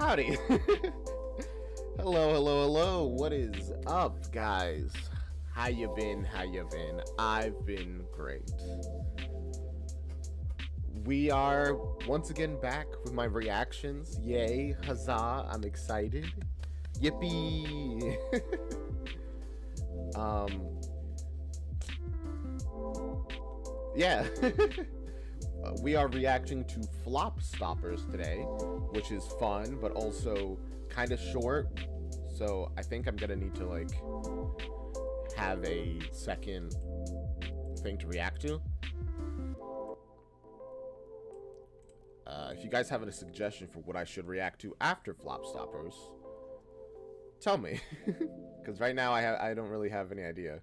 Howdy. Hello, hello, hello. What is up, guys? How you been? How you been? I've been great. We are once again back with my reactions. Yay, huzzah, I'm excited. Yippee. Yeah. We are reacting to flop stoppers today, which is fun, but also kind of short. So I think I'm gonna need to like have a second thing to react to. If you guys have a suggestion for what I should react to after flop stoppers, tell me, because right now I don't really have any idea.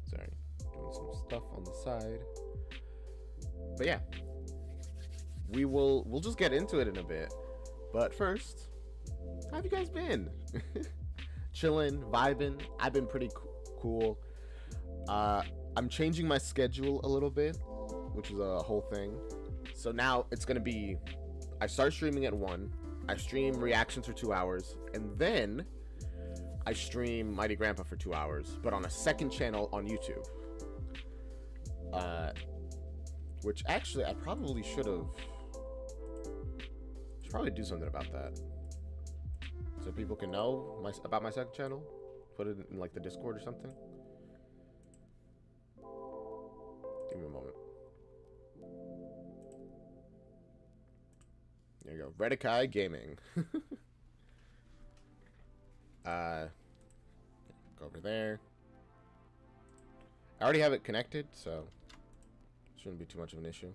Sorry, doing some stuff on the side. But yeah, we'll just get into it in a bit. But first, how have you guys been? Chilling, vibing. I've been pretty cool. I'm changing my schedule a little bit, which is a whole thing. So now it's gonna be, I start streaming at 1, I stream reactions for 2 hours, and then I stream Mighty Grandpa for 2 hours, but on a second channel on YouTube. Which actually I probably should probably do something about that, so people can know about my second channel. Put it in like the Discord or something. Give me a moment. There you go. Redikai Gaming. Go over there. I already have it connected, so shouldn't be too much of an issue.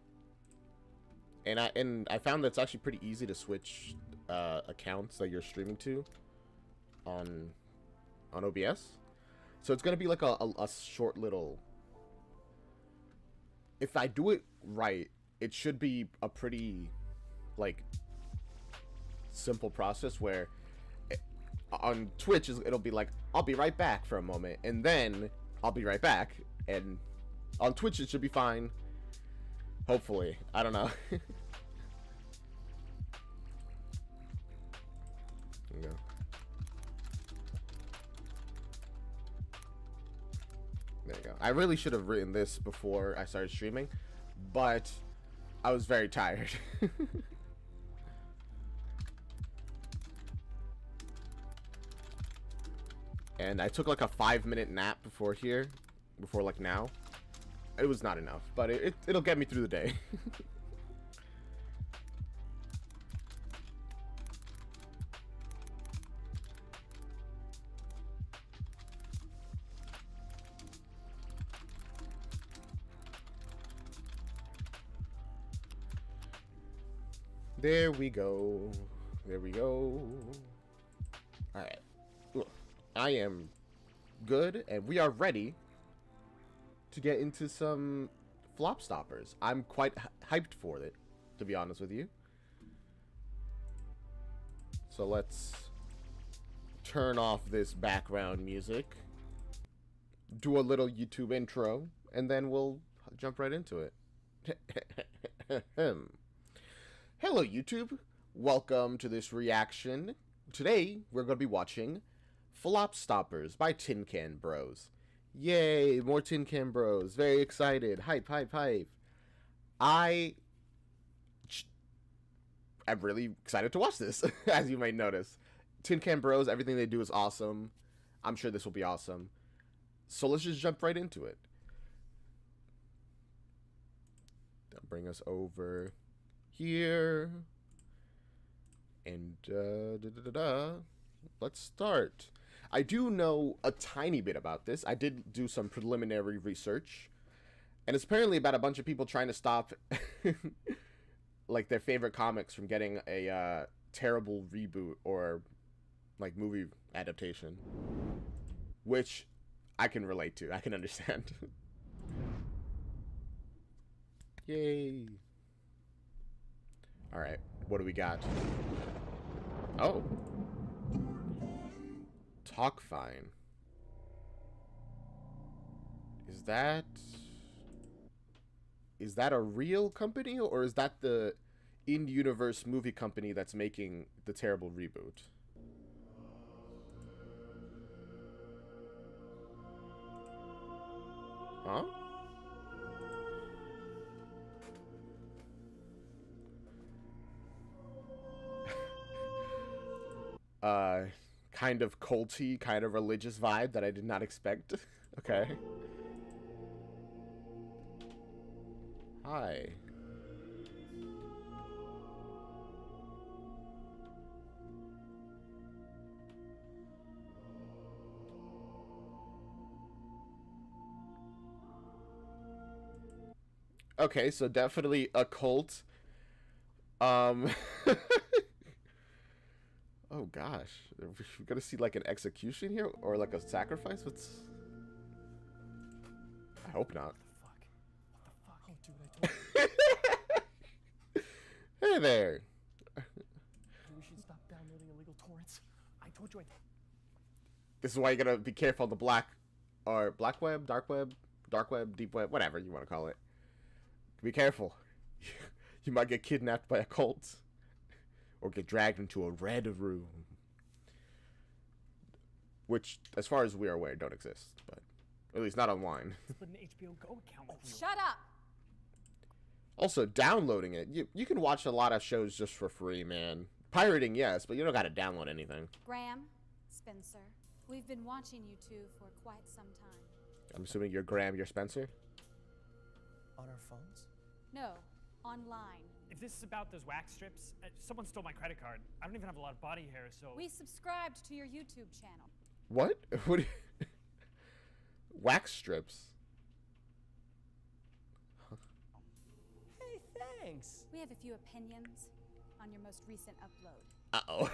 And I found that it's actually pretty easy to switch accounts that you're streaming to on OBS. So it's gonna be like a short little. If I do it right, it should be a pretty like simple process where on Twitch it'll be like, I'll be right back for a moment, and then I'll be right back, and on Twitch it should be fine, hopefully. I don't know. There you go. There you go. I really should have written this before I started streaming, but I was very tired. And I took like a 5-minute nap before like now. It was not enough, but it'll get me through the day. There we go. There we go. All right. I am good, and we are ready to get into some flop stoppers. I'm quite hyped for it, to be honest with you. So let's turn off this background music, do a little YouTube intro, and then we'll jump right into it. Hello, YouTube. Welcome to this reaction. Today, we're going to be watching Flop Stoppers by Tin Can Bros. Yay, more Tin Can Bros. Very excited. Hype, hype, hype. I'm really excited to watch this, as you might notice. Tin Can Bros, everything they do is awesome. I'm sure this will be awesome. So let's just jump right into it. That'll bring us over here. And let's start. I do know a tiny bit about this. I did do some preliminary research, and it's apparently about a bunch of people trying to stop like their favorite comics from getting a terrible reboot or like movie adaptation, which I can relate to. I can understand. Yay. All right, what do we got? Oh. Talk fine. Is that is that a real company, or is that the in-universe movie company that's making the terrible reboot? Huh? Kind of culty, kind of religious vibe that I did not expect. Okay. Hi. Okay, so definitely a cult. Um Oh gosh. We're gonna see like an execution here or like a sacrifice? What's I hope not. What the fuck? Oh, dude, I told you. Hey there. We should stop downloading illegal torrents. I told you. This is why you gotta be careful on the black web, dark web, deep web, whatever you want to call it. Be careful. You might get kidnapped by a cult or get dragged into a red room, which, as far as we are aware, don't exist, but at least not online. Split an HBO Go account with you. Shut up! Also, downloading it, you can watch a lot of shows just for free, man. Pirating, yes, but you don't gotta download anything. Graham, Spencer, we've been watching you two for quite some time. I'm assuming you're Graham, you're Spencer? On our phones? No, online. If this is about those wax strips, someone stole my credit card. I don't even have a lot of body hair, so... We subscribed to your YouTube channel. What? What? Wax strips? Hey, thanks. We have a few opinions on your most recent upload. Uh-oh.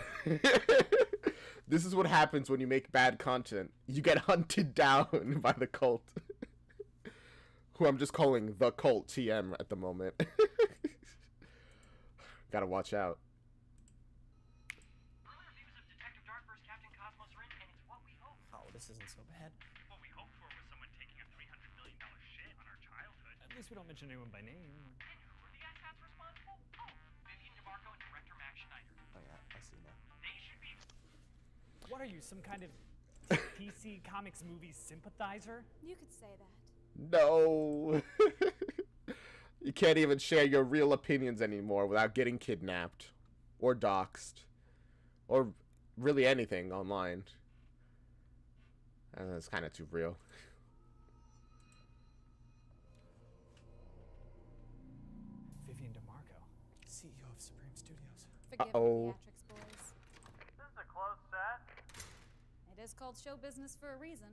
This is what happens when you make bad content. You get hunted down by the cult. Who I'm just calling the cult TM at the moment. Gotta watch out. Earlier views of Detective Dark vs. Captain Cosmos are in, and it's what we hope. Oh, this isn't so bad. What we hoped for was someone taking a $300 million shit on our childhood. At least we don't mention anyone by name. And who are the asshats responsible? Oh, Vivian DeMarco and director Max Schneider. Oh yeah, I see now. They should be... What are you, some kind of PC Comics movies sympathizer? You could say that. No. You can't even share your real opinions anymore without getting kidnapped or doxxed or really anything online. That's kind of too real. Vivian DeMarco. CEO of Supreme Studios. Forgive Uh-oh. the theatrics, boys. This is a closed set. It is called show business for a reason.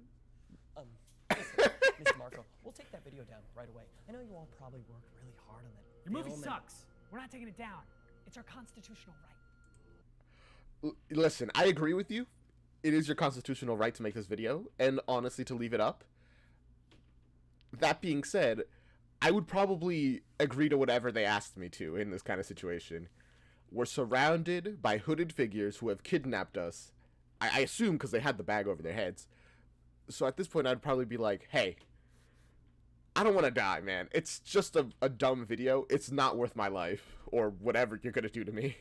Listen, Mr. Marco, we'll take that video down right away. I know you all probably worked really hard on that. Your movie film and- sucks. We're not taking it down. It's our constitutional right. Listen, I agree with you. It is your constitutional right to make this video and honestly to leave it up. That being said, I would probably agree to whatever they asked me to in this kind of situation. We're surrounded by hooded figures who have kidnapped us. I assume because they had the bag over their heads. So at this point, I'd probably be like, hey, I don't want to die, man. It's just a dumb video. It's not worth my life or whatever you're going to do to me.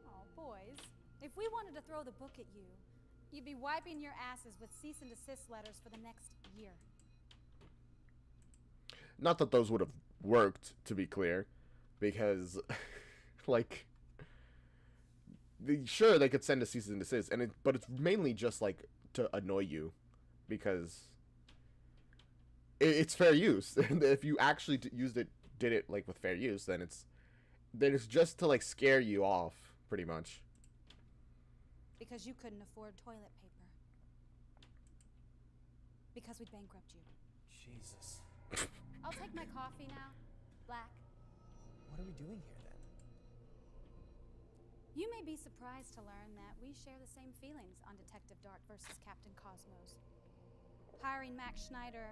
Oh, boys. If we wanted to throw the book at you, you'd be wiping your asses with cease and desist letters for the next year. Not that those would have worked, to be clear, because, like, sure, they could send a cease and desist, but it's mainly just, like, to annoy you, because it's fair use. And if you actually did it, like, with fair use, then it's just to, like, scare you off, pretty much. Because you couldn't afford toilet paper. Because we'd bankrupt you. Jesus. I'll take my coffee now. Black. What are we doing here then? You may be surprised to learn that we share the same feelings on Detective Dark versus Captain Cosmos. Hiring Max Schneider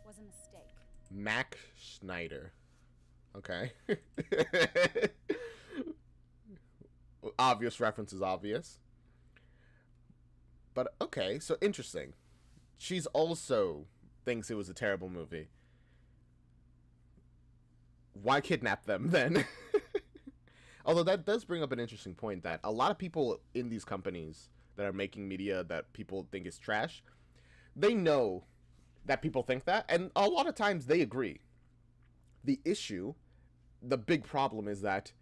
was a mistake. Max Schneider. Okay. Obvious reference is obvious. But, okay, so interesting. She's also thinks it was a terrible movie. why kidnap them then? Although that does bring up an interesting point that a lot of people in these companies that are making media that people think is trash, they know that people think that, and a lot of times they agree. The issue, the big problem is that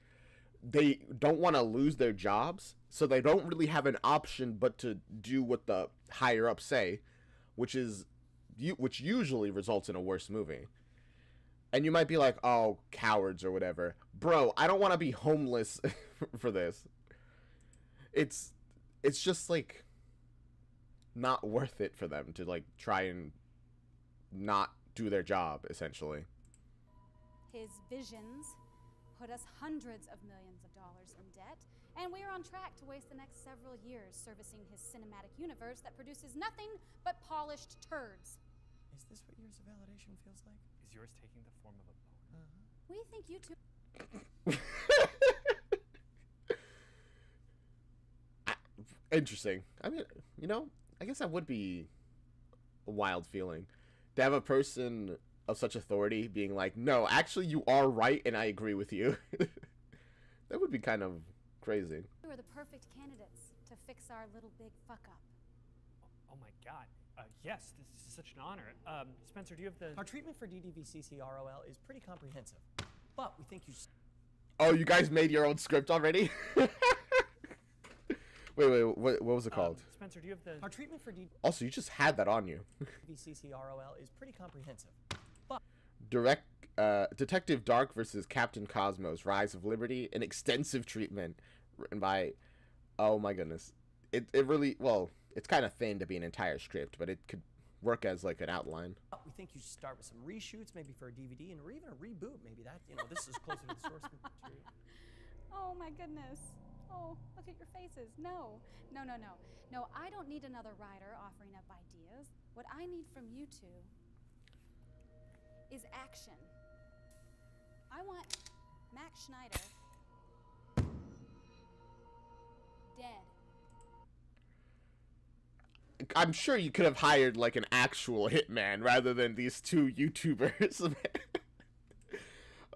they don't want to lose their jobs, so they don't really have an option but to do what the higher ups say, which usually results in a worse movie. And you might be like, oh, cowards or whatever. Bro, I don't want to be homeless for this. It's just, like, not worth it for them to, like, try and not do their job, essentially. His visions put us hundreds of millions of dollars in debt, and we're on track to waste the next several years servicing his cinematic universe that produces nothing but polished turds. Is this what years of validation feels like? Is yours taking the form of a boner? We think you two... Interesting. I mean, you know, I guess that would be a wild feeling to have a person of such authority being like, no, actually you are right and I agree with you. That would be kind of crazy. You are the perfect candidates to fix our little big fuck up. Oh my god. Yes, this is such an honor. Spencer, do you have the... Our treatment for DDVCCROL is pretty comprehensive, but we think you... Oh, you guys made your own script already? Wait, what was it called? Spencer, do you have the... Our treatment for Also, you just had that on you. DDVCCROL is pretty comprehensive, Detective Dark versus Captain Cosmos, Rise of Liberty, an extensive treatment written by, oh my goodness. It really, well, it's kind of thin to be an entire script, but it could work as like an outline. we think you should start with some reshoots, maybe for a DVD, or even a reboot. Maybe that, this is closer to the source material. Oh my goodness. Oh, look at your faces. No, I don't need another writer offering up ideas. What I need from you two is action. I want Max Schneider dead. I'm sure you could have hired like an actual hitman rather than these two YouTubers.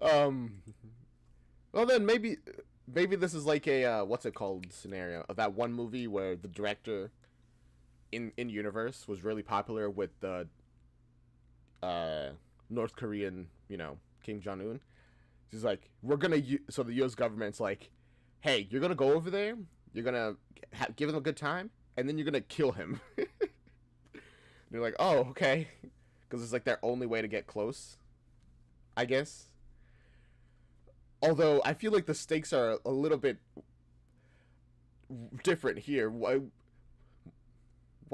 Well then maybe this is like a what's it called scenario of that one movie where the director in universe was really popular with the North Korean, Kim Jong-un. He's like, so the U.S. government's like, hey, you're gonna go over there, you're gonna give him a good time, and then you're gonna kill him. And you're like, oh, okay, because it's like their only way to get close, I guess. Although I feel like the stakes are a little bit different here. Why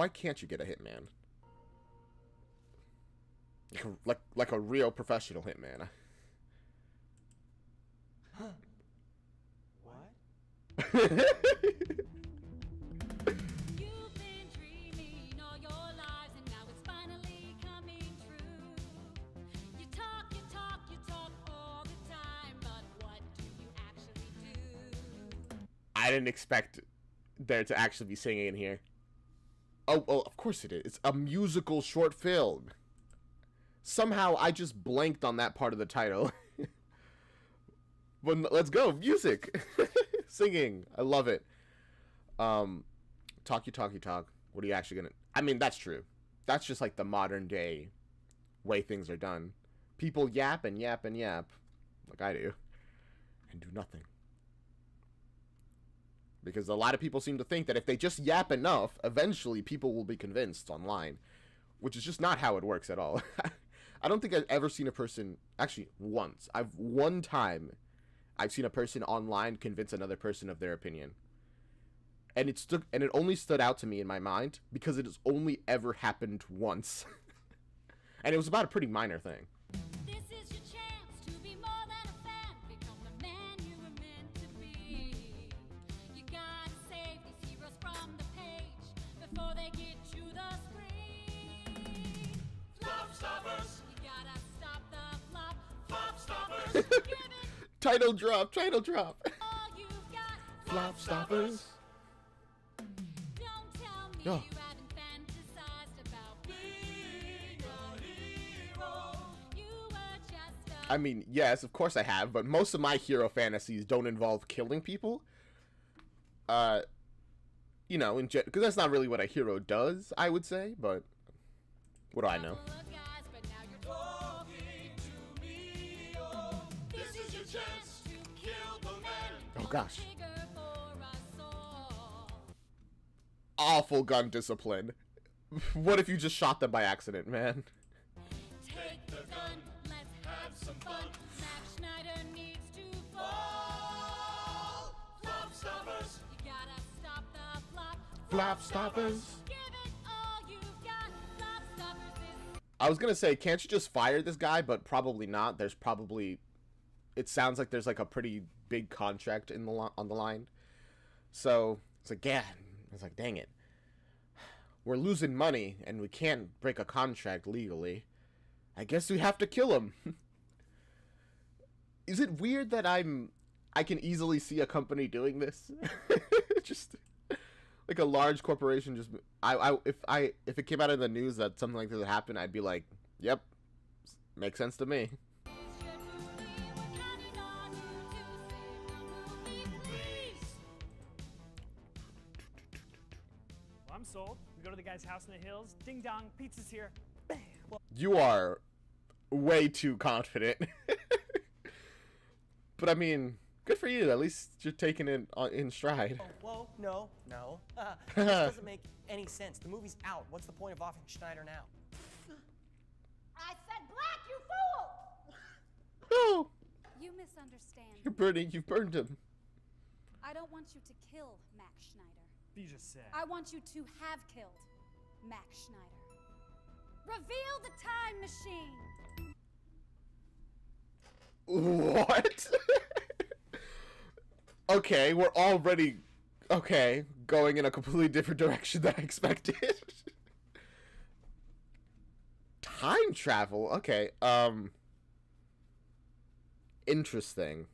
can't you get a hitman? Like a real professional hitman. What? You've been dreaming all your lives, and now it's finally coming true. You talk all the time, but what do you actually do? I didn't expect there to actually be singing in here. Oh, well, of course it is. It's a musical short film. Somehow I just blanked on that part of the title. But let's go. Music. Singing. I love it. Talk. What are you actually gonna... I mean, that's true. That's just like the modern day way things are done. People yap and yap and yap, like I do, and do nothing. Because a lot of people seem to think that if they just yap enough, eventually people will be convinced online. Which is just not how it works at all. I don't think I've ever seen a person... Actually, once. One time I've seen a person online convince another person of their opinion. And it only stood out to me in my mind because it has only ever happened once. And it was about a pretty minor thing. This is your chance to be more than a fan. Become the man you were meant to be. You gotta save these heroes from the page before they get to the screen. Flop stoppers! You gotta stop the flop. Flop stoppers! Give it Title drop. all you've got. Flop stoppers. Don't tell me Oh. you haven't fantasized about being a hero. You were just I mean, yes, of course I have, but most of my hero fantasies don't involve killing people. You know, because that's not really what a hero does, I would say, but what do I know? Oh gosh. Awful gun discipline. What if you just shot them by accident, man? Take the gun, let's have some fun. Zack Snyder needs to fall. Flop stoppers, you gotta stop the flop. Flop stoppers. Give it all you've got. Flop stoppers is I was gonna say, can't you just fire this guy? But probably not. There's probably, it sounds like there's like a pretty big contract in the on the line. So it's like, yeah, it's like, dang it, we're losing money and we can't break a contract legally. I guess we have to kill him. Is it weird that I can easily see a company doing this? Just like a large corporation. Just if it came out in the news that something like this would happen, I'd be like, yep, makes sense to me. your movie. We're counting on you to save the movie, please. Well, I'm sold. We go to the guy's house in the hills. Ding dong, pizza's here. Bam. Well, You are way too confident. But I mean, good for you. At least you're taking it in stride. Oh, whoa, no. This doesn't make any sense. The movie's out. What's the point of offering Schneider now? I said black, you fool! Oh, You misunderstand. you've burned him. I don't want you to kill Max Schneider. you just said. I want you to have killed Max Schneider. Reveal the time machine. What? Okay, we're already going in a completely different direction than I expected. Time travel. Okay. Interesting.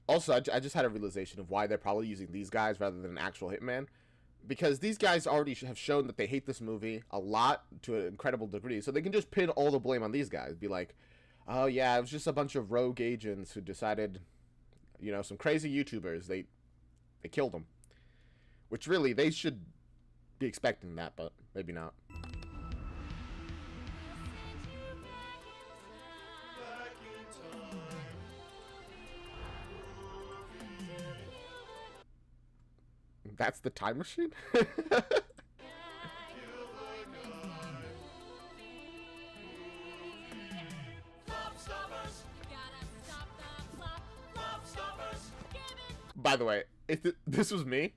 Also, I just had a realization of why they're probably using these guys rather than an actual hitman. Because these guys already have shown that they hate this movie a lot to an incredible degree. So they can just pin all the blame on these guys. Be like, oh yeah, it was just a bunch of rogue agents who decided, you know, some crazy YouTubers, they killed them. Which really, they should be expecting that, but maybe not. That's the time machine? By the way, if this was me,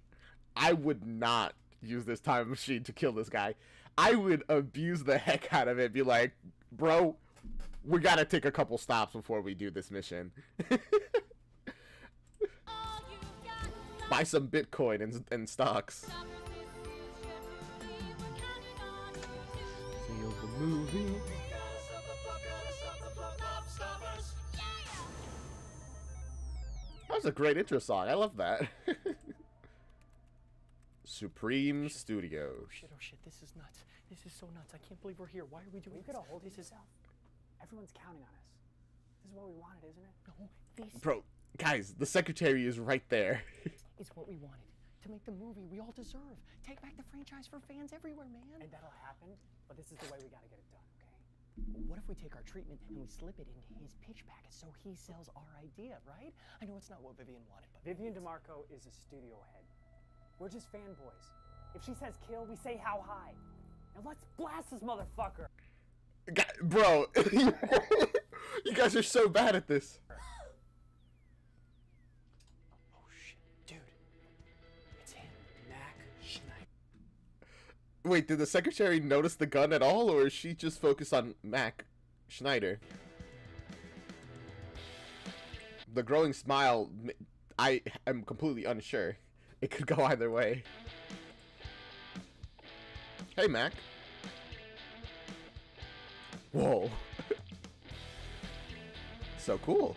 I would not use this time machine to kill this guy. I would abuse the heck out of it. Be like, bro, we gotta take a couple stops before we do this mission. Buy some Bitcoin and stocks. Feel the movie. That was a great intro song. I love that. Supreme Studios. Oh shit, this is nuts. This is so nuts. I can't believe we're here. Why are we doing You this? could hold this yourself. Everyone's counting on us. This is what we wanted, isn't it? No, this Bro, guys, the secretary is right there. is what we wanted. To make the movie we all deserve. Take back the franchise for fans everywhere, man. And that'll happen, but this is the way we gotta get it done, okay? What if we take our treatment and we slip it into his pitch packet so he sells our idea, right? I know it's not what Vivian wanted, but Vivian DeMarco is a studio head. We're just fanboys. If she says kill, we say how high. Now let's blast this motherfucker. Bro, you guys are so bad at this. oh shit, dude. It's him, Mac Schneider. Wait, did the secretary notice the gun at all, or is she just focused on Mac Schneider? The growing smile, I am completely unsure. It could go either way. Hey, Mac. Whoa. So cool.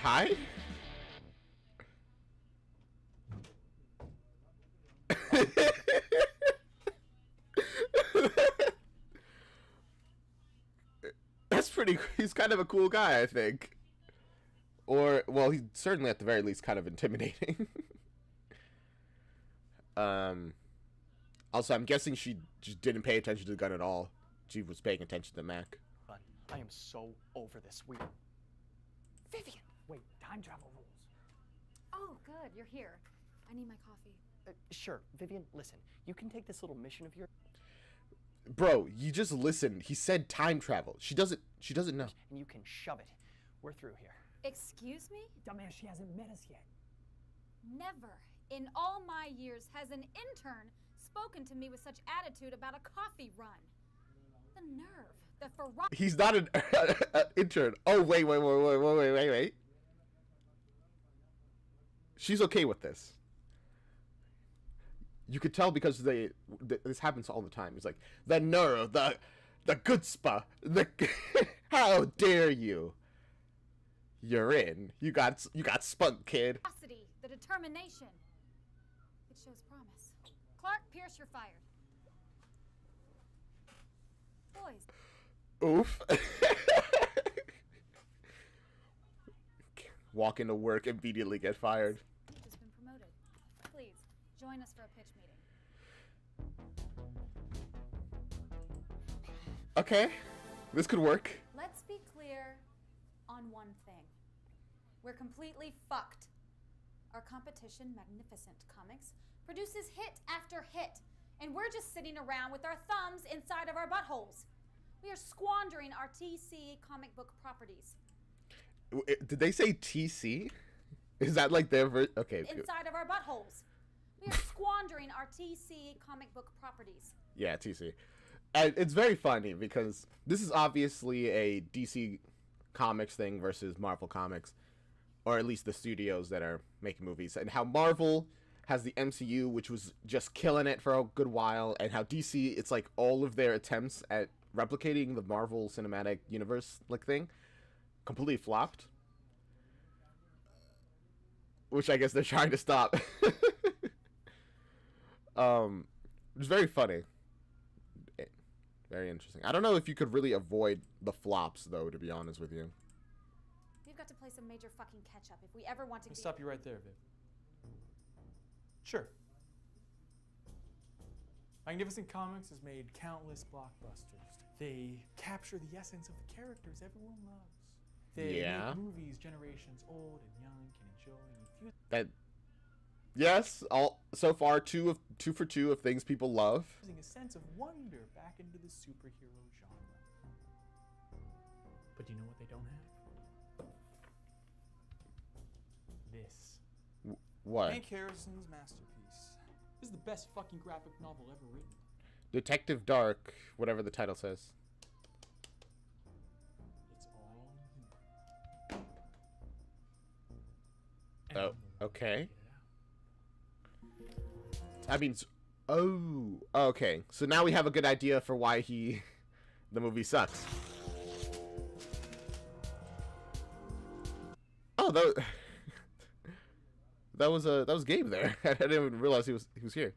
Hi? that's pretty. He's kind of a cool guy, I think. Or, well, he's certainly at the very least kind of intimidating. Also, I'm guessing she just didn't pay attention to the gun at all. She was paying attention to Mac. I am so over this. Vivian! Wait, time travel rules. Oh, good, you're here. I need my coffee. Sure, Vivian, listen. You can take this little mission of yours. Bro, you just listened. He said time travel. She doesn't know. And you can shove it. We're through here. Excuse me? Dumbass, she hasn't met us yet. Never in all my years has an intern spoken to me with such attitude about a coffee run. The nerve, the ferocity. He's not an intern. Oh, wait. She's okay with this. You could tell because this happens all the time. He's like, the nerve, the chutzpah, how dare you? You're in. You got spunk, kid. The determination. It shows promise. Clark, Pierce, you're fired. Boys. Oof. Walk into work, immediately get fired. Just been promoted. Please, join us for a pitch meeting. Okay, this could work. Let's be clear on one thing. We're completely fucked. Our competition, Magnificent Comics, produces hit after hit, and we're just sitting around with our thumbs inside of our buttholes. We are squandering our TC comic book properties. Did they say TC? Is that like their okay? Inside of our buttholes. We are squandering our TC comic book properties. Yeah, TC. And it's very funny because this is obviously a DC Comics thing versus Marvel Comics, or at least the studios that are making movies, and how Marvel has the MCU, which was just killing it for a good while, and how DC, it's like all of their attempts at replicating the Marvel Cinematic Universe like thing completely flopped, which I guess they're trying to stop. It's very funny. Very interesting. I don't know if you could really avoid the flops, though, to be honest with you. We've got to play some major fucking catch-up if we ever want to Let me stop you right there, Viv. Sure. Magnificent Comics has made countless blockbusters. They capture the essence of the characters everyone loves. They Yeah. make movies generations old and young can enjoy and infuse. That, yes, all so far two for two of things people love. A sense of wonder back into the superhero genre. But do you know what they don't have? This. What? Hank Harrison's masterpiece. This is the best fucking graphic novel ever written. Detective Dark, whatever the title says. It's all here. And Oh, okay. get it out. I mean, oh, okay. So now we have a good idea for why the movie sucks. Oh, that was Gabe there. I didn't even realize he was here.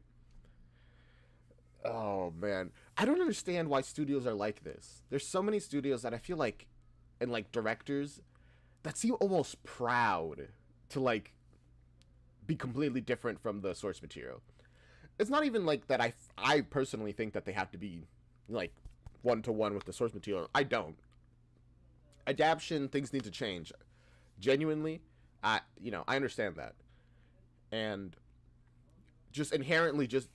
Oh man, I don't understand why studios are like this. There's so many studios that I feel like, and like directors, that seem almost proud to like be completely different from the source material. It's not even like that. I personally think that they have to be like one-to-one with the source material. I don't. Adaptation, things need to change. Genuinely, I understand that, and just inherently, just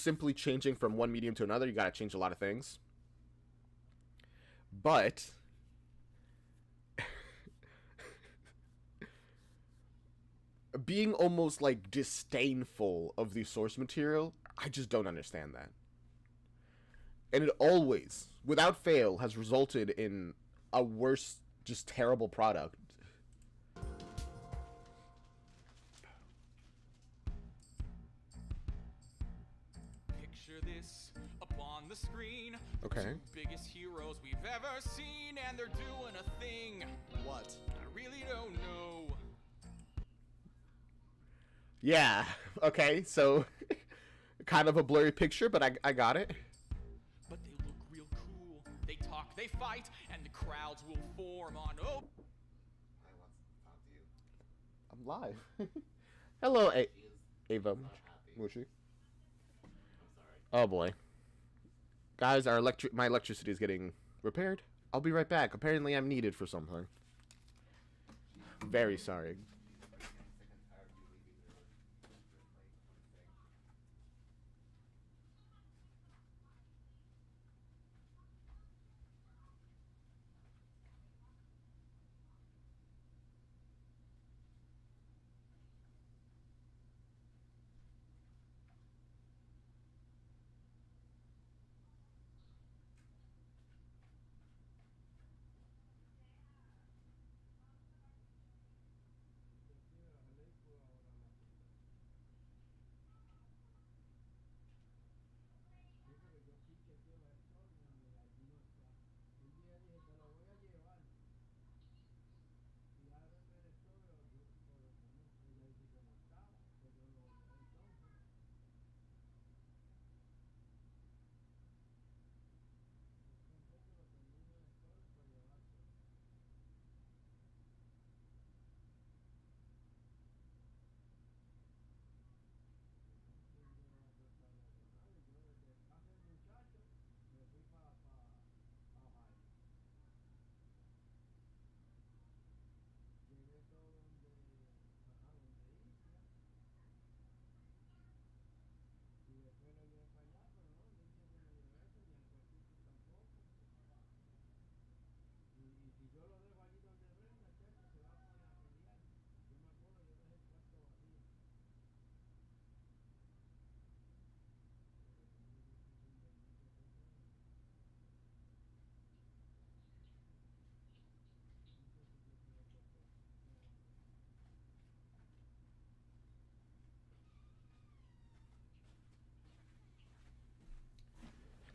simply changing from one medium to another, you gotta change a lot of things. But being almost like disdainful of the source material, I just don't understand that. And it always, without fail, has resulted in a worse, just terrible product. Picture this up on the screen. Okay. Two biggest heroes we've ever seen, and they're doing a thing. What? I really don't know. Yeah, okay, so kind of a blurry picture, but I got it. But they look real cool. They talk talk, they fight, and the crowds will form on oh. I want to talk to you. I'm live. Hello, Ava Mushi. Oh boy. Guys, my electricity is getting repaired. I'll be right back. Apparently I'm needed for something. Very sorry.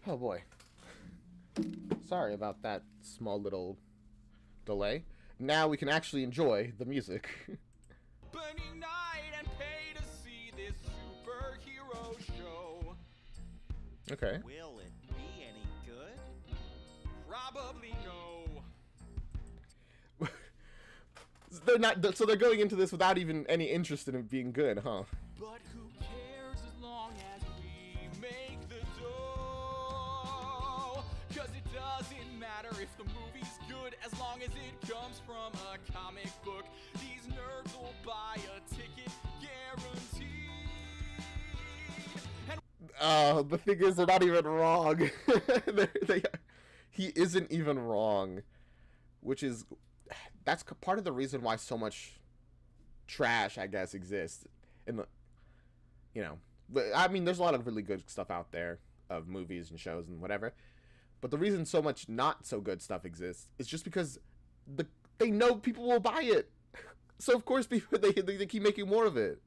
Oh boy. Sorry about that small little delay. Now we can actually enjoy the music. Burning night and pay to see this superhero show. Okay. Will it be any good? Probably no. They're not. So they're going into this without even any interest in it being good, huh? But who cares as long as we make the dough? Cause it doesn't matter if the movie's good as long as it comes from a comic book. These nerds will buy a ticket guaranteed. The thing is, they're not even wrong. He isn't even wrong, which is that's part of the reason why so much trash, I guess, exists in the, you know, but I mean, there's a lot of really good stuff out there of movies and shows and whatever, but the reason so much not so good stuff exists is just because they know people will buy it, so of course people they keep making more of it,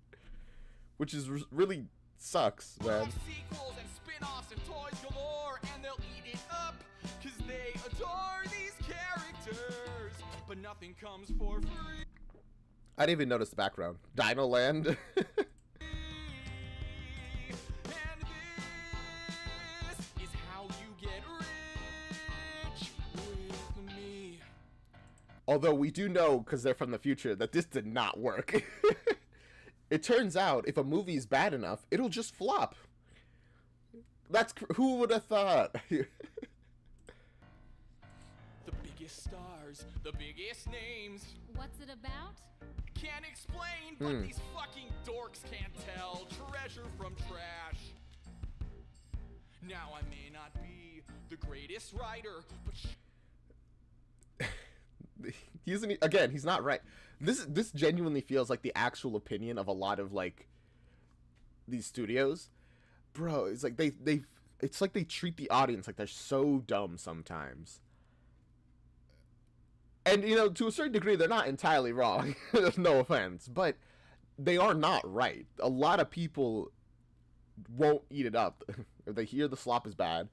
which is really sucks, man. Sequels and spin-offs and toys galore, and they'll eat it up cause they adore these characters, but nothing comes for free. I didn't even notice the background. Dino Land. And this is how you get rich with me. Although we do know, because they're from the future, that this did not work. It turns out, if a movie is bad enough, it'll just flop. Who would have thought? The biggest stars, the biggest names. What's it about? Can't explain, but these fucking dorks can't tell treasure from trash. Now I may not be the greatest writer, but He's not right. This genuinely feels like the actual opinion of a lot of like these studios. Bro, it's like it's like they treat the audience like they're so dumb sometimes. And, you know, to a certain degree, they're not entirely wrong. No offense. But they are not right. A lot of people won't eat it up. If they hear the slop is bad,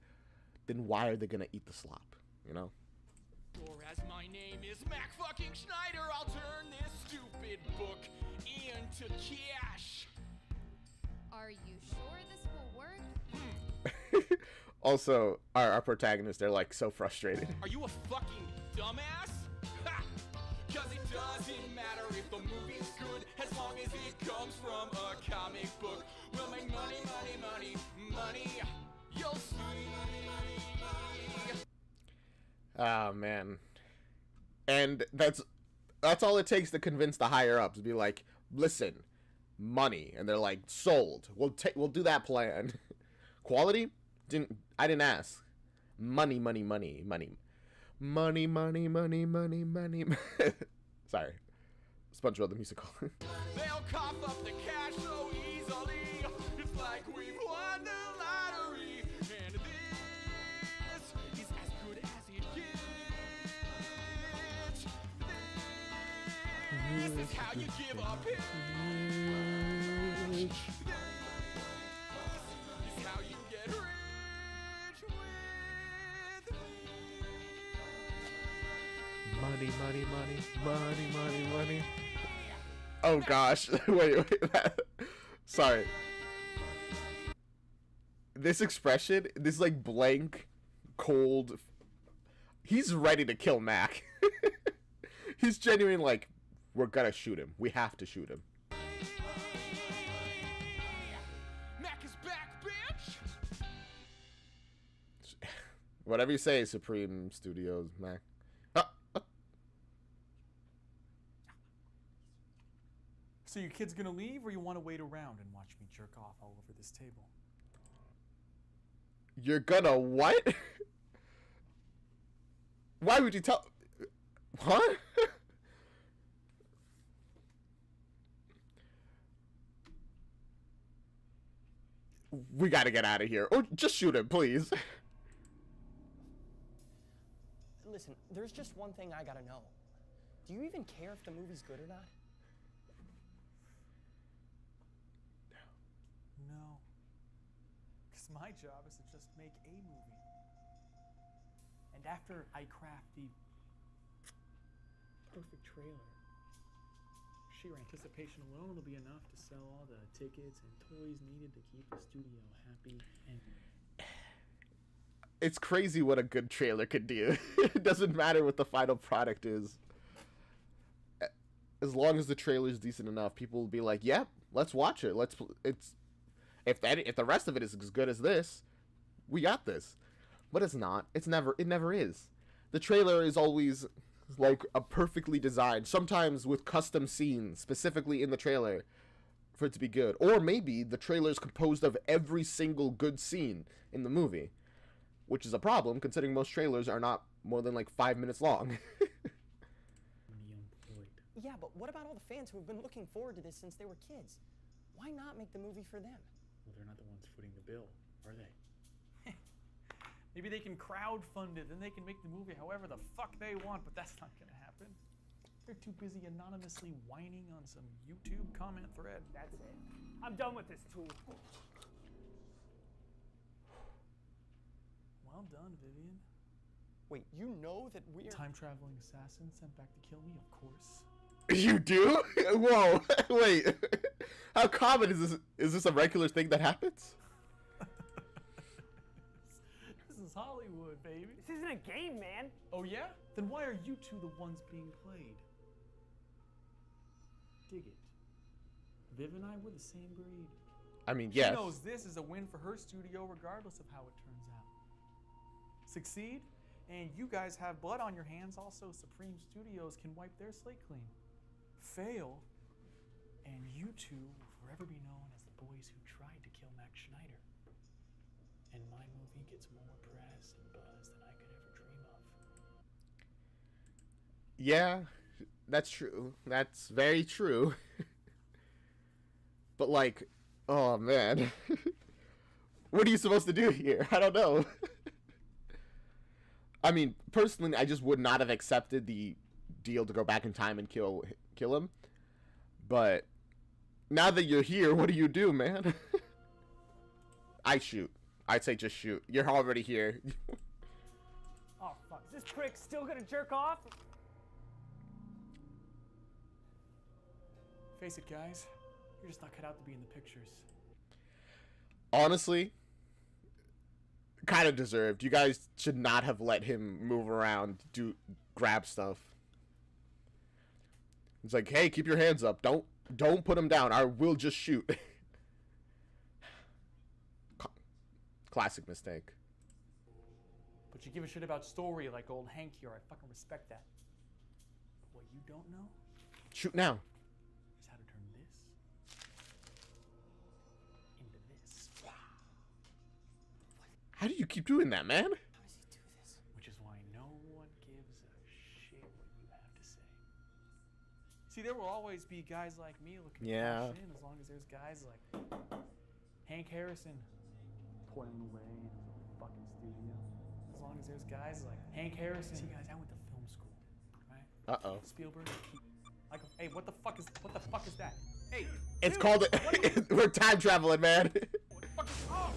then why are they going to eat the slop? You know? or as my name is Mac fucking Schneider, I'll turn this stupid book into cash. Are you sure this will work? Also, our protagonists, they're like so frustrated. Are you a fucking dumbass? Ha! Cause it doesn't matter if the movie's good as long as it comes from a comic book. We'll make money, money, money, money. You'll see. Oh man. And that's all it takes to convince the higher ups. Be like, listen, money, and they're like, sold. We'll do that plan. Quality? I didn't ask. Money, money, money, money, money, money, money, money, money. Sorry, SpongeBob the musical. They'll cough up the cash so easily. It's like we've won the lottery, and this is as good as it gets. This is how you give a pitch. This is how you get rich with me. Money, money, money, money, money, money. Oh gosh, wait. Sorry. This expression, this like blank, cold. He's ready to kill Mac. He's genuine. Like, we're gonna shoot him. We have to shoot him. Mac is back, bitch. Whatever you say, Supreme Studios, Mac. So your kid's gonna leave, or you want to wait around and watch me jerk off all over this table? You're gonna what? Why would you tell? What? We gotta get out of here. Or just shoot him, please. Listen, there's just one thing I gotta know. Do you even care if the movie's good or not? No. Because my job is to just make a movie. And after I craft the perfect trailer, sheer anticipation alone will be enough to sell all the tickets and toys needed to keep the studio happy. And It's crazy what a good trailer could do. It doesn't matter what the final product is. As long as the trailer is decent enough, people will be like, "Yep, let's watch it. If the rest of it is as good as this, we got this." But it's not. It never is. The trailer is always like a perfectly designed, sometimes with custom scenes specifically in the trailer for it to be good. Or maybe the trailer is composed of every single good scene in the movie, which is a problem considering most trailers are not more than like 5 minutes long. Yeah, but what about all the fans who have been looking forward to this since they were kids? Why not make the movie for them? well, they're not the ones footing the bill, are they? Maybe they can crowdfund it, then they can make the movie however the fuck they want, but that's not gonna happen. They're too busy anonymously whining on some YouTube comment thread. That's it. I'm done with this tool. Well done, Vivian. Wait, you know that we're... Time-traveling assassin sent back to kill me, of course. You do? Whoa, wait. How common is this? Is this a regular thing that happens? This is Hollywood, baby. This isn't a game, man. Oh yeah? Then why are you two the ones being played? Dig it. Viv and I were the same breed. I mean, She yes. knows this is a win for her studio regardless of how it turns out. Succeed, and you guys have blood on your hands, also Supreme Studios can wipe their slate clean. Fail, and you two will forever be known as the boys who tried to kill Max Schneider. And my movie gets more press and buzz than I could ever dream of. Yeah, that's true. That's very true. But like, oh man. What are you supposed to do here? I don't know. I mean, personally, I just would not have accepted the deal to go back in time and kill him. But now that you're here, what do you do, man? I shoot. I'd say just shoot. You're already here. Oh, fuck. Is this prick still gonna jerk off? Face it, guys. You're just not cut out to be in the pictures. Honestly, kind of deserved. You guys should not have let him move around, grab stuff. It's like, hey, keep your hands up. Don't put him down. I will just shoot. Classic mistake. But you give a shit about story like old Hank here. I fucking respect that. But what you don't know Shoot now. is how to turn this into this. How do you keep doing that, man? How does he do this? Which is why no one gives a shit what you have to say. See, there will always be guys like me looking Yeah. to cash in, as long as there's guys like Hank Harrison toiling away in his fucking studio. As long as there's guys like Hank Harrison. See, guys, I went to film school, right? Uh-oh. Spielberg. Like, hey, what the fuck is that? Hey, It's dude, called what are you- we're time traveling, man. what the fuck is oh!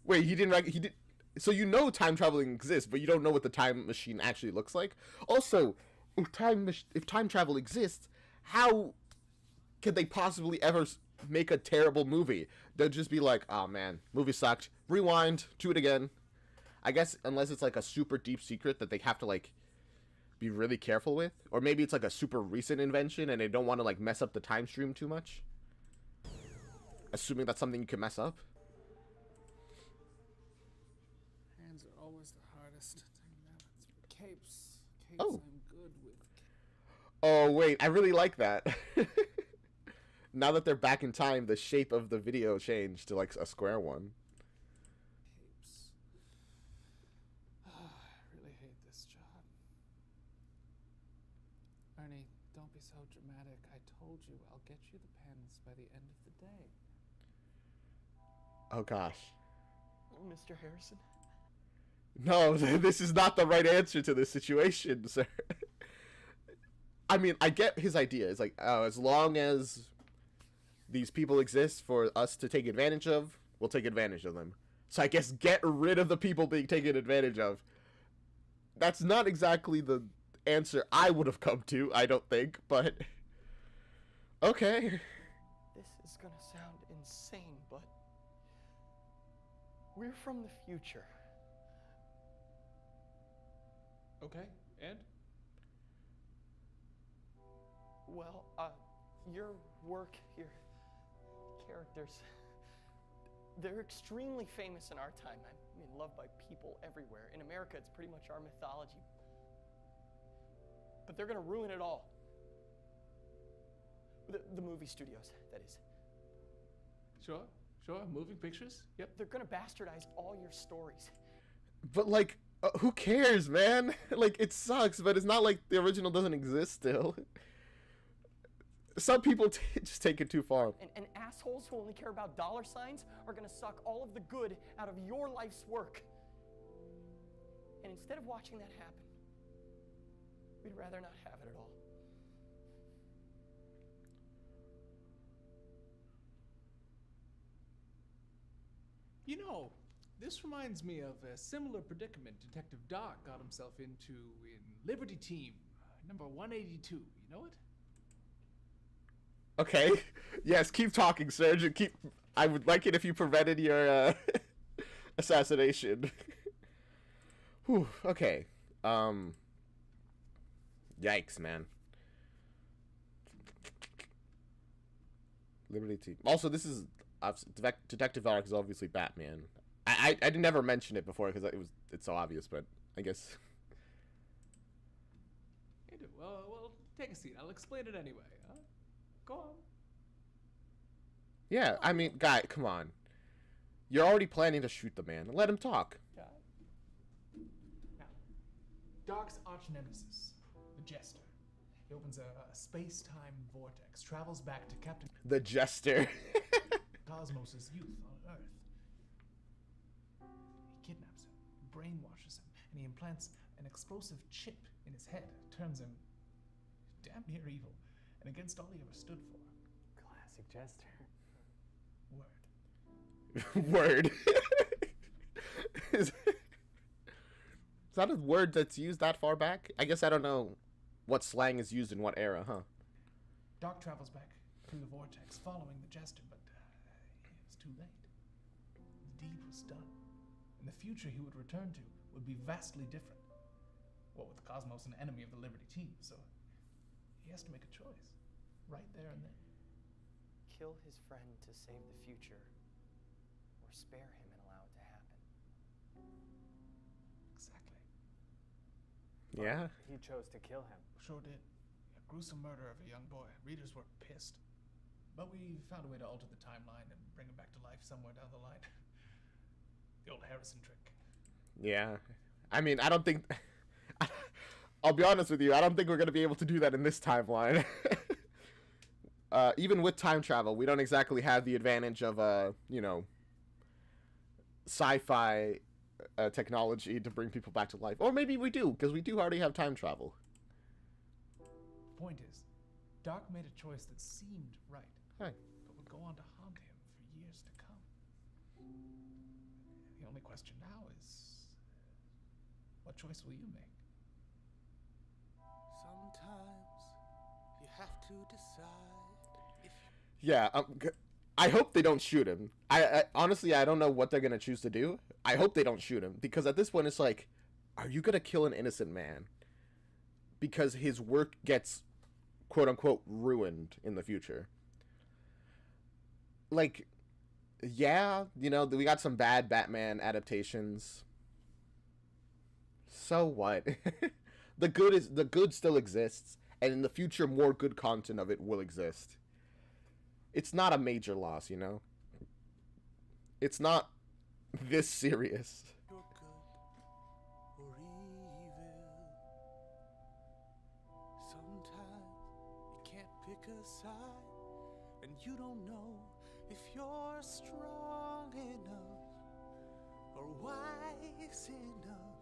Wait, he did. So you know time traveling exists, but you don't know what the time machine actually looks like. Also, if time travel exists, how could they possibly ever make a terrible movie? They'll just be like, oh man, movie sucked. Rewind, do it again. I guess unless it's like a super deep secret that they have to like be really careful with, or maybe it's like a super recent invention and they don't want to like mess up the time stream too much. Assuming that's something you can mess up. Hands are always the hardest. Capes. Capes, Oh. I'm good with. Oh wait, I really like that. Now that they're back in time, the shape of the video changed to like a square one. Capes. I really hate this job. Ernie, don't be so dramatic. I told you I'll get you the pens by the end of the day. Oh gosh. Mr. Harrison? No, this is not the right answer to this situation, sir. I mean, I get his idea. It's like, as long as these people exist for us to take advantage of, we'll take advantage of them. So I guess get rid of the people being taken advantage of. That's not exactly the answer I would have come to, I don't think, but okay. This is gonna sound insane, but we're from the future. Okay, and? Well, your work, your characters, they're extremely famous in our time. I mean, loved by people everywhere. In America, it's pretty much our mythology. But they're gonna ruin it all. The movie studios, that is. Sure, moving pictures? Yep. They're gonna bastardize all your stories. But like, who cares, man? Like, it sucks, but it's not like the original doesn't exist still. Some people just take it too far. And assholes who only care about dollar signs are gonna suck all of the good out of your life's work. And instead of watching that happen, we'd rather not have it at all. You know, this reminds me of a similar predicament Detective Doc got himself into in Liberty Team, number 182. You know it? Okay. Yes, keep talking, Serge, and keep... I would like it if you prevented your, assassination. Whew, okay. Yikes, man. Liberty Team. Also, this is... Detective Doc is obviously Batman. I didn't never mention it before because it's so obvious, but I guess... Well, take a seat. I'll explain it anyway. Go on. Yeah, I mean, guy, come on. You're already planning to shoot the man. Let him talk. Now, Doc's arch nemesis, the Jester. He opens a space-time vortex, travels back to Captain The Jester. Cosmos' youth on Earth. He kidnaps him, brainwashes him, and he implants an explosive chip in his head. Turns him damn near evil, and against all he ever stood for. Classic Jester. Word. Word. Is that a word that's used that far back? I guess I don't know what slang is used in what era, huh? Doc travels back through the vortex, following the Jester, but it was too late. The deed was done. and the future he would return to would be vastly different. What with Cosmos an enemy of the Liberty team, so he has to make a choice, right there and then. Kill his friend to save the future, or spare him and allow it to happen. Exactly. Yeah. He chose to kill him. Sure did. A gruesome murder of a young boy. Readers were pissed. But we found a way to alter the timeline and bring him back to life somewhere down the line. The old Harrison trick. Yeah. I mean, I don't think... I'll be honest with you, I don't think we're going to be able to do that in this timeline. Even with time travel, we don't exactly have the advantage of, sci-fi technology to bring people back to life. Or maybe we do, because we do already have time travel. The point is, Doc made a choice that seemed right, Hey. but would go on to haunt him for years to come. The only question now is, what choice will you make? Sometimes you have to decide if Yeah, I hope they don't shoot him. I honestly, I don't know what they're going to choose to do. I hope they don't shoot him, because at this point it's like, are you going to kill an innocent man because his work gets quote-unquote ruined in the future? Like, yeah, we got some bad Batman adaptations. So what? The good still exists, and in the future more good content of it will exist. It's not a major loss, It's not this serious. you're good or evil. Sometimes you can't pick a side, and you don't know if you're strong enough or wise enough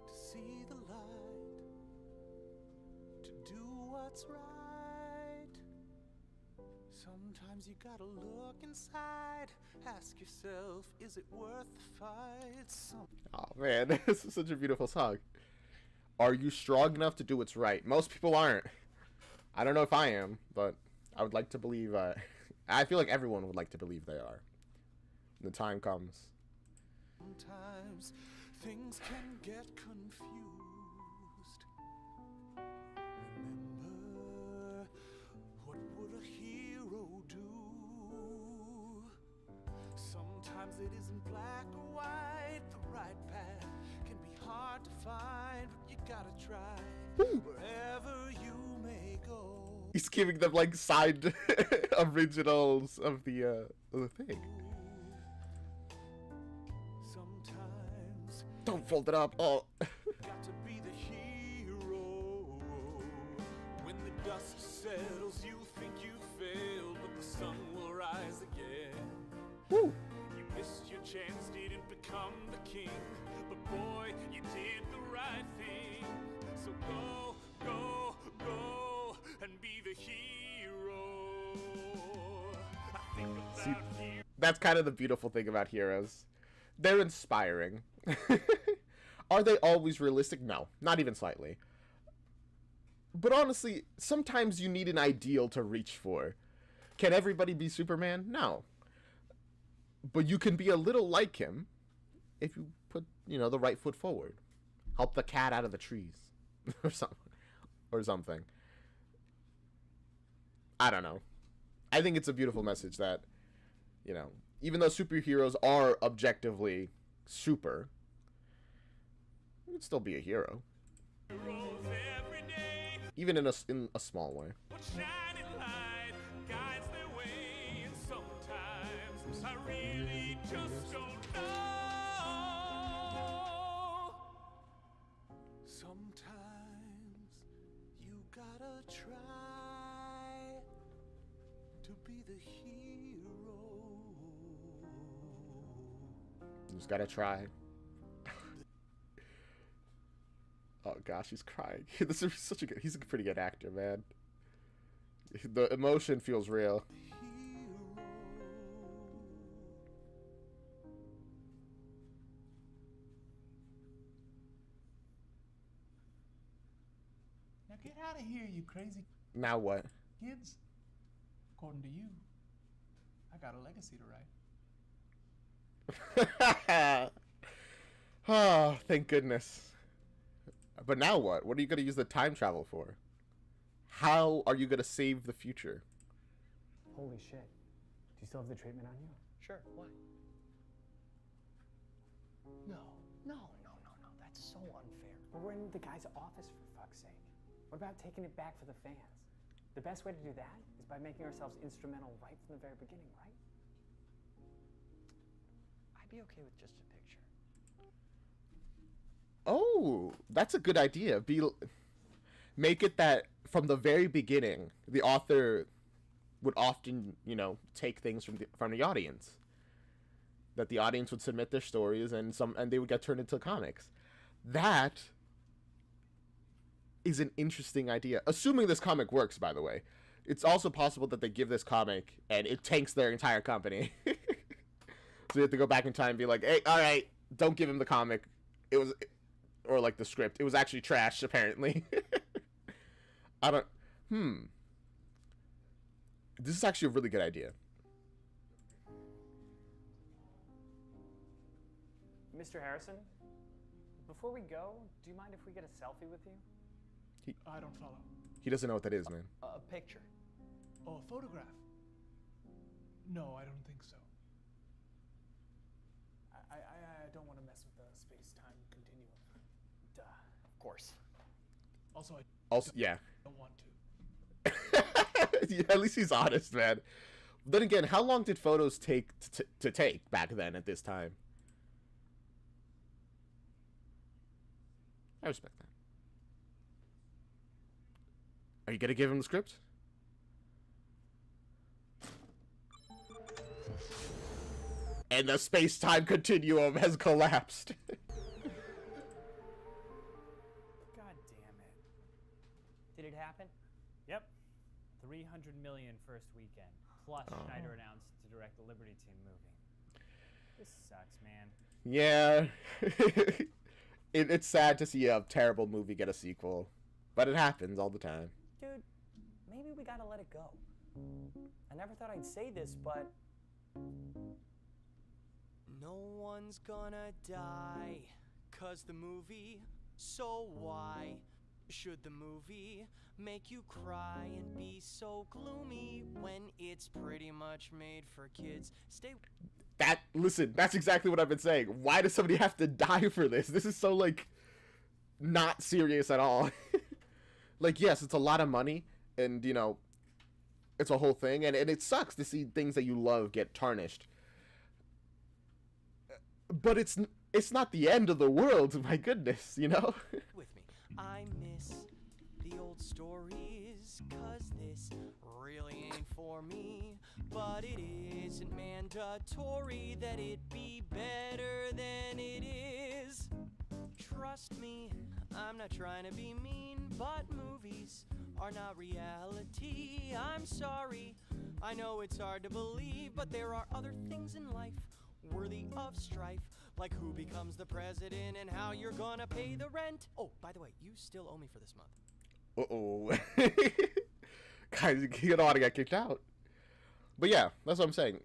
to see the light, to do what's right. Sometimes you gotta look inside, ask yourself, is it worth the fight? Oh man, this is such a beautiful song. Are you strong enough to do what's right? Most people aren't. I don't know if I am, but I would like to believe, I feel like everyone would like to believe they are. When the time comes. Sometimes things can get confused. Remember, what would a hero do? Sometimes it isn't black or white. The right path can be hard to find, but you gotta try wherever you may go. He's giving them like side originals of the thing. Sometimes Don't fold it up. Oh. got to be the hero. When the dust settles, you think you failed, but the sun will rise again. Woo. You missed your chance, didn't become the king, but boy, you did the right thing. So go, go, go, and be the hero. I think about See, you. that's kind of the beautiful thing about heroes. They're inspiring. Are they always realistic? No, not even slightly. But honestly, sometimes you need an ideal to reach for. Can everybody be Superman? No. But you can be a little like him if you put, the right foot forward. Help the cat out of the trees or something. I don't know. I think it's a beautiful message that, even though superheroes are objectively super, you can still be a hero. Even in a small way. What shining light guides their way, and sometimes I really just don't know. Sometimes you gotta try to be the hero. You just gotta try. Oh gosh, he's crying. This is such a good. He's a pretty good actor, man. The emotion feels real. Now get out of here, you crazy Now what? kids. According to you, I got a legacy to write. Oh, thank goodness. But now what? What are you going to use the time travel for? How are you going to save the future? Holy shit. Do you still have the treatment on you? Sure, why? No, no, no, no, no. That's so unfair. But we're in the guy's office, for fuck's sake. What about taking it back for the fans? The best way to do that is by making ourselves instrumental right from the very beginning, right? I'd be okay with just a picture. Oh, that's a good idea. Make it that from the very beginning, the author would often, take things from the audience. That the audience would submit their stories and they would get turned into comics. That is an interesting idea. Assuming this comic works, by the way. It's also possible that they give this comic and it tanks their entire company. So you have to go back in time and be like, hey, all right, don't give him the comic. Or like the script. It was actually trash, apparently. This is actually a really good idea. Mr. Harrison, before we go, do you mind if we get a selfie with you? I don't follow. He doesn't know what that is, man. A picture. Oh, a photograph? No, I don't think so. I don't want to mess with the space-time continuum. Duh. Of course. Yeah. Don't want to. Yeah, at least he's honest, man. Then again, how long did photos take to take back then at this time? I respect that. Are you gonna give him the script? And the space-time continuum has collapsed. God damn it. Did it happen? Yep. 300 million first weekend. Plus, Schneider announced to direct the Liberty Team movie. This sucks, man. Yeah. It's sad to see a terrible movie get a sequel. But it happens all the time. Dude, maybe we gotta let it go. I never thought I'd say this, but no one's gonna die, 'cause the movie, so why should the movie make you cry and be so gloomy when it's pretty much made for kids? Listen, that's exactly what I've been saying. Why does somebody have to die for this? This is so, not serious at all. Yes, it's a lot of money, and, it's a whole thing, and it sucks to see things that you love get tarnished. But it's not the end of the world, my goodness, With me. I miss the old stories, 'cause this really ain't for me. But it isn't mandatory that it be better than it is. Trust me, I'm not trying to be mean, but movies are not reality. I'm sorry, I know it's hard to believe, but there are other things in life worthy of strife, like who becomes the president and how you're gonna pay the rent. Oh, by the way, you still owe me for this month. Uh-oh. Guys, you don't want to get kicked out. But yeah, that's what I'm saying.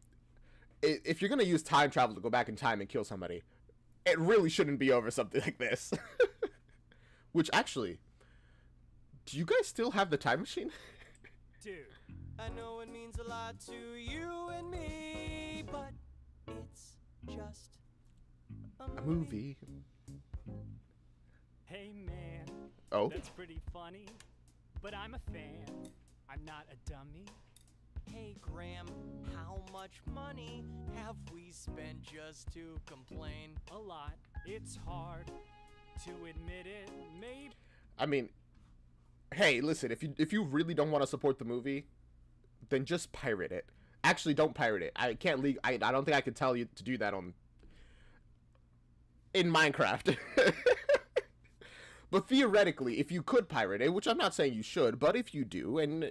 If you're going to use time travel to go back in time and kill somebody, it really shouldn't be over something like this. Which, actually, do you guys still have the time machine? Dude, I know it means a lot to you and me, but it's just a movie. Hey, man. Oh? That's pretty funny, but I'm a fan. I'm not a dummy. Hey, Graham, how much money have we spent just to complain? A lot. It's hard to admit it. Maybe. I mean, hey, listen, if you really don't want to support the movie, then just pirate it. Actually, don't pirate it. I can't I don't think I can tell you to do that in Minecraft. But theoretically, if you could pirate it, which I'm not saying you should, but if you do, and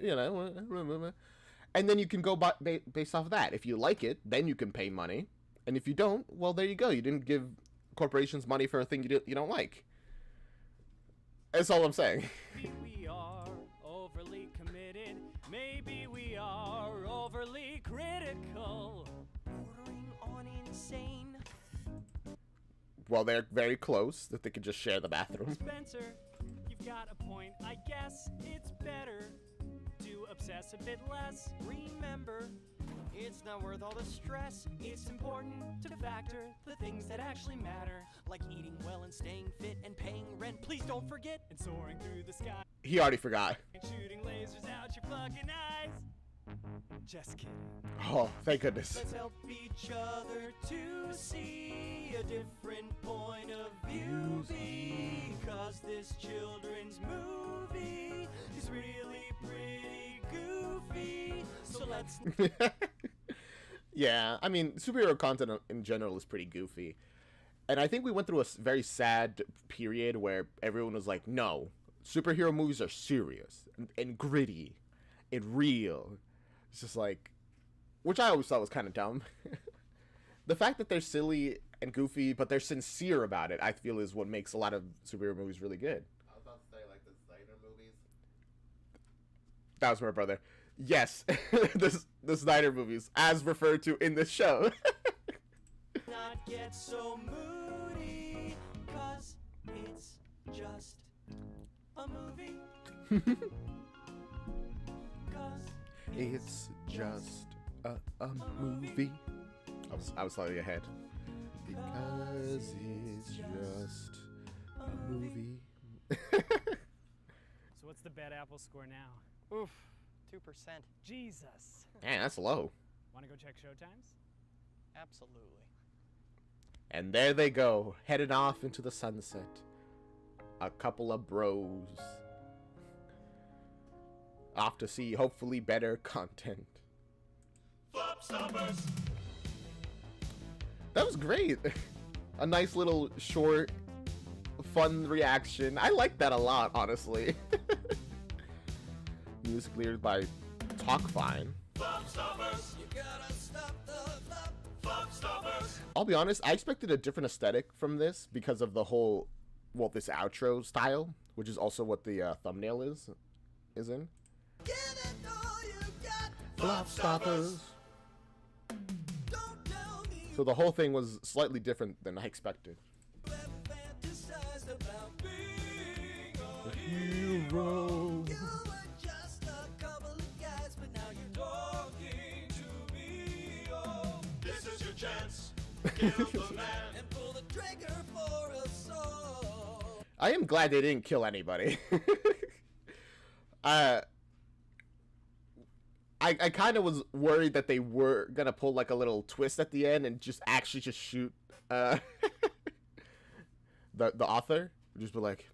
and then you can go based off of that. If you like it, then you can pay money, and if you don't, well, there you go. You didn't give corporations money for a thing you don't like. That's all I'm saying. Maybe we are overly committed. Maybe we are overly critical. Bordering on insane. well, they're very close that they could just share the bathroom. Spencer, you've got a point. I guess it's better to obsess a bit less. Remember, it's not worth all the stress. It's important to factor the things that actually matter, like eating well and staying fit and paying rent. Please don't forget, and soaring through the sky. He already forgot. And shooting lasers out your fucking eyes. Just kidding. Oh, thank goodness. Let's help each other to see a different point of view, because this children's movie is really pretty goofy. So let's... Yeah, I mean, superhero content in general is pretty goofy. And I think we went through a very sad period where everyone was like, no, superhero movies are serious and gritty and real. It's just like, which I always thought was kind of dumb. The fact that they're silly and goofy, but they're sincere about it, I feel is what makes a lot of superhero movies really good. I was about to say, like, the Snyder movies. That was my brother. Yes, the Snyder movies, as referred to in this show. Not get so moody, 'cause it's just a movie. 'Cause it's just a movie. I was slightly ahead. Because it's just a movie. So what's the Bad Apple score now? Oof, 2%. Jesus. Man, that's low. Want to go check showtimes? Absolutely. And there they go, headed off into the sunset. A couple of bros. Off to see hopefully better content. Flop stoppers. That was great. A nice little short, fun reaction. I like that a lot, honestly. Music lyrics by Talk Fine. Flop stoppers. You gotta stop the flop stoppers. I'll be honest, I expected a different aesthetic from this because of the whole, well, this outro style, which is also what the thumbnail is in. Give it all you got. Flop stoppers. So the whole thing was slightly different than I expected. Fantasized about being a Hero. You were just a couple of guys, but now you're talking to me. Oh, this is your chance. Kill the man and pull the trigger for us all. I am glad they didn't kill anybody. I kind of was worried that they were gonna pull like a little twist at the end and just actually just shoot the author. Just be like,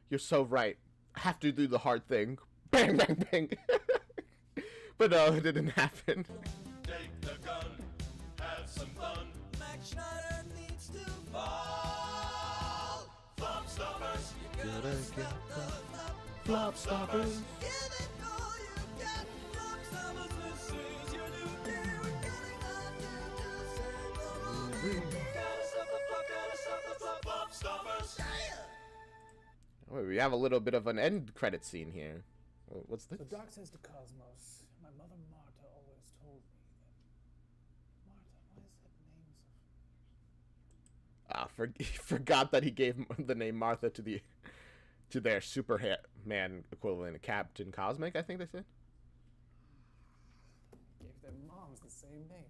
"You're so right. I have to do the hard thing." Bang, bang, bang. But no, it didn't happen. Take the gun, have some fun. Max Schneider needs to fall. Flop stoppers, you gotta stop the flop stoppers. Give it all you got. Flop stoppers, this is your new day. We're getting on to save the movie. Gotta stop the flop stoppers. Wait, we have a little bit of an end credit scene here. What's this? So Doc says to Cosmos, my mother Marta always told me that. Marta, why is that name so Forgot that he gave the name Martha to their Superman equivalent, Captain Cosmic, I think they said. Gave their moms the same name.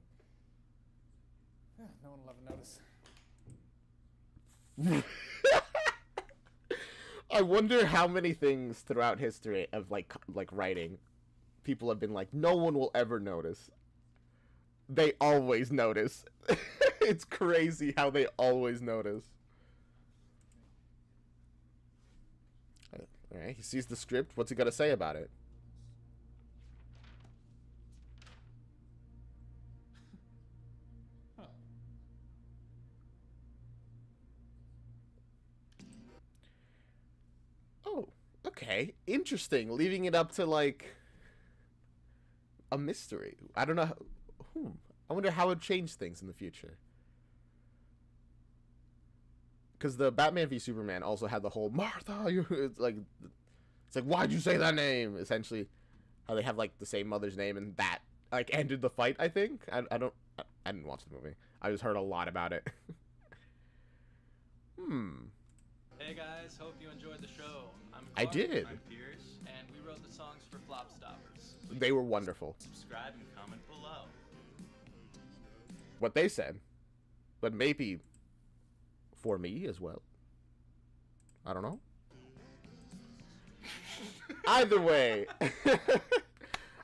No one will ever notice. I wonder how many things throughout history of like writing, people have been like, no one will ever notice. They always notice. It's crazy how they always notice. All right, he sees the script. What's he got to say about it? Oh, okay. Interesting. Leaving it up to, like, a mystery. I don't know. I wonder how it would change things in the future. Because the Batman v Superman also had the whole Martha. It's like, why'd you say that name? Essentially, how they have like the same mother's name, and that like ended the fight. I think I didn't watch the movie. I just heard a lot about it. Hey guys, hope you enjoyed the show. I did. I'm Pierce, and we wrote the songs for Flop Stoppers. They were wonderful. Subscribe and comment below. What they said. But maybe for me as well. I don't know. Either way.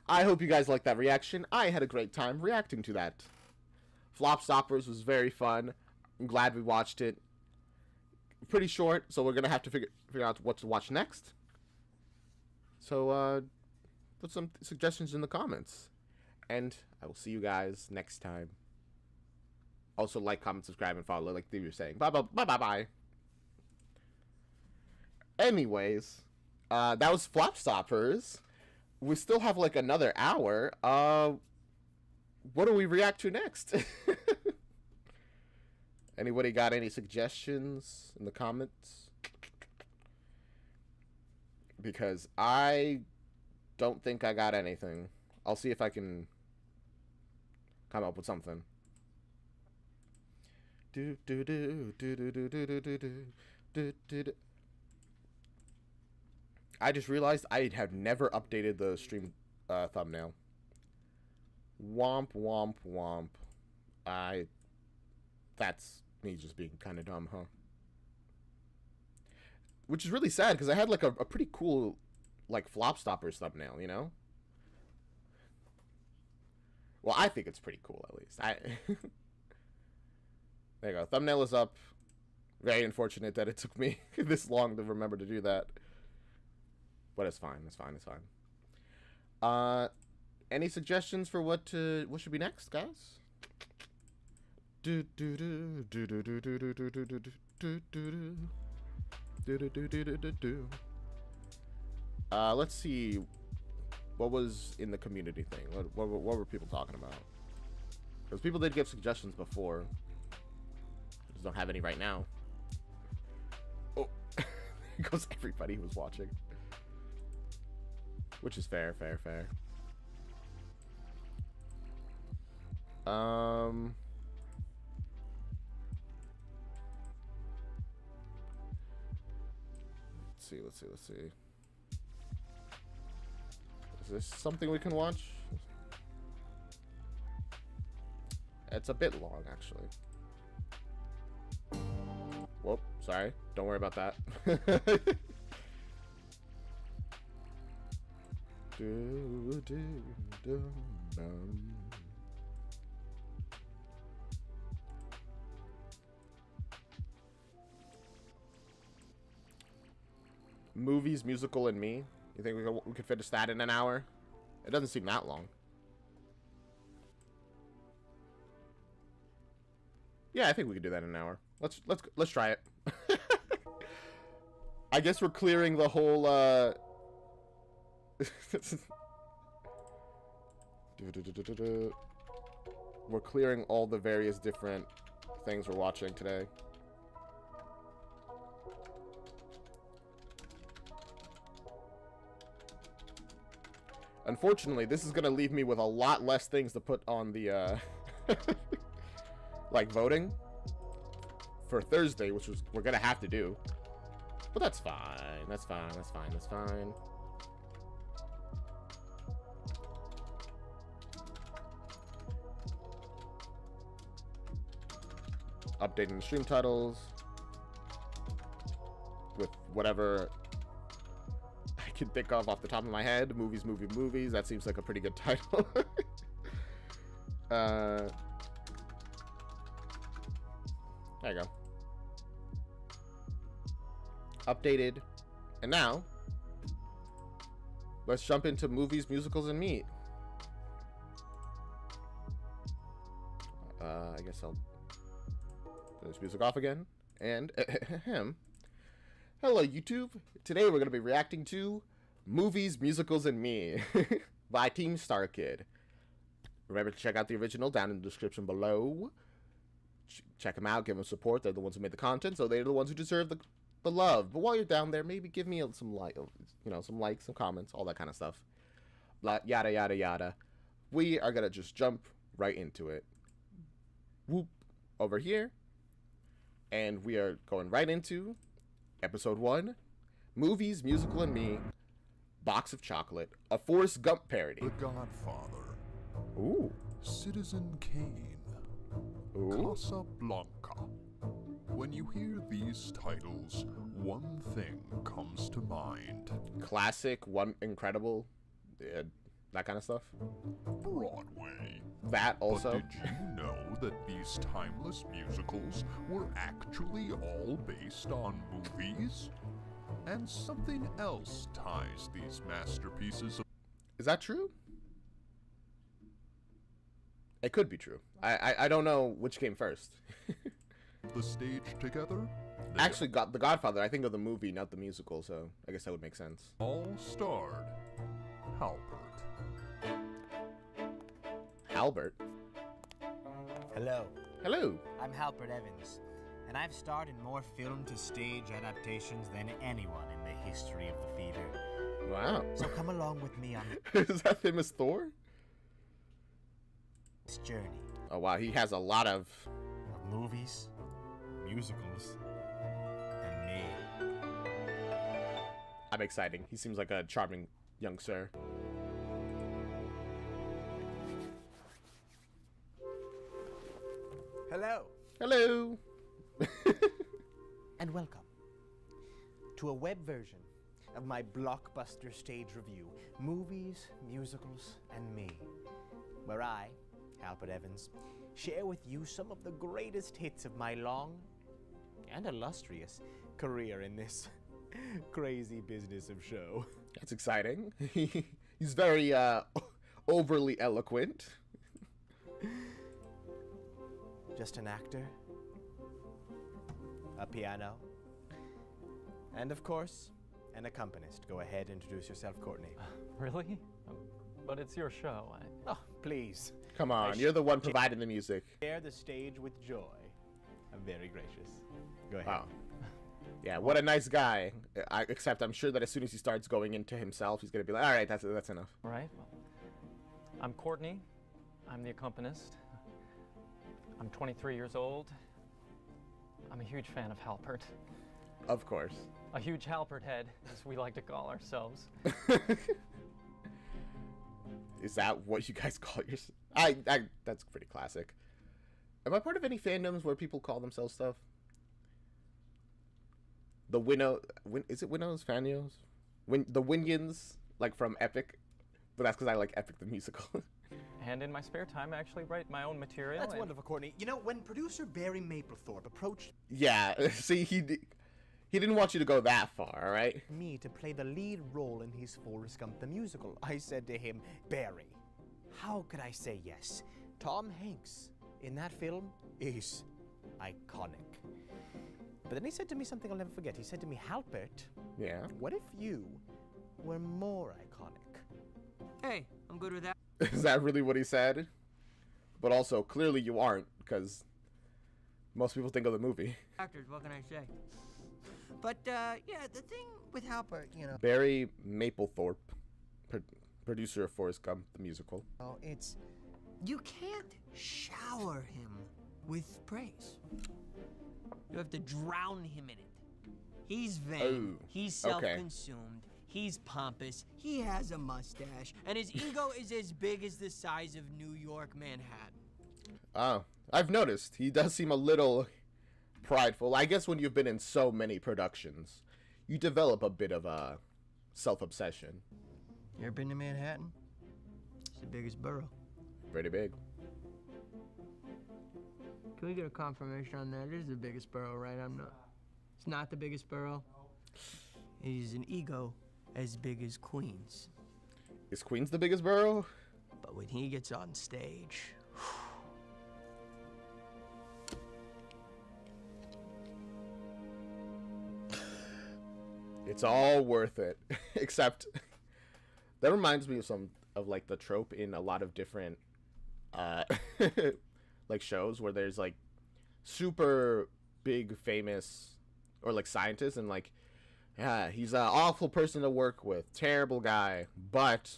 I hope you guys liked that reaction. I had a great time reacting to that. Flop Stoppers was very fun. I'm glad we watched it. Pretty short, so we're gonna have to figure out what to watch next. So put some suggestions in the comments, and I will see you guys next time. Also, like, comment, subscribe, and follow, like they were saying. Bye bye bye bye bye. Anyways, that was Flop Stoppers. We still have like another hour. What do we react to next? Anybody got any suggestions in the comments? Because I don't think I got anything. I'll see if I can come up with something. I just realized I have never updated the stream thumbnail. Womp womp womp. That's me just being kind of dumb, huh? Which is really sad because I had like a pretty cool like Flop Stoppers thumbnail, you know? Well, I think it's pretty cool at least. There you go. Thumbnail is up. Very unfortunate that it took me this long to remember to do that. But it's fine. It's fine. It's fine. Any suggestions for what should be next, guys? Let's see. What was in the community thing? What were people talking about? Because people did give suggestions before. I just don't have any right now. Oh, there goes everybody who was watching. Which is fair, fair, fair. Let's see. Is this something we can watch? It's a bit long, actually. Whoop, sorry. Don't worry about that. Movies, musical, and me. You think we could finish that in an hour? It doesn't seem that long. Yeah, I think we could do that in an hour. Let's try it. I guess we're clearing the whole we're clearing all the various different things we're watching today. Unfortunately, this is gonna leave me with a lot less things to put on the like voting for Thursday, which we're gonna have to do. But that's fine. That's fine. That's fine. That's fine. Updating the stream titles with whatever I can think of off the top of my head. Movies, movies. That seems like a pretty good title. There you go. Updated. And now, let's jump into movies, musicals, and meat. I guess I'll turn this music off again. And hello, YouTube. Today we're going to be reacting to Movies, Musicals, and Me by Team StarKid. Remember to check out the original down in the description below. Check them out, give them support. They're the ones who made the content, so they're the ones who deserve the love. But while you're down there, maybe give me some some likes, some comments, all that kind of stuff. Blah, yada, yada, yada. We are going to just jump right into it. Whoop. Over here, and we are going right into episode 1, Movies, Musical, and Me, Box of Chocolate, a Forrest Gump parody. The Godfather. Ooh. Citizen Kane. Ooh. Casablanca. When you hear these titles, one thing comes to mind. Classic, One Incredible, that kind of stuff. Broadway. That also. But did you know that these timeless musicals were actually all based on movies? And something else ties these masterpieces. Is that true? It could be true. I don't know which came first. The stage together? Actually, The Godfather, I think of the movie, not the musical, so I guess that would make sense. All starred Halpert. Albert? Hello. Hello. I'm Halpert Evans, and I've starred in more film-to-stage adaptations than anyone in the history of the theater. Wow. So come along with me on Is that famous Thor? this journey. Oh, wow, he has a lot of movies, musicals, and me. I'm exciting. He seems like a charming young sir. Hello. Hello. And welcome to a web version of my blockbuster stage review, Movies, Musicals, and Me, where I, Halpert Evans, share with you some of the greatest hits of my long and illustrious career in this crazy business of show. That's exciting. He's very overly eloquent. Just an actor, a piano, and of course, an accompanist. Go ahead, introduce yourself, Courtney. Really? But it's your show. Oh, please. Come on, you're the one providing the music. Share the stage with joy. I'm very gracious. Go ahead. Wow. Yeah, what a nice guy. Except I'm sure that as soon as he starts going into himself, he's going to be like, all right, that's enough. Right. Well, I'm Courtney. I'm the accompanist. I'm 23 years old. I'm a huge fan of Halpert. Of course. A huge Halpert head, as we like to call ourselves. Is that what you guys call yourself? That's pretty classic. Am I part of any fandoms where people call themselves stuff? The is it Winnows? Fanios? The Winions, like from Epic? But that's because I like Epic the musical. And in my spare time, I actually write my own material. That's wonderful, Courtney. You know, when producer Barry Mapplethorpe approached Yeah, see, he didn't want you to go that far, all right? me to play the lead role in his Forrest Gump the musical, I said to him, Barry, how could I say yes? Tom Hanks in that film is iconic. But then he said to me something I'll never forget. He said to me, Halpert, yeah, what if you were more iconic? Hey, I'm good with that. Is that really what he said? But also, clearly you aren't, because most people think of the movie. Actors, what can I say? But, yeah, the thing with Halpert, you know. Barry Mapplethorpe, producer of Forrest Gump, the musical. Oh, it's... You can't shower him with praise. You have to drown him in it. He's vain. Oh, He's okay. self-consumed. He's pompous. He has a mustache. And his ego is as big as the size of New York, Manhattan. Oh, I've noticed. He does seem a little prideful. I guess when you've been in so many productions, you develop a bit of a self-obsession. You ever been to Manhattan? It's the biggest borough. Pretty big. Can we get a confirmation on that? It is the biggest borough, right? It's not the biggest borough. He's an ego as big as Queens. Is Queens the biggest borough? But when he gets on stage... It's all worth it. Except that reminds me of like the trope in a lot of different like shows where there's like super big famous or like scientists and like, yeah, he's an awful person to work with, terrible guy, but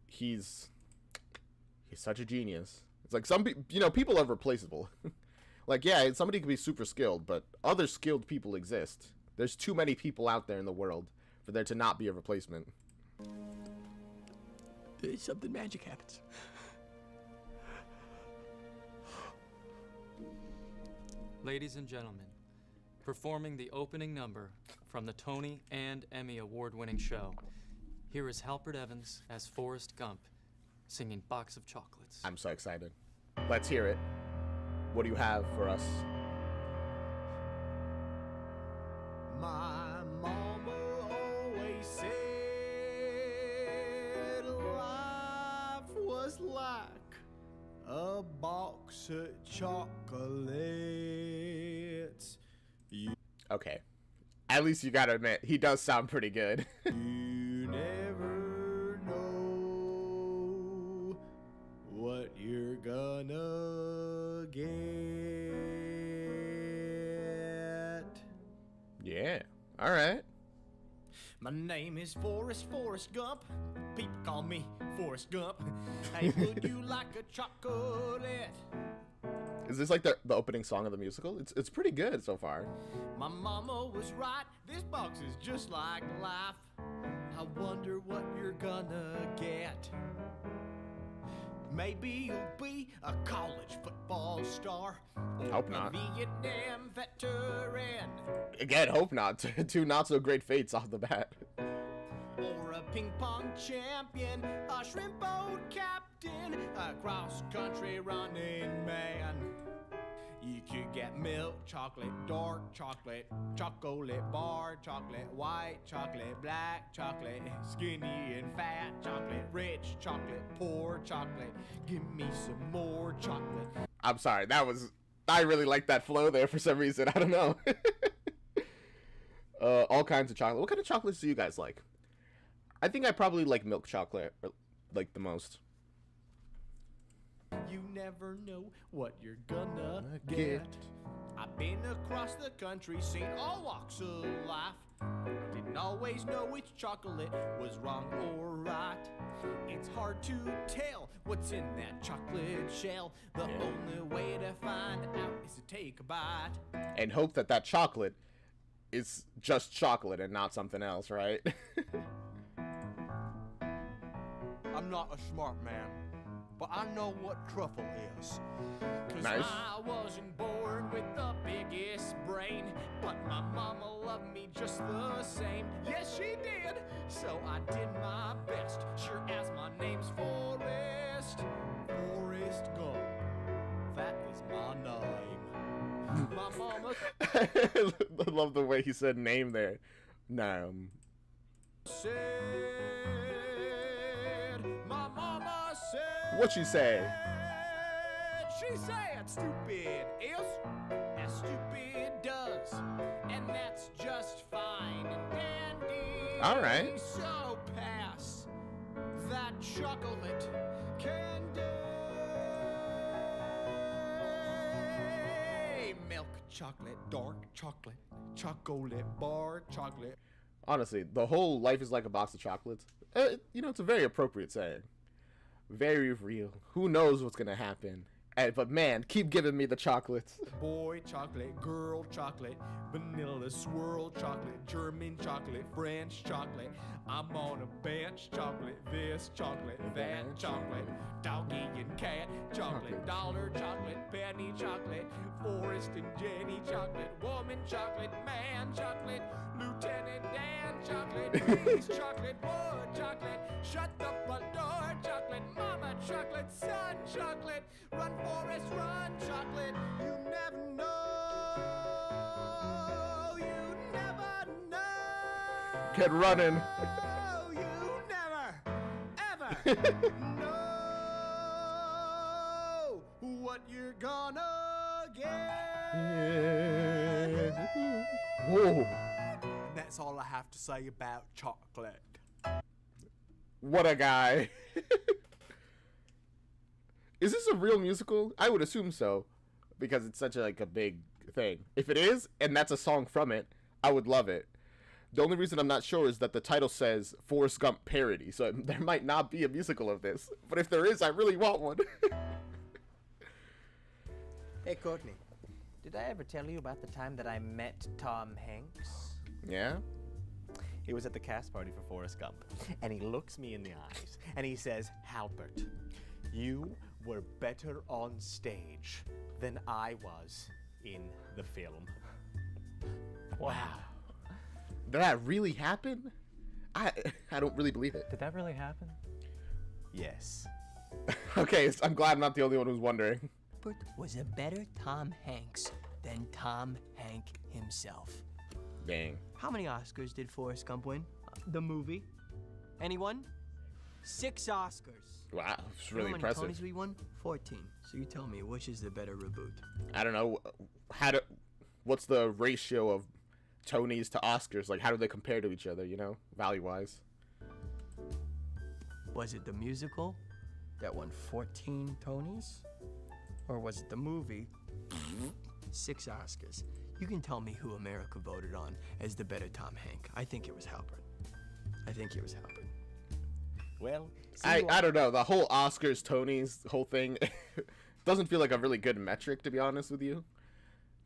he's such a genius. It's like some people are replaceable. Like, yeah, somebody could be super skilled, but other skilled people exist. There's too many people out there in the world for there to not be a replacement. Something magic happens. Ladies and gentlemen, performing the opening number from the Tony and Emmy award-winning show, here is Halpert Evans as Forrest Gump, singing Box of Chocolates. I'm so excited. Let's hear it. What do you have for us? My mama always said life was like a box of chocolates. Okay. At least you gotta admit, he does sound pretty good. You never know what you're gonna get. Yeah. All right. My name is Forrest Gump. People call me Forrest Gump. Hey, would you like a chocolate? Is this like the opening song of the musical? It's pretty good so far. My mama was right. This box is just like life. I wonder what you're gonna get. Maybe you'll be a college football star. Or Hope not. a Vietnam veteran. Again, hope not. Two not so great fates off the bat. Or a ping pong champion. A shrimp boat captain. A cross country running man. You could get milk chocolate, dark chocolate, chocolate bar chocolate, white chocolate, black chocolate, skinny and fat chocolate, rich chocolate, poor chocolate. Give me some more chocolate. I'm sorry. I really like that flow there for some reason. I don't know. All kinds of chocolate. What kind of chocolates do you guys like? I think I probably like milk chocolate like the most. You never know what you're gonna get. I've been across the country, seen all walks of life. Didn't always know which chocolate was wrong or right. It's hard to tell what's in that chocolate shell. The only way to find out is to take a bite. And hope that chocolate is just chocolate and not something else, right? I'm not a smart man, but I know what truffle is. 'Cause Nice. I wasn't born with the biggest brain, but my mama loved me just the same. Yes, she did. So I did my best, sure as my name's Forrest. Forrest Gump. That is my name. My mama I love the way he said name there. said, my mama said. What you say? She said stupid is as stupid does, and that's just fine and dandy. All right. So pass that chocolate candy. Milk chocolate, dark chocolate, chocolate bar chocolate. Honestly, the whole life is like a box of chocolates. It's a very appropriate saying. Very real. Who knows what's gonna happen? But man, keep giving me the chocolates. Boy chocolate, girl chocolate, vanilla swirl chocolate, German chocolate, French chocolate. I'm on a bench chocolate, this chocolate, that chocolate, doggy and cat chocolate, dollar chocolate, penny chocolate, Forrest and Jenny chocolate, woman chocolate, man chocolate, Lieutenant Dan chocolate, Breeze chocolate, wood chocolate, shut the front door chocolate, mama chocolate, son chocolate, run Forrest run chocolate, you never know, you never know. Get running. You never, ever know what you're gonna get. Whoa. And that's all I have to say about chocolate. What a guy. Is this a real musical? I would assume so, because it's such a big thing. If it is, and that's a song from it, I would love it. The only reason I'm not sure is that the title says Forrest Gump parody, so there might not be a musical of this. But if there is, I really want one. Hey, Courtney. Did I ever tell you about the time that I met Tom Hanks? Yeah? It was at the cast party for Forrest Gump, and he looks me in the eyes, and he says, Halpert, you were better on stage than I was in the film. Wow. Did that really happen? I don't really believe it. Did that really happen? Yes. Okay, so I'm glad I'm not the only one who's wondering. Halpert was a better Tom Hanks than Tom Hank himself. Dang. How many Oscars did Forrest Gump win? The movie? Anyone? 6 Oscars. Wow, it's really How impressive. many Tonys we won? 14. So you tell me, which is the better reboot? I don't know. What's the ratio of Tonys to Oscars? Like, how do they compare to each other, you know, value-wise? Was it the musical that won 14 Tonys? Or was it the movie? 6 Oscars. You can tell me who America voted on as the better Tom Hank. I think it was Halpert. Well, I don't know. The whole Oscars, Tonys, whole thing doesn't feel like a really good metric, to be honest with you.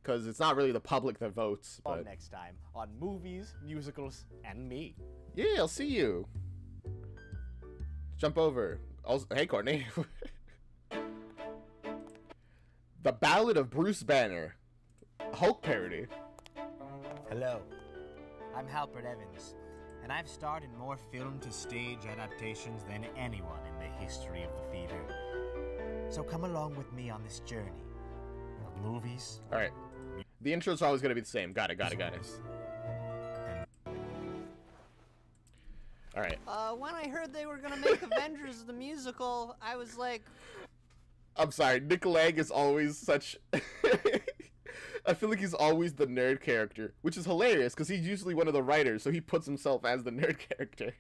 Because it's not really the public that votes. But next time on Movies, Musicals, and Me. yeah, I'll see you. Jump over. Also, hey, Courtney. The Ballad of Bruce Banner. Hulk parody. Hello, I'm Halpert Evans, and I've starred in more film-to-stage adaptations than anyone in the history of the theater. So come along with me on this journey of movies. All right. The intro's always going to be the same. Got it. All right. When I heard they were gonna make Avengers the musical, I was like, I'm sorry. Nick Lang is always such... I feel like he's always the nerd character, which is hilarious because he's usually one of the writers, so he puts himself as the nerd character.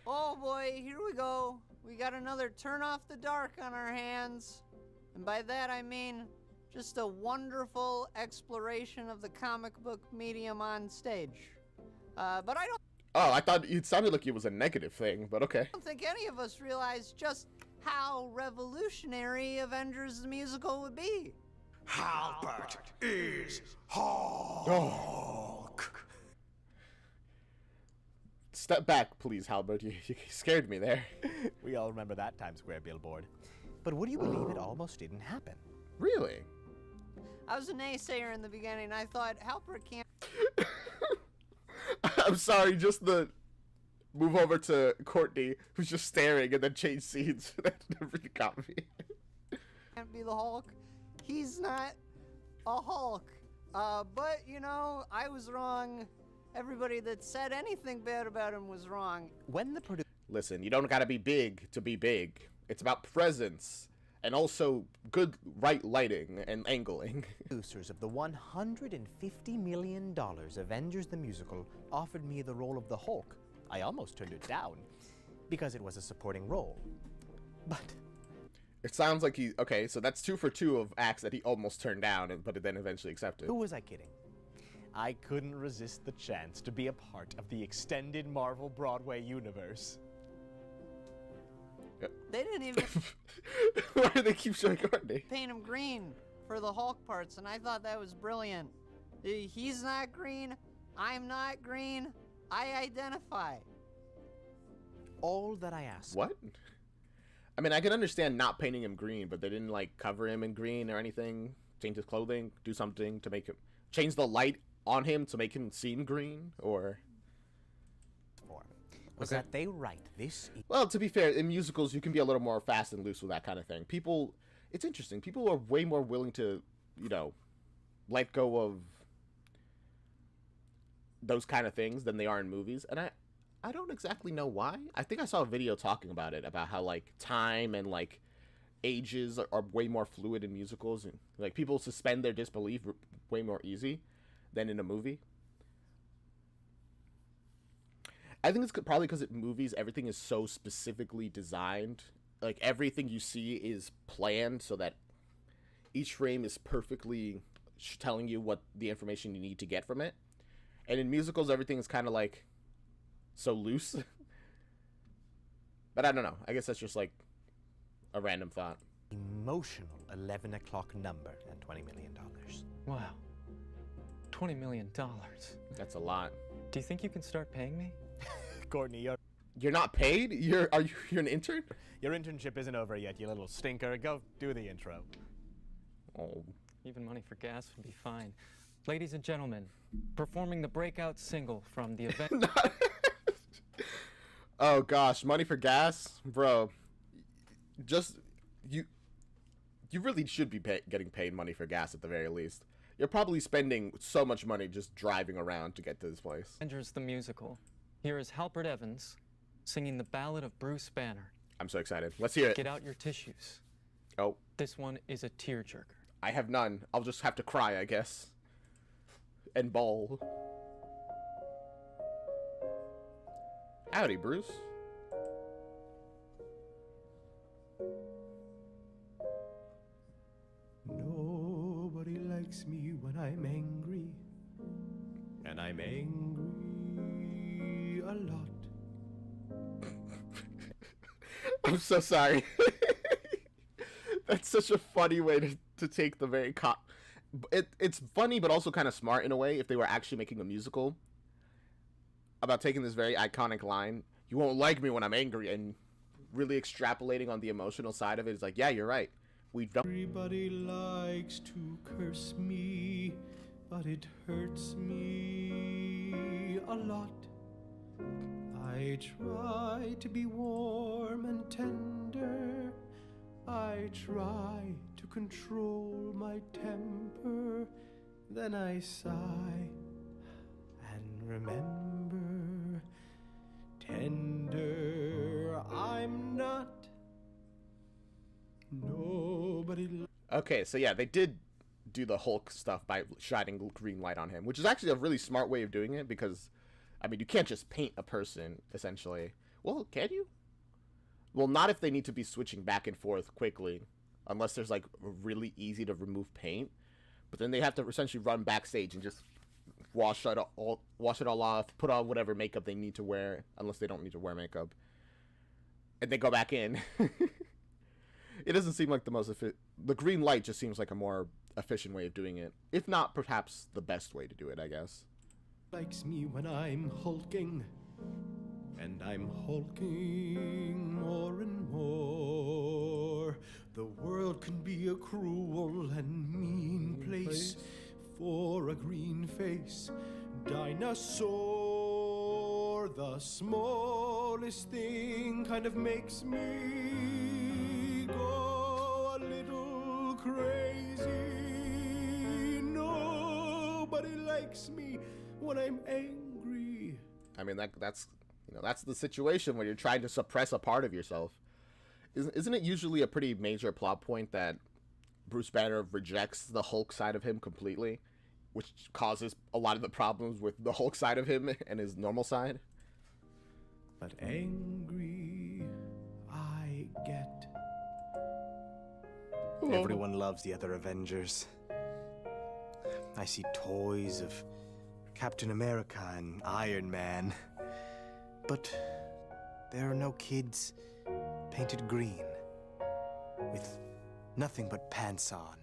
oh boy, here we go. We got another Turn Off the Dark on our hands. And by that I mean just a wonderful exploration of the comic book medium on stage. But I don't Oh, I thought it sounded like it was a negative thing, but okay. think any of us realize just how revolutionary Avengers the musical would be. Halpert is Hulk. Step back, please, Halbert. You scared me there. We all remember that Times Square billboard. But would you believe it almost didn't happen? Really? I was a naysayer in the beginning. I thought Halpert can't I'm sorry, just the move over to Courtney, who's just staring, and then change scenes. That really got me. be the Hulk. He's not a Hulk. But, you know, I was wrong. Everybody that said anything bad about him was wrong. When the Listen, you don't gotta be big to be big. It's about presence. And also good right lighting and angling. Producers of the $150 million Avengers the Musical offered me the role of the Hulk. I almost turned it down because it was a supporting role. But it sounds like he... Okay, so that's 2 for 2 of acts that he almost turned down, but then eventually accepted. Who was I kidding? I couldn't resist the chance to be a part of the extended Marvel Broadway universe. They didn't even Why do they keep showing Courtney? paint him green for the Hulk parts, and I thought that was brilliant. He's not green. I'm not green. I identify. All that I ask. What? I mean, I can understand not painting him green, but they didn't, like, cover him in green or anything. Change his clothing, do something to make him... Change the light on him to make him seem green, or... Was that they write this... Well, to be fair, in musicals, you can be a little more fast and loose with that kind of thing. People... It's interesting. People are way more willing to, you know, let go of those kind of things than they are in movies. And I don't exactly know why. I think I saw a video talking about it, about how, like, time and, like, ages are way more fluid in musicals. And, like, people suspend their disbelief way more easy than in a movie. I think it's probably because in movies, everything is so specifically designed. Like, everything you see is planned so that each frame is perfectly telling you what the information you need to get from it. And in musicals, everything is kind of, like, so loose. But I don't know. I guess that's just, like, a random thought. Emotional 11 o'clock number and $20 million. Wow. $20 million. That's a lot. Do you think you can start paying me? Courtney, you're not paid? You're an intern? Your internship isn't over yet, you little stinker. Go do the intro. Oh, even money for gas would be fine. Ladies and gentlemen, performing the breakout single from the event. Oh gosh, money for gas, bro. Just you really should be getting paid money for gas at the very least. You're probably spending so much money just driving around to get to this place. Avengers the musical. Here is Halpert Evans singing the ballad of Bruce Banner. I'm so excited. Let's hear it. Get out your tissues. Oh. This one is a tearjerker. I have none. I'll just have to cry, I guess. And bawl. Howdy, Bruce. Nobody likes me when I'm angry, and I'm angry a lot. I'm so sorry. That's such a funny way to take the very it's funny but also kind of smart in a way if they were actually making a musical about taking this very iconic line, you won't like me when I'm angry, and really extrapolating on the emotional side of it. It's like, yeah, you're right. We've done. Everybody likes to curse me, but it hurts me a lot. I try to be warm and tender. I try to control my temper. Then I sigh and remember, tender I'm not. Nobody. Okay, so yeah, they did do the Hulk stuff by shining green light on him, which is actually a really smart way of doing it because, I mean, you can't just paint a person, essentially. Well, can you? Well, not if they need to be switching back and forth quickly, unless there's, like, really easy to remove paint. But then they have to essentially run backstage and just wash it all off, put on whatever makeup they need to wear, unless they don't need to wear makeup. And they go back in. It doesn't seem like the most the green light just seems like a more efficient way of doing it, if not perhaps the best way to do it, I guess. Likes me when I'm hulking, and I'm hulking more and more. The world can be a cruel and mean place for a green face dinosaur. The smallest thing kind of makes me go a little crazy. Nobody likes me when I'm angry. I mean, that's that's the situation where you're trying to suppress a part of yourself. Isn't it usually a pretty major plot point that Bruce Banner rejects the Hulk side of him completely, which causes a lot of the problems with the Hulk side of him and his normal side? But angry I get. Everyone loves the other Avengers. I see toys of Captain America and Iron Man. But there are no kids painted green, with nothing but pants on,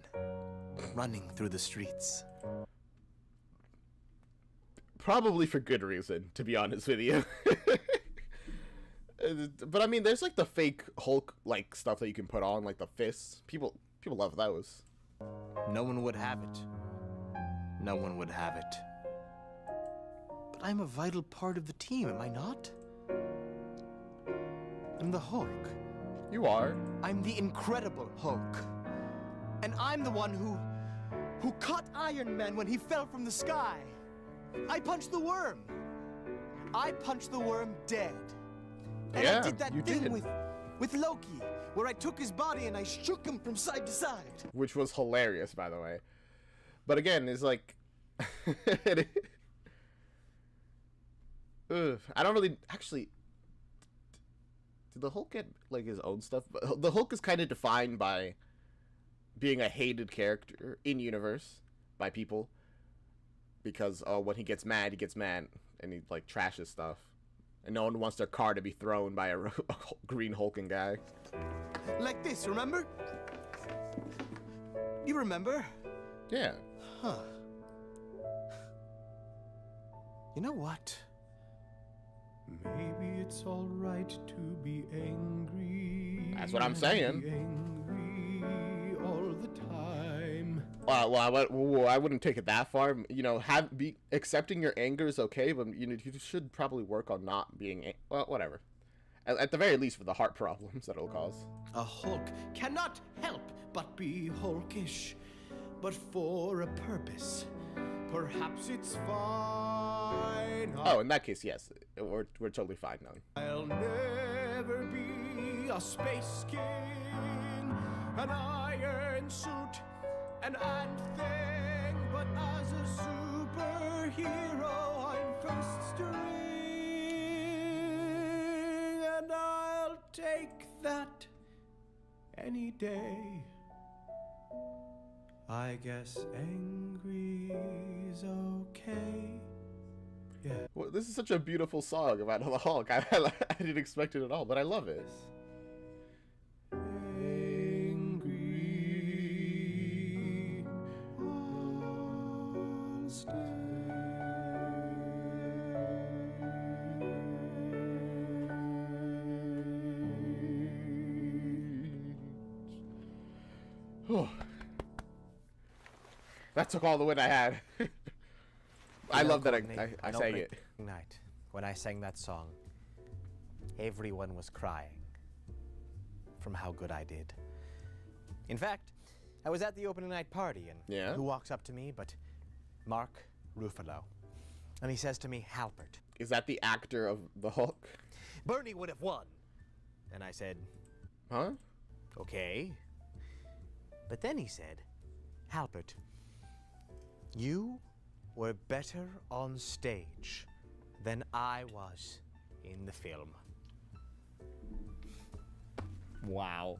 running through the streets. Probably for good reason, to be honest with you. But I mean, there's like the fake Hulk like stuff that you can put on, like the fists. People love those. No one would have it. No one would have it. But I'm a vital part of the team, am I not? I'm the Hulk. You are. I'm the Incredible Hulk. And I'm the one who caught Iron Man when he fell from the sky. I punched the worm. I punched the worm dead. And yeah, I did that you thing did. with Loki, where I took his body and I shook him from side to side. Which was hilarious, by the way. But again, it's like... Ugh, I don't really... Actually... Did the Hulk get, like, his own stuff? But the Hulk is kind of defined by being a hated character in universe by people. Because, when he gets mad, and he, like, trashes stuff. And no one wants their car to be thrown by a green hulking guy. Like this, remember? You remember? Yeah. Huh. You know what? Maybe it's all right to be angry. That's what I'm saying. Be angry all the time. Well, I wouldn't take it that far. You know, accepting your anger is okay, but you should probably work on not being. Well, whatever. At the very least, for the heart problems that it'll cause. A Hulk cannot help but be hulkish, but for a purpose. Perhaps it's fine. Oh, in that case, yes, we're totally fine now. I'll never be a space king, an iron suit, an ant thing, but as a superhero, I'm first string, and I'll take that any day. I guess angry's okay. Yeah. Well, this is such a beautiful song about the Hulk. I didn't expect it at all, but I love it. Angry, I'll stay. Oh. That took all the wind I had. I love that I sang it. Night, when I sang that song, everyone was crying from how good I did. In fact, I was at the opening night party, and who walks up to me but Mark Ruffalo. And he says to me, Halpert. Is that the actor of the Hulk? Bernie would have won. And I said, huh? Okay. But then he said, Halpert, you were better on stage than I was in the film. Wow.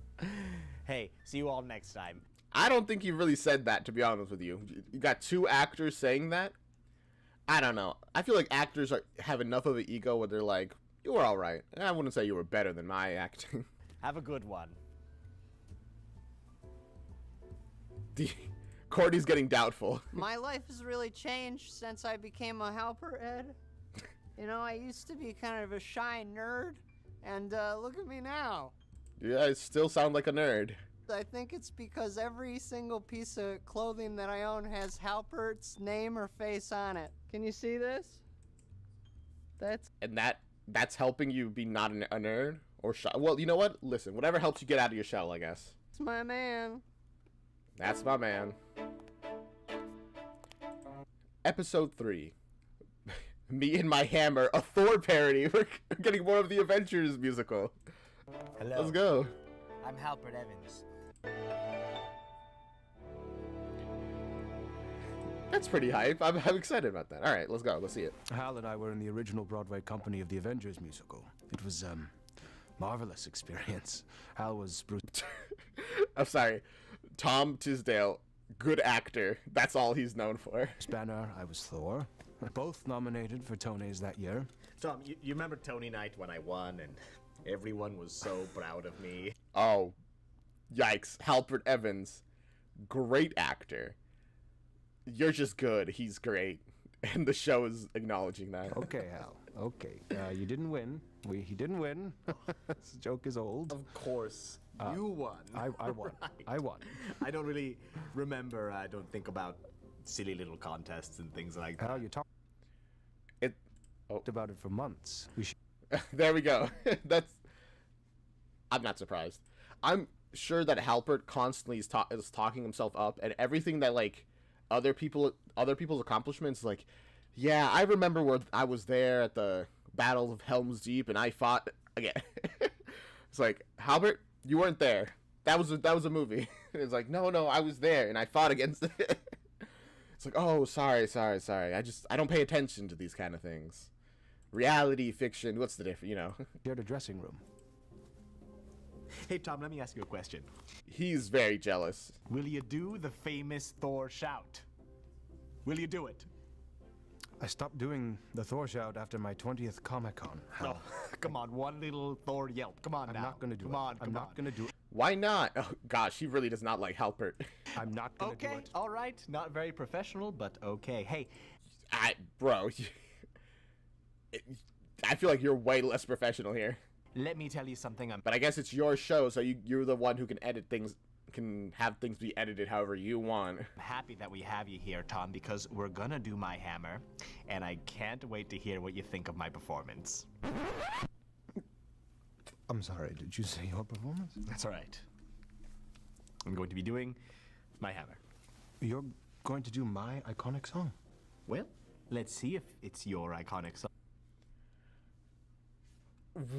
Hey, see you all next time. I don't think you really said that, to be honest with you. You got two actors saying that? I don't know. I feel like actors have enough of an ego where they're like, you were all right. I wouldn't say you were better than my acting. Have a good one. Cordy's getting doubtful. My life has really changed since I became a helper, Ed. You know, I used to be kind of a shy nerd, and look at me now. Yeah, I still sound like a nerd. I think it's because every single piece of clothing that I own has Halpert's name or face on it. Can you see this? And that's helping you be not a nerd or shy. Well, you know what? Listen, whatever helps you get out of your shell, I guess. It's my man. That's my man. Episode 3. Me and My Hammer, a Thor parody. We're getting more of the Avengers musical. Hello. Let's go. I'm Halpert Evans. That's pretty hype. I'm excited about that. All right, let's go. Let's see it. Hal and I were in the original Broadway company of the Avengers musical. It was marvelous experience. Hal was Bruce. I'm sorry. Tom Tisdale, good actor. That's all he's known for. Banner, I was Thor. Both nominated for Tonys that year. Tom, you remember Tony night when I won and everyone was so proud of me? Oh, yikes. Halpert Evans, great actor. You're just good. He's great. And the show is acknowledging that. Okay, Hal. Okay. You didn't win. He didn't win. This joke is old. Of course. You won. I won. Right. I won. I don't really remember. I don't think about silly little contests and things like that. Hal, you talked about it for months. We should. There we go. I'm not surprised. I'm sure that Halpert constantly is talking himself up, and everything that other people's accomplishments, yeah, I remember where I was there at the Battle of Helm's Deep, and I fought again. It's like, Halpert, you weren't there. That was a movie. It's like, no, I was there, and I fought against it. It's like, oh, sorry. I don't pay attention to these kind of things. Reality, fiction, what's the difference, you know? Shared a dressing room. Hey, Tom, let me ask you a question. He's very jealous. Will you do the famous Thor shout? Will you do it? I stopped doing the Thor shout after my 20th Comic-Con. No, come on, one little Thor yelp. Come on now. I'm not going to do it. Come on. I'm not going to do it. Why not? Oh gosh, he really does not like Halpert. I'm not gonna do Okay, it. all right. Not very professional, but okay. Hey, Bro, I feel like you're way less professional here. let me tell you something. But I guess it's your show, so you're the one who can edit things, can have things be edited however you want. I'm happy that we have you here, Tom, because we're gonna do my hammer, and I can't wait to hear what you think of my performance. I'm sorry, did you say your performance? That's all right. I'm going to be doing my hammer. You're going to do my iconic song? Well, let's see if it's your iconic song.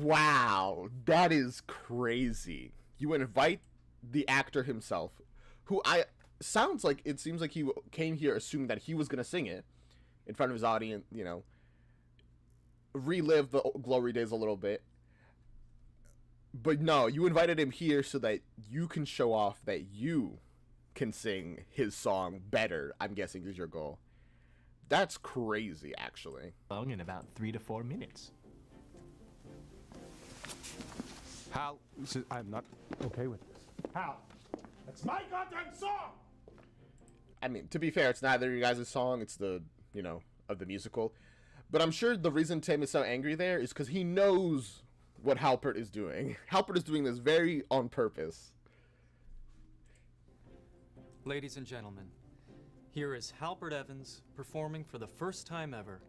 Wow, that is crazy. You invite the actor himself, who seems like he came here assuming that he was gonna sing it in front of his audience, you know, relive the glory days a little bit. But no, you invited him here so that you can show off that you can sing his song better, I'm guessing is your goal. That's crazy, actually. Song in about 3 to 4 minutes. Hal, I'm not okay with this. Hal, it's my goddamn song! I mean, to be fair, it's neither of you guys' song, it's the, you know, of the musical. But I'm sure the reason Tim is so angry there is because he knows what Halpert is doing. Halpert is doing this very on purpose. Ladies and gentlemen, here is Halpert Evans performing for the first time ever,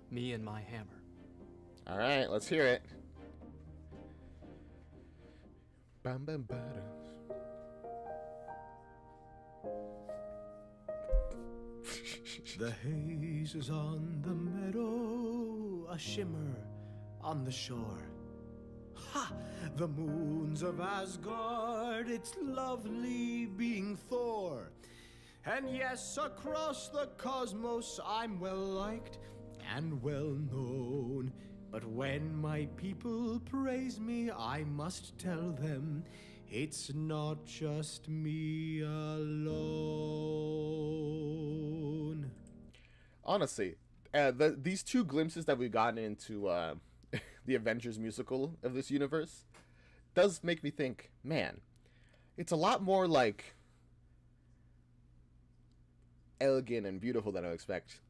Me and My Hammer. All right, let's hear it. Bam, bam, bada. The haze is on the meadow, a shimmer on the shore. Ha! The moons of Asgard, it's lovely being Thor. And yes, across the cosmos I'm well liked and well known. But when my people praise me, I must tell them it's not just me alone. Honestly, these two glimpses that we've gotten into the Avengers musical of this universe does make me think, man, it's a lot more like elegant and beautiful than I expect.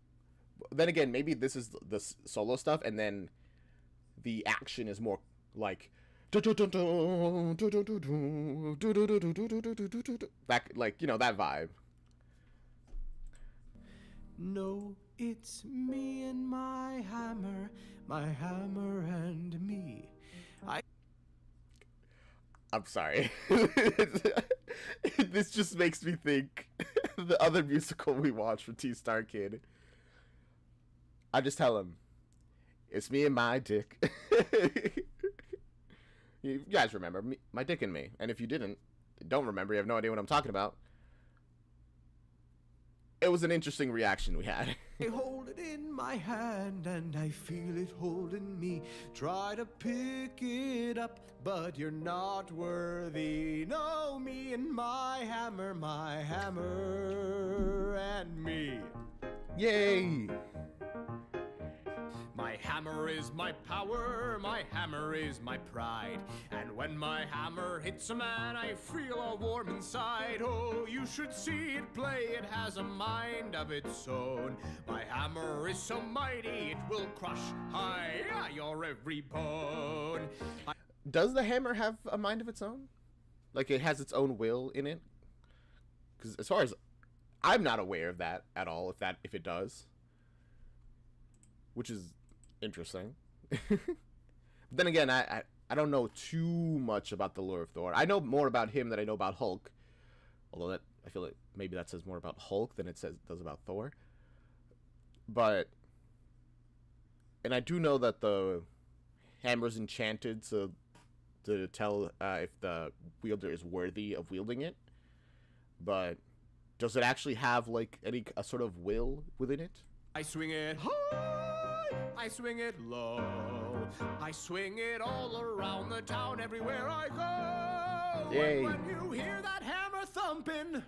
Then again, maybe this is the solo stuff, and then the action is more like that, like, you know, that vibe. No, it's me and my hammer and me. I'm sorry. This just makes me think the other musical we watched with StarKid. I just tell him, it's me and my dick. You guys remember me, my dick and me. And if you don't remember, you have no idea what I'm talking about. It was an interesting reaction we had. I hold it in my hand and I feel it holding me. Try to pick it up, but you're not worthy. No, me and my hammer and me. Yay! My hammer is my power, my hammer is my pride. And when my hammer hits a man, I feel all warm inside. Oh, you should see it play, it has a mind of its own. My hammer is so mighty, it will crush your every bone. Does the hammer have a mind of its own? Like, it has its own will in it? Because as far as I'm not aware of that at all, if it does. Which is interesting. But then again, I don't know too much about the lore of Thor. I know more about him than I know about Hulk. Although that, I feel like maybe that says more about Hulk than it does about Thor. But, and I do know that the hammer's enchanted to tell if the wielder is worthy of wielding it. But does it actually have like a sort of will within it? I swing it high, I swing it low, I swing it all around the town everywhere I go. Yay. And when you hear that hammer thumping,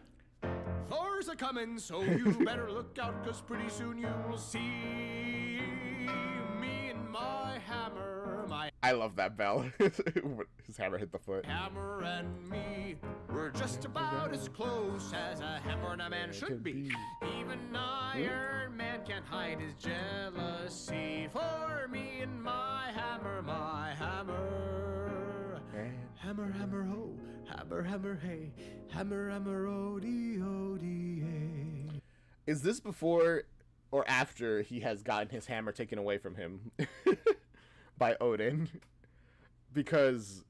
Thor's a-coming, so you better look out, 'cause pretty soon you will see me and my hammer, I love that bell. His hammer hit the foot. Hammer and me, we're just about as close as a hammer and a man should be. Even Iron Man can't hide his jealousy for me and my hammer, my hammer. Hammer, hammer, ho, hammer, hammer, hey, hammer, hammer, odie, odie, hey. Is this before or after he has gotten his hammer taken away from him by Odin? Because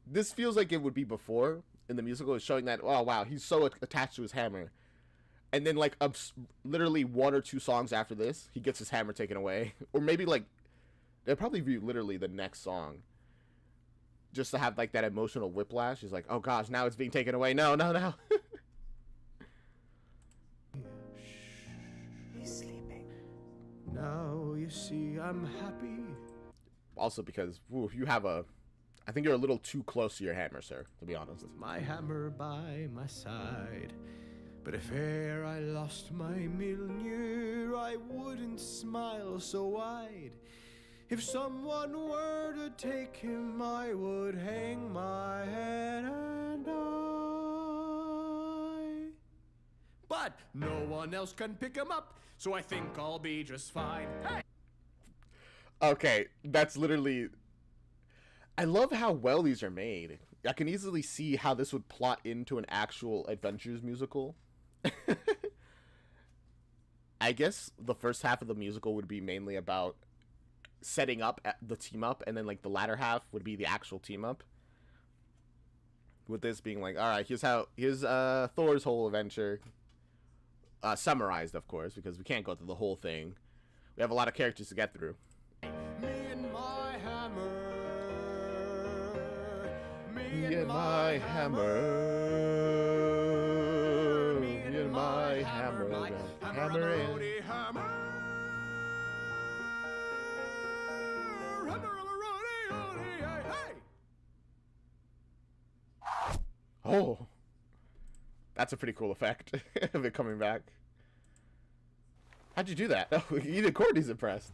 this feels like it would be before in the musical, is showing that, oh wow, he's so attached to his hammer. And then like literally 1 or 2 songs after this, he gets his hammer taken away. Or maybe like, it'll probably be literally the next song. Just to have like that emotional whiplash. He's like, oh gosh, now it's being taken away. No, no, no. He's sleeping. Now you see I'm happy. Also because you have I think you're a little too close to your hammer, sir, to be honest. My hammer by my side. But if e'er I lost my Mjolnir, I wouldn't smile so wide. If someone were to take him, I would hang my head and die. But no one else can pick him up, so I think I'll be just fine. Hey! Okay, that's literally... I love how well these are made. I can easily see how this would plot into an actual Adventures musical. I guess the first half of the musical would be mainly about setting up the team up, and then like the latter half would be the actual team up, with this being like, all right, here's Thor's whole adventure, summarized of course, because we can't go through the whole thing. We have a lot of characters to get through. Me and my hammer. Me and my hammer. Me and my hammer. Hammer and oh, that's a pretty cool effect of it coming back. How'd you do that? Oh, even Courtney's impressed.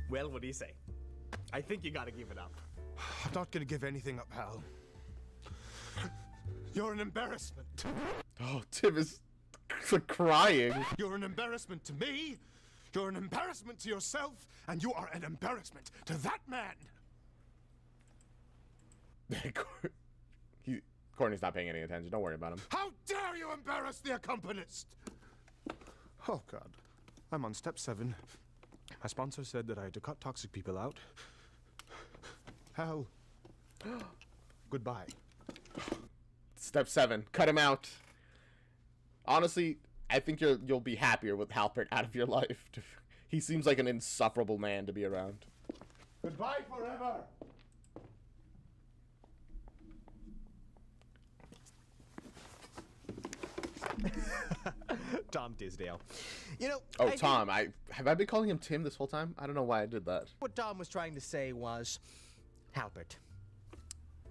Well, what do you say? I think you gotta give it up. I'm not gonna give anything up, Hal. You're an embarrassment. Oh, Tim is crying. You're an embarrassment to me. You're an embarrassment to yourself, and you are an embarrassment to that man. Courtney's not paying any attention. Don't worry about him. How dare you embarrass the accompanist? Oh, God. I'm on step 7. My sponsor said that I had to cut toxic people out. Hal. Goodbye. Step 7. Cut him out. Honestly, I think you'll be happier with Halpert out of your life. He seems like an insufferable man to be around. Goodbye forever. Tom Tisdale. You know, oh, Tom. Have I been calling him Tim this whole time? I don't know why I did that. What Tom was trying to say was, Halpert,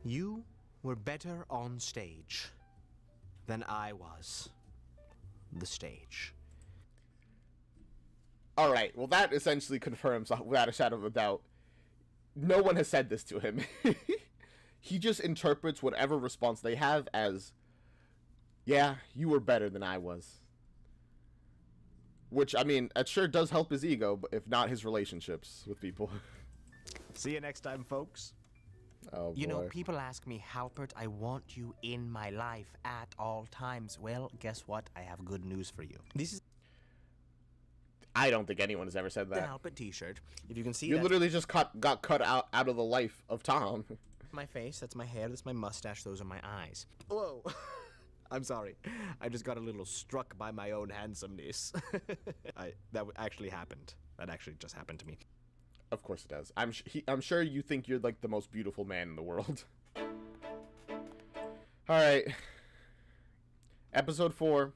you were better on stage than I was the stage. All right. Well, that essentially confirms, without a shadow of a doubt, no one has said this to him. He just interprets whatever response they have as, yeah, you were better than I was. Which, I mean, it sure does help his ego, but if not his relationships with people. See you next time, folks. Oh, boy. You know, people ask me, Halpert, I want you in my life at all times. Well, guess what? I have good news for you. This is... I don't think anyone has ever said the that. Halpert t-shirt. If you can see you literally just got cut out of the life of Tom. My face, that's my hair, that's my mustache, those are my eyes. Whoa. I'm sorry. I just got a little struck by my own handsomeness. That actually happened. That actually just happened to me. Of course it does. I'm sure you think you're like the most beautiful man in the world. All right. Episode 4.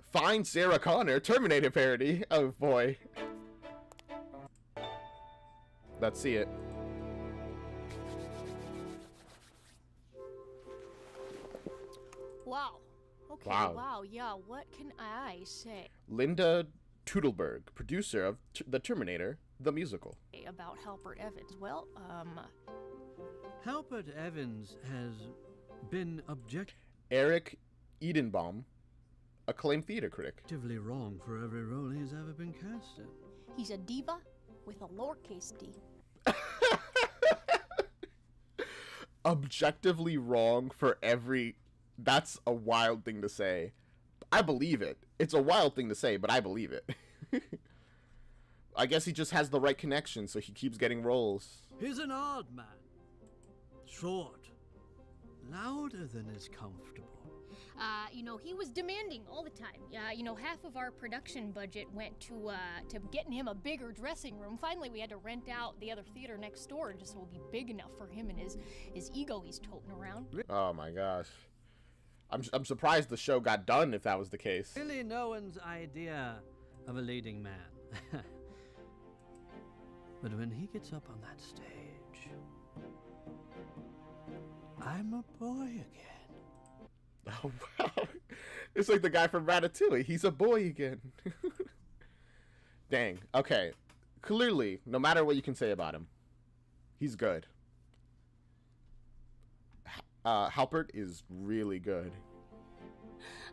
Find Sarah Connor, Terminator parody. Oh boy. Let's see it. Wow. Okay, Wow. wow, yeah, what can I say? Linda Toodleberg, producer of The Terminator, the musical. About Halpert Evans. Well, Halpert Evans has been Eric Edenbaum, acclaimed theater critic. objectively wrong for every role he's ever been cast in. he's a diva with a lowercase d. Objectively wrong for every... That's a wild thing to say. I believe it. It's a wild thing to say, but I believe it. I guess he just has the right connection, so he keeps getting roles. He's an odd man. Short. Louder than is comfortable. He was demanding all the time. Half of our production budget went to getting him a bigger dressing room. Finally, we had to rent out the other theater next door just so it would be big enough for him and his ego he's toting around. Oh my gosh. I'm surprised the show got done if that was the case. Really no one's idea of a leading man. But when he gets up on that stage, I'm a boy again. Oh, wow. It's like the guy from Ratatouille. He's a boy again. Dang. Okay. Clearly, no matter what you can say about him, he's good. Halpert is really good.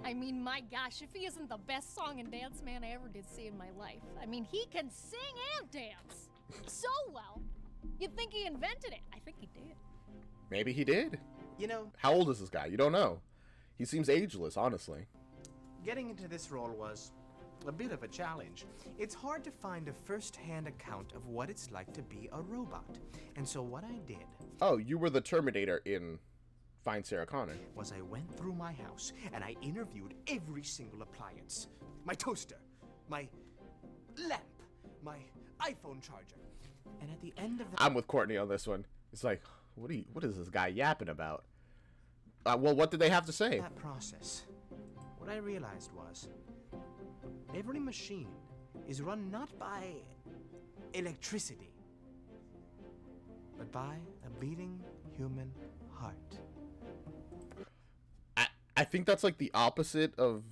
I mean, my gosh, if he isn't the best song and dance man I ever did see in my life. I mean, he can sing and dance so well. You'd think he invented it. I think he did. Maybe he did. You know, How old is this guy? You don't know. He seems ageless, honestly. getting into this role was a bit of a challenge. It's hard to find a first-hand account of what it's like to be a robot. And so what I did Oh, you were the Terminator in Find Sarah Connor. was I went through my house and I interviewed every single appliance. My toaster, my lamp, my iPhone charger. And at the end of the I'm with Courtney on this one. It's like, what is this guy yapping about? Well, what did they have to say? that process, what I realized was every machine is run not by electricity, but by a beating human heart. I think that's like the opposite of...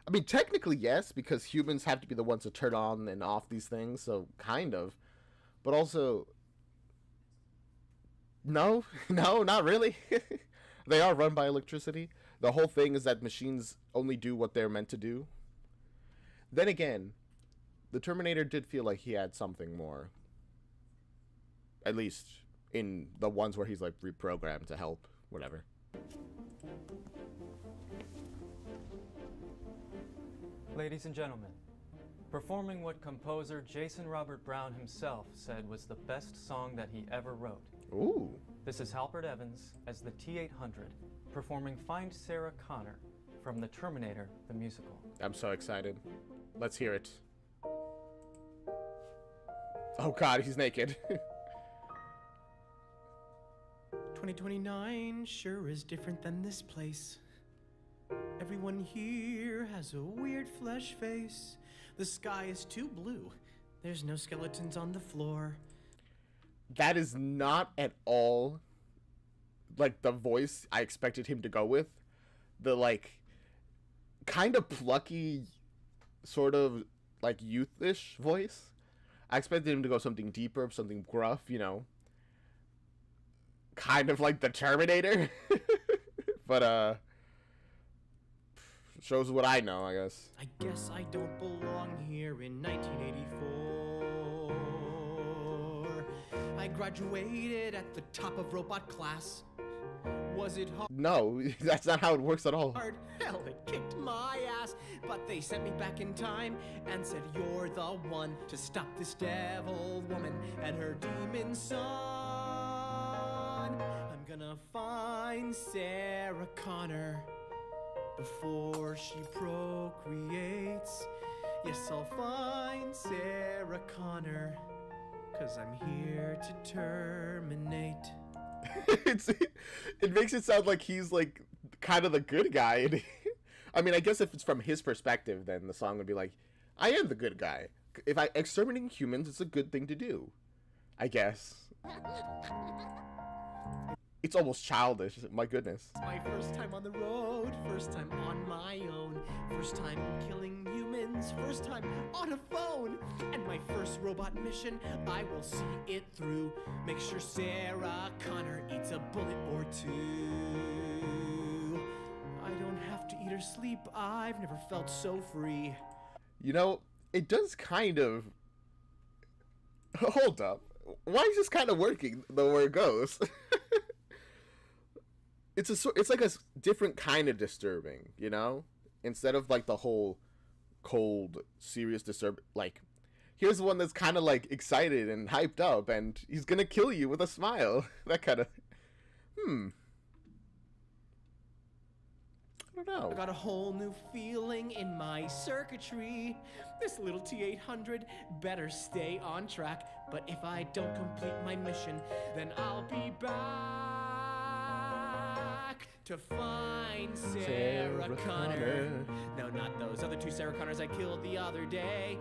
I mean, technically, yes, because humans have to be the ones to turn on and off these things, so kind of. But also... No, not really. They are run by electricity. The whole thing is that machines only do what they're meant to do. Then again, the Terminator did feel like he had something more. At least in the ones where he's like reprogrammed to help, whatever. Ladies and gentlemen, performing what composer Jason Robert Brown himself said was the best song that he ever wrote. Ooh. This is Halpert Evans as the T-800, performing Find Sarah Connor from The Terminator, the musical. I'm so excited. Let's hear it. Oh god, he's naked. 2029 sure is different than this place. Everyone here has a weird flesh face. The sky is too blue. There's no skeletons on the floor. That is not at all like the voice I expected him to go with. The like kind of plucky, sort of like youthish voice. I expected him to go something deeper, something gruff, you know. Kind of like the Terminator. But shows what I know, I guess. I guess I don't belong here in 1984. I graduated at the top of robot class. Was it hard? No, that's not how it works at all. Hell, it kicked my ass. But they sent me back in time and said, you're the one to stop this devil woman and her demon son. I'm gonna find Sarah Connor before she procreates. Yes, I'll find Sarah Connor, 'cause I'm here to terminate. It makes it sound like he's like kind of the good guy. I mean, I guess if it's from his perspective, then the song would be like, I am the good guy. If I exterminating humans, it's a good thing to do, I guess. It's almost childish. My goodness. My first time on the road, first time on my own, first time killing humans, first time on a phone, and my first robot mission, I will see it through. Make sure Sarah Connor eats a bullet or two. I don't have to eat or sleep, I've never felt so free. You know, it does kind of... Hold up. Why is this kind of working the way it goes? It's like a different kind of disturbing, you know? Instead of like the whole cold, serious like, here's one that's kind of like excited and hyped up, and he's gonna kill you with a smile. That kind of, I don't know. I got a whole new feeling in my circuitry. This little T-800 better stay on track. But if I don't complete my mission, then I'll be back to find Sarah Connor. No, not those other two Sarah Connors I killed the other day.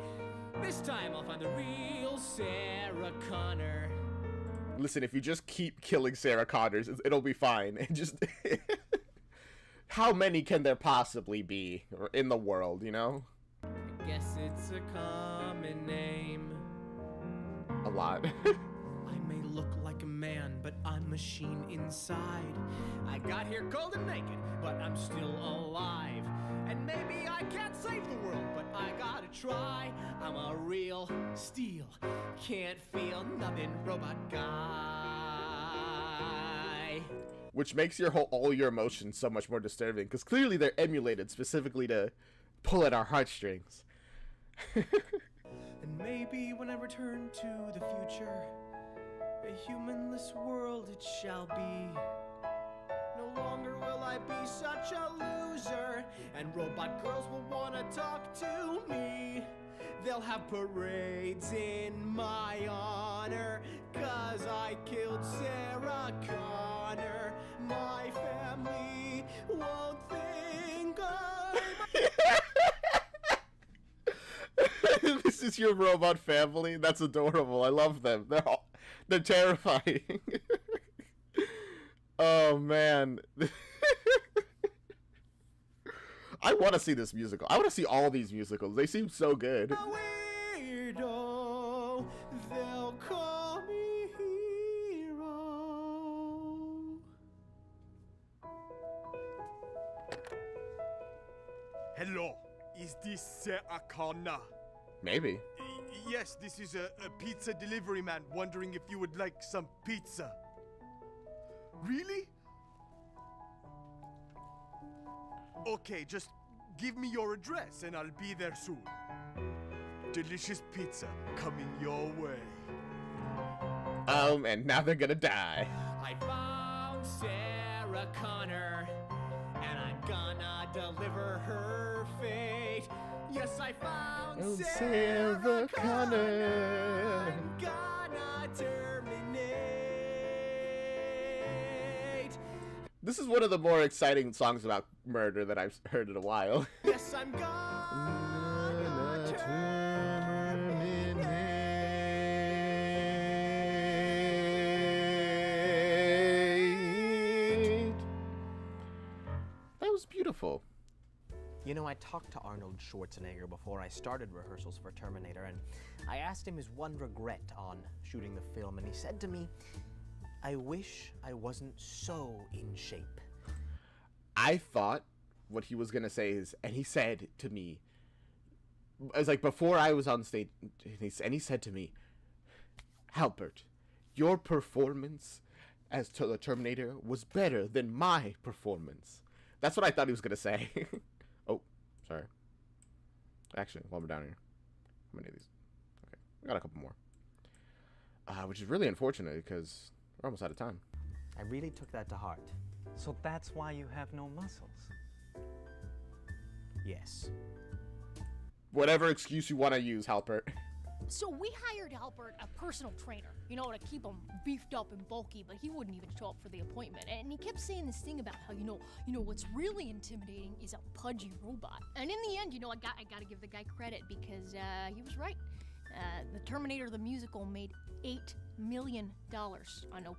This time I'll find the real Sarah Connor. Listen, if you just keep killing Sarah Connors, it'll be fine. And just... How many can there possibly be in the world, you know? I guess it's a common name. A lot. I may look like a man, but I'm machine inside. I got here cold and naked, but I'm still alive. And maybe I can't save the world, but I gotta try. I'm a real steel, can't feel nothing robot guy. Which makes all your emotions so much more disturbing, because clearly they're emulated specifically to pull at our heartstrings. And maybe when I return to the future, a humanless world it shall be. No longer will I be such a loser, and robot girls will wanna talk to me. They'll have parades in my honor, 'cause I killed Sarah Connor. My family won't think This is your robot family? That's adorable. I love them. They're terrifying. Oh, man. I want to see this musical. I want to see all these musicals. They seem so good. weirdo. They'll call me hero. Hello, is this Sarah Connor? Maybe. Yes, this is a pizza delivery man wondering if you would like some pizza. Really? Okay, just give me your address and I'll be there soon. Delicious pizza coming your way. And now they're gonna die. I found Sarah Connor, and I'm gonna deliver her fate. Yes, I found Sarah Connor. I'm gonna terminate. This is one of the more exciting songs about murder that I've heard in a while. Yes, I'm gonna terminate. That was beautiful. You know, I talked to Arnold Schwarzenegger before I started rehearsals for Terminator, and I asked him his one regret on shooting the film, and he said to me, I wish I wasn't so in shape. I thought what he was going to say is, and he said to me, it was like before I was on stage, and he said to me, Halbert, your performance as the Terminator was better than my performance. That's what I thought he was going to say. Oh, sorry. Actually, while we're down here, how many of these? Okay, we got a couple more. Which is really unfortunate because we're almost out of time. I really took that to heart. So that's why you have no muscles. Yes. Whatever excuse you want to use, Halbert. So we hired Albert a personal trainer, you know, to keep him beefed up and bulky, but he wouldn't even show up for the appointment. And he kept saying this thing about how, you know what's really intimidating is a pudgy robot. And in the end, I gotta give the guy credit because he was right. The Terminator the musical made $8 million on opening.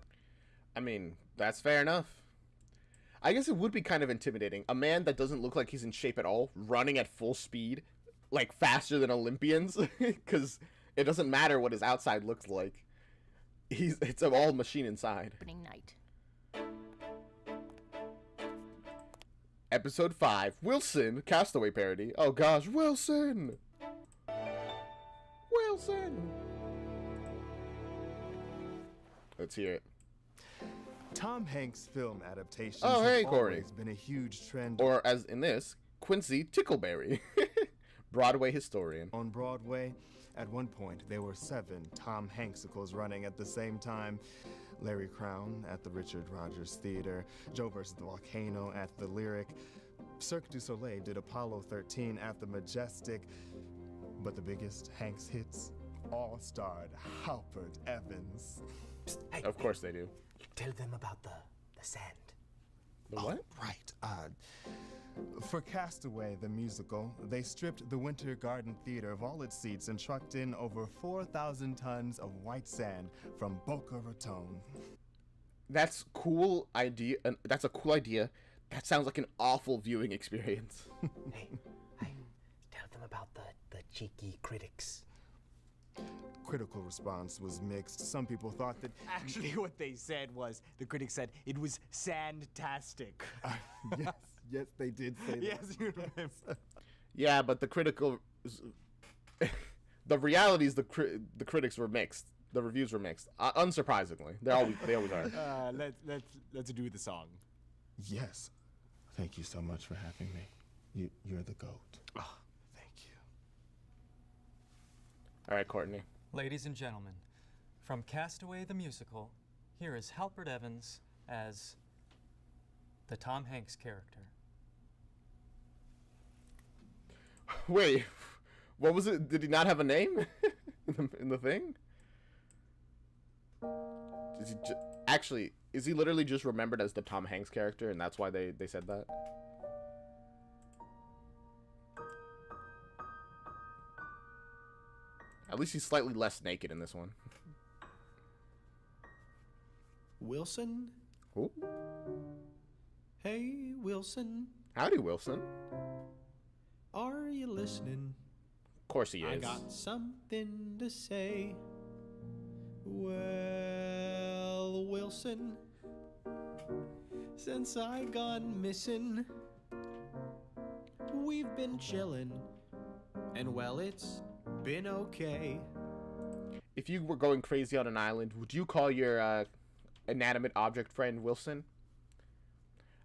I mean, that's fair enough. I guess it would be kind of intimidating. A man that doesn't look like he's in shape at all, running at full speed, like faster than Olympians, because it doesn't matter what his outside looks like. It's all machine inside. Opening night. Episode 5, Wilson, Castaway parody. Oh gosh, Wilson! Wilson! Let's hear it. Tom Hanks film adaptations Oh, hey, have Corey. always been a huge trend. Or, as in this, Quincy Tickleberry, Broadway historian. On Broadway, at one point, there were 7 Tom Hanksicles running at the same time. Larry Crown at the Richard Rogers Theater, Joe vs. the Volcano at the Lyric, Cirque du Soleil did Apollo 13 at the Majestic, but the biggest Hanks hits all starred Halpert Evans. Psst, hey, Of course they do. Tell them about the sand. The what? Right. For Castaway, the musical, they stripped the Winter Garden Theater of all its seats and trucked in over 4,000 tons of white sand from Boca Raton. That's cool idea. That's a cool idea. That sounds like an awful viewing experience. Hey, tell them about the cheeky critics. Critical response was mixed. Some people thought that... Actually, what they said was, the critics said it was sand-tastic. Yes, they did say that. Yes, you remember. Yeah, but the critical... the reality is the critics were mixed. The reviews were mixed. Unsurprisingly. They always are. Let's do the song. Yes. Thank you so much for having me. You're the GOAT. Oh, thank you. All right, Courtney. Ladies and gentlemen, from Castaway the Musical, here is Halpert Evans as the Tom Hanks character. Wait, what was it? Did he not have a name in the thing? Actually, is he literally just remembered as the Tom Hanks character, and that's why they said that? At least he's slightly less naked in this one. Wilson? Who? Hey, Wilson. Howdy, Wilson. Are you listening? Of course he is. I got something to say. Well, Wilson, since I gone missing, we've been chillin', and well, it's been okay. If you were going crazy on an island, would you call your inanimate object friend Wilson?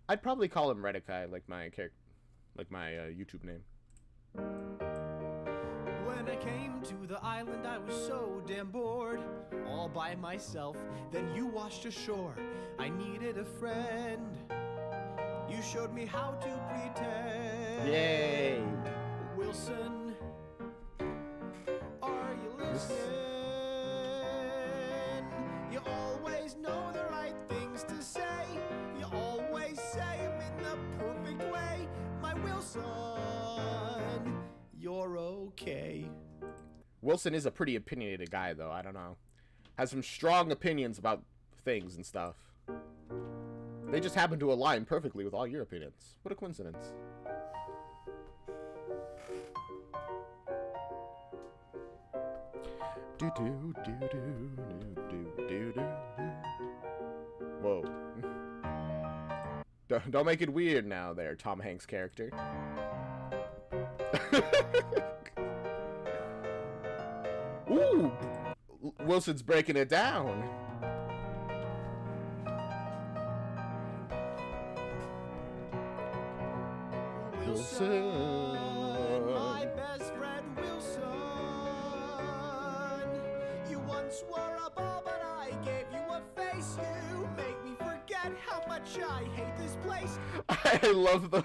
I'd probably call him Redikai, like my YouTube name. When I came to the island, I was so damn bored, all by myself. Then you washed ashore. I needed a friend. You showed me how to pretend. Yay! Wilson, are you listening? You always know the right things to say. You always say them in the perfect way. My Wilson, you're okay. Wilson is a pretty opinionated guy, though. I don't know. Has some strong opinions about things and stuff. They just happen to align perfectly with all your opinions. What a coincidence. Do do do do do do do do. Whoa. Don't make it weird now there, Tom Hanks character. Ooh! Wilson's breaking it down. Wilson, my best friend Wilson. You once were a ball, but I gave you a face. You make me forget how much I hate this place. I love the...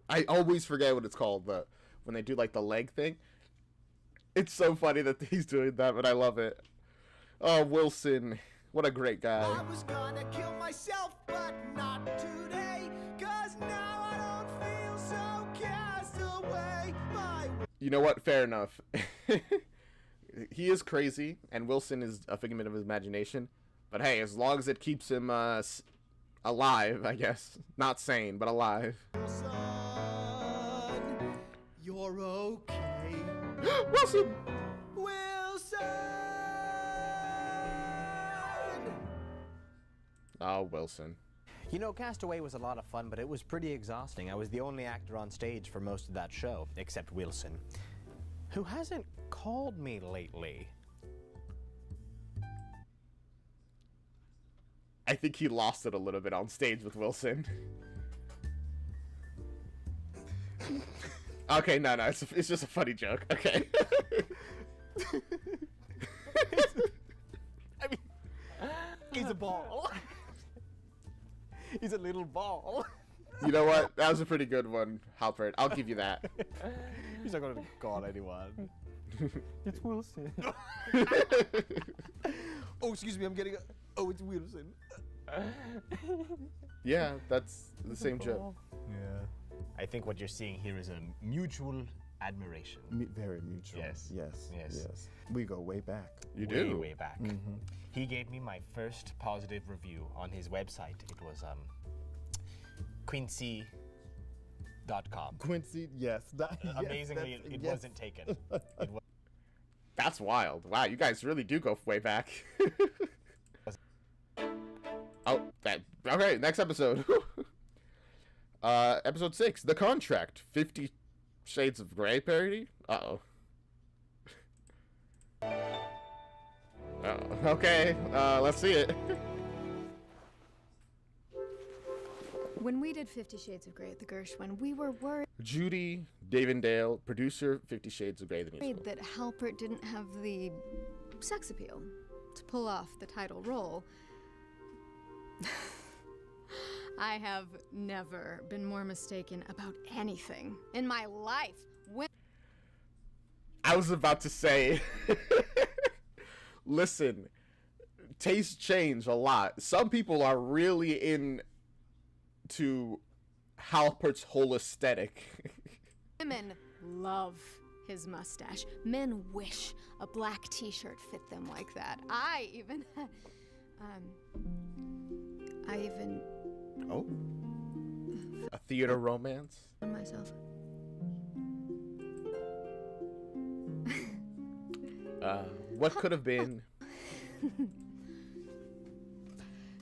I always forget what it's called, but when they do like the leg thing. It's so funny that he's doing that, but I love it. Oh, Wilson. What a great guy. I was gonna kill myself, but not today. 'Cause now I don't feel so cast away. You know what? Fair enough. He is crazy, and Wilson is a figment of his imagination. But hey, as long as it keeps him alive, I guess. Not sane, but alive. You're okay. Wilson! Wilson! Oh, Wilson. You know, Castaway was a lot of fun, but it was pretty exhausting. I was the only actor on stage for most of that show, except Wilson, who hasn't called me lately. I think he lost it a little bit on stage with Wilson. Okay, no, it's just a funny joke. Okay. I mean, he's a ball. He's a little ball. You know what? That was a pretty good one, Halpert. I'll give you that. He's not gonna call anyone. It's Wilson. Oh, excuse me, I'm getting a... Oh, it's Wilson. Yeah, that's the same joke. Yeah. I think what you're seeing here is a mutual admiration. Very mutual. Yes. Yes. Yes. Yes. We go way back. You way, do? Way back. Mhm. He gave me my first positive review on his website. It was Quincy.com. Quincy, yes. Amazingly, it wasn't taken. It was. That's wild. Wow, you guys really do go way back. Oh, that. Okay, next episode. Episode 6, The Contract. 50 Shades of Grey parody? Uh-oh. Okay, let's see it. When we did 50 Shades of Grey at the Gershwin, we were worried Judy Davendale, producer, 50 Shades of Grey, the musical. that Halpert didn't have the sex appeal to pull off the title role. I have never been more mistaken about anything in my life. When I was about to say, listen, tastes change a lot. Some people are really into Halpert's whole aesthetic. women love his mustache. Men wish a black t-shirt fit them like that. I even Oh? A theater romance? myself. What could have been?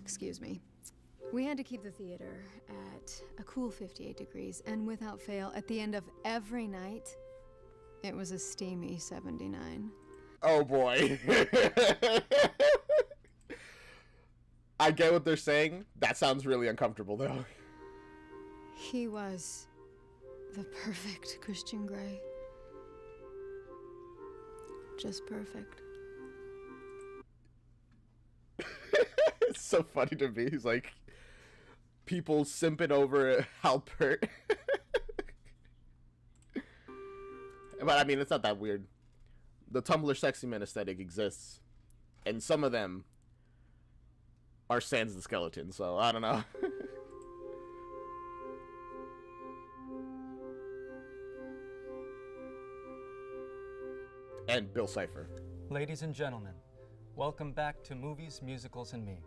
Excuse me. We had to keep the theater at a cool 58 degrees, and without fail, at the end of every night, it was a steamy 79. Oh boy. I get what they're saying. That sounds really uncomfortable though. He was the perfect Christian Grey. Just perfect. It's so funny to me. He's like, people simping over Halpert. But I mean, it's not that weird. The Tumblr sexy men aesthetic exists, and some of them are Sans the Skeleton, so I don't know. And Bill Cipher. Ladies and gentlemen, welcome back to Movies, Musicals, and Me.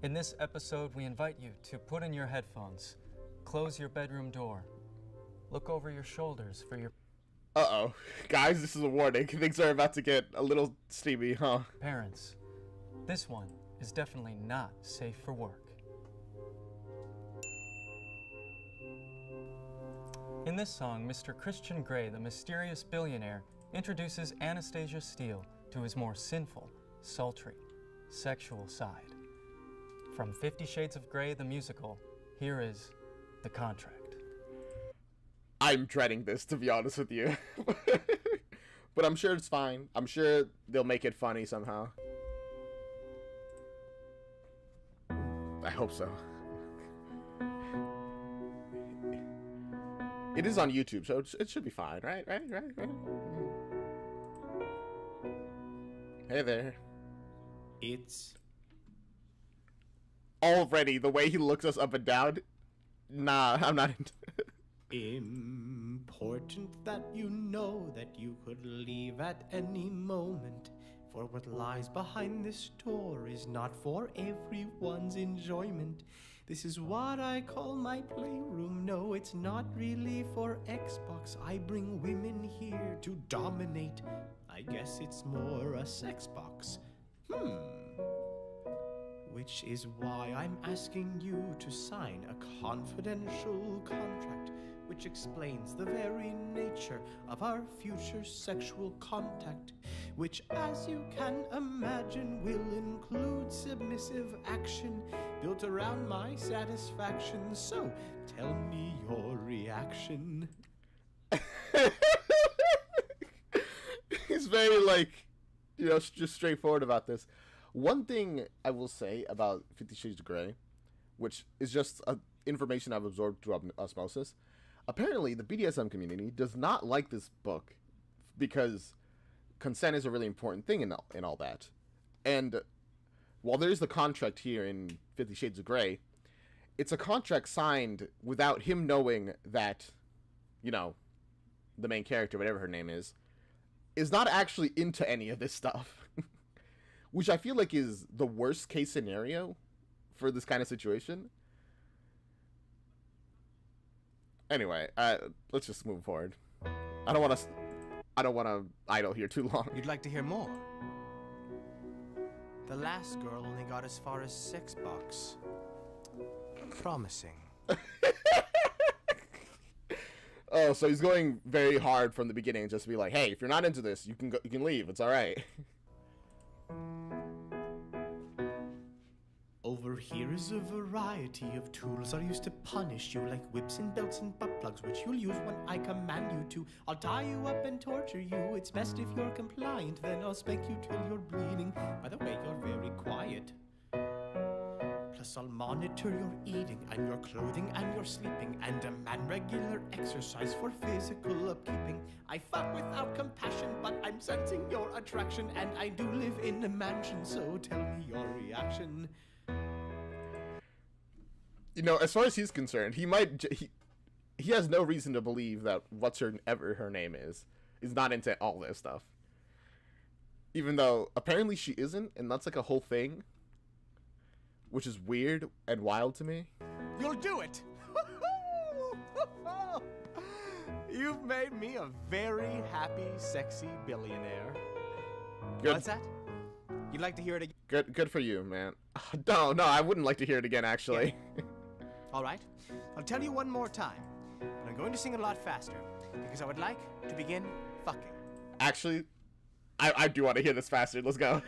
In this episode, we invite you to put in your headphones, close your bedroom door, look over your shoulders for your Uh-oh. Guys, this is a warning. Things are about to get a little steamy, huh? parents. This one is definitely not safe for work. In this song, Mr. Christian Grey, the mysterious billionaire, introduces Anastasia Steele to his more sinful, sultry, sexual side. From 50 Shades of Grey, the musical, here is The Contract. I'm dreading this, to be honest with you. But I'm sure it's fine. I'm sure they'll make it funny somehow. I hope so. It is on YouTube, so it should be fine, right? Right? Hey there. It's already the way he looks us up and down. Nah, I'm not into important that you know that you could leave at any moment For what lies behind this door is not for everyone's enjoyment. This is what I call my playroom. No, it's not really for Xbox. I bring women here to dominate. I guess it's more a sex box. Which is why I'm asking you to sign a confidential contract which explains the very nature of our future sexual contact, which, as you can imagine, will include submissive action built around my satisfaction. So, tell me your reaction. He's very, like, you know, just straightforward about this. One thing I will say about 50 Shades of Grey, which is just information I've absorbed through osmosis, apparently the BDSM community does not like this book because consent is a really important thing in all that. And while there's the contract here in 50 Shades of Grey, it's a contract signed without him knowing that, you know, the main character, whatever her name is not actually into any of this stuff. Which I feel like is the worst case scenario for this kind of situation. Anyway, let's just move forward. I don't want to idle here too long. You'd like to hear more? The last girl only got as far as sex box. Promising. Oh, so he's going very hard from the beginning, just to be like, hey, if you're not into this, you can leave. It's all right. Over here is a variety of tools I used to punish you, like whips and belts and butt plugs, which you'll use when I command you to. I'll tie you up and torture you. It's best if you're compliant, then I'll spank you till you're bleeding. By the way, you're very quiet. Plus, I'll monitor your eating and your clothing and your sleeping and demand regular exercise for physical upkeeping. I fuck without compassion, but I'm sensing your attraction, and I do live in a mansion, so tell me your reaction. You know, as far as he's concerned, he has no reason to believe that whatever her name is not into all this stuff. Even though apparently she isn't, and that's like a whole thing, which is weird and wild to me. You'll do it! You've made me a very happy, sexy billionaire. Good. What's that? You'd like to hear it again? Good for you, man. No, I wouldn't like to hear it again, actually. Yeah. All right. I'll tell you one more time, but I'm going to sing a lot faster because I would like to begin fucking. Actually, I do want to hear this faster. Let's go.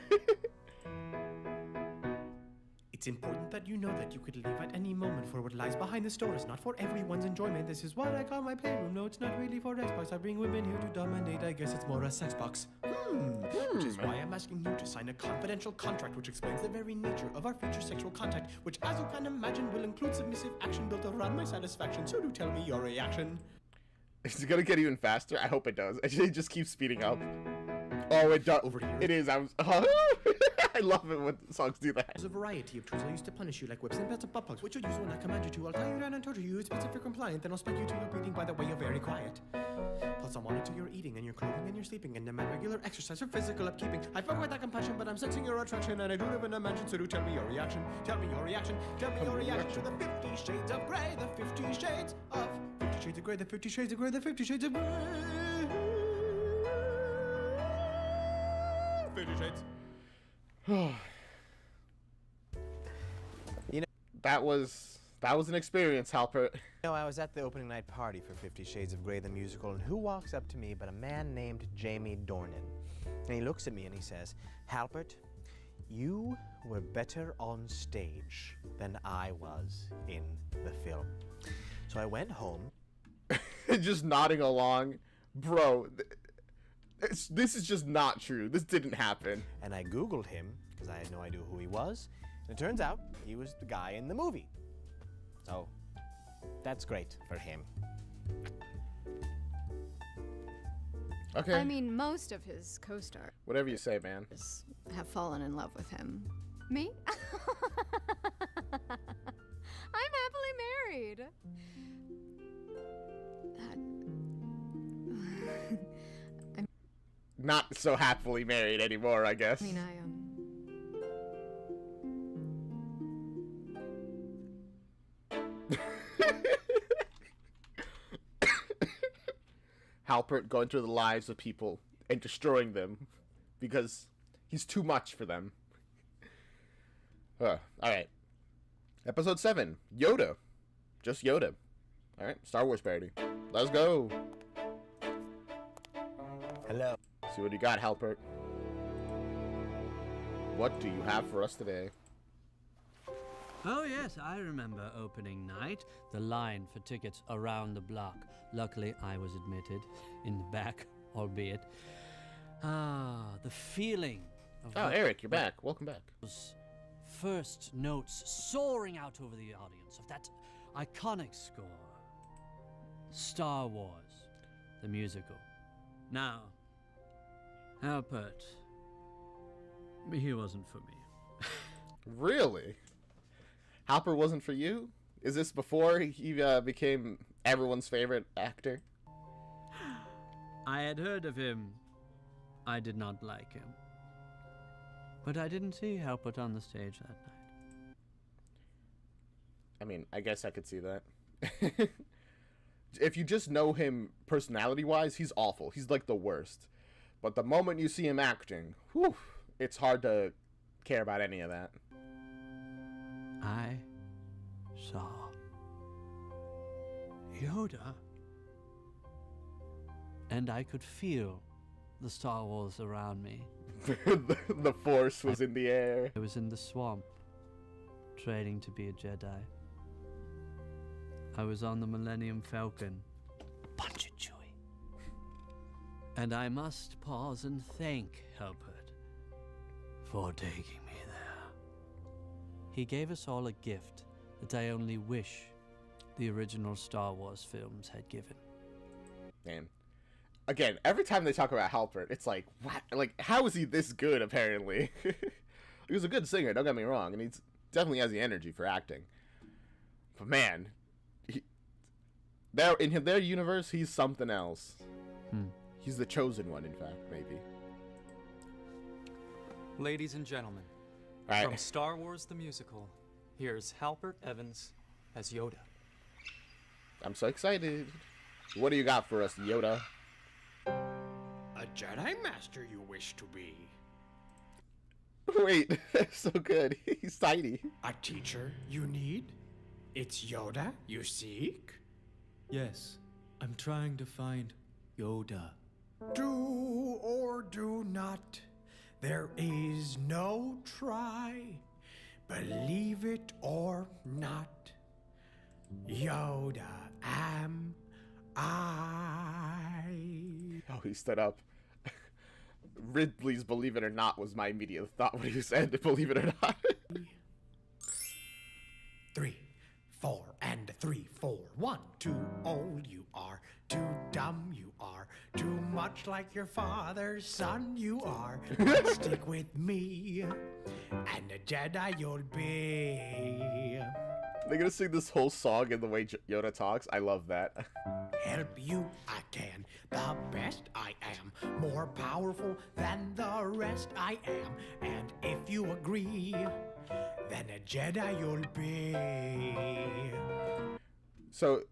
It's important that you know that you could leave at any moment, for what lies behind this door is not for everyone's enjoyment. This is what I call my playroom. No, it's not really for Xbox. I bring women here to dominate. I guess it's more a sex box. Which is why I'm asking you to sign a confidential contract which explains the very nature of our future sexual contact, which, as you can imagine, will include submissive action built around my satisfaction. So do tell me your reaction. Is it gonna get even faster? I hope it does. It just keeps speeding up. Oh, it does. Over here. It is. I love it when songs do that. There's a variety of tools I used to punish you, like whips and belts and butt plugs, which you'll use when I command you to. I'll tie you down and torture you. It's best if you're compliant, then I'll spank you till you're bleeding. By the way, you're very quiet. Plus, I'll monitor your eating and your clothing and your sleeping and demand regular exercise for physical upkeeping. I fuck with that compassion, but I'm sensing your attraction, and I do live in a mansion, so do tell me your reaction. Tell me your reaction. Tell me your reaction to the 50 Shades of Grey, the 50 Shades of 50 Shades of Grey, the 50 Shades of Grey, the 50 Shades of Grey. 50 Shades. You know, that was an experience, Halpert. You know, I was at the opening night party for 50 Shades of Grey, the musical, and who walks up to me but a man named Jamie Dornan. And he looks at me and he says, Halpert, you were better on stage than I was in the film. So I went home. Just nodding along. Bro, this is just not true. This didn't happen. And I Googled him, because I had no idea who he was. And it turns out he was the guy in the movie. So, that's great for him. Okay. I mean, most of his co-stars Whatever you say, man. have fallen in love with him. Me? I'm happily married. not so happily married anymore, I guess. I mean, Halpert going through the lives of people and destroying them because he's too much for them. Alright. Episode 7. Yoda. Just Yoda. Alright, Star Wars parody. Let's go. Hello. See what you got, Halpert. What do you have for us today? Oh, yes, I remember opening night. The line for tickets around the block. Luckily, I was admitted in the back, albeit. Ah, the feeling of Oh, Eric, you're back. Welcome back. those first notes soaring out over the audience of that iconic score. Star Wars, the musical. Now, Halpert, he wasn't for me. Really? Halpert wasn't for you? Is this before he became everyone's favorite actor? I had heard of him. I did not like him. But I didn't see Halpert on the stage that night. I mean, I guess I could see that. If you just know him personality-wise, he's awful. He's like the worst. But the moment you see him acting, whew, it's hard to care about any of that. I saw Yoda. And I could feel the Star Wars around me. The Force was in the air. I was in the swamp, training to be a Jedi. I was on the Millennium Falcon. Punch it, Chewie. And I must pause and thank Halpert for taking me there. He gave us all a gift that I only wish the original Star Wars films had given. Man. Again, every time they talk about Halpert, it's like, what? Like, how is he this good, apparently? He was a good singer, don't get me wrong, and he definitely has the energy for acting. But man, in their universe, he's something else. He's the chosen one, in fact, maybe. Ladies and gentlemen, All right. from Star Wars the Musical, here's Halpert Evans as Yoda. I'm so excited. What do you got for us, Yoda? A Jedi Master you wish to be. Wait, that's so good. He's tiny. A teacher you need? It's Yoda you seek? Yes, I'm trying to find Yoda. Do or do not. There is no try. Believe it or not. Yoda am I. Oh, he stood up. Ridley's Believe It or Not was my immediate thought when he said Believe It or Not. 3, 4, and 3, 4. 1, too old you are, too dumb you are, too much like your father's son you are. Stick with me, and a Jedi you'll be. They're gonna sing this whole song in the way Yoda talks. I love that. Help you I can, the best I am, more powerful than the rest I am, and if you agree, then a Jedi you'll be. So,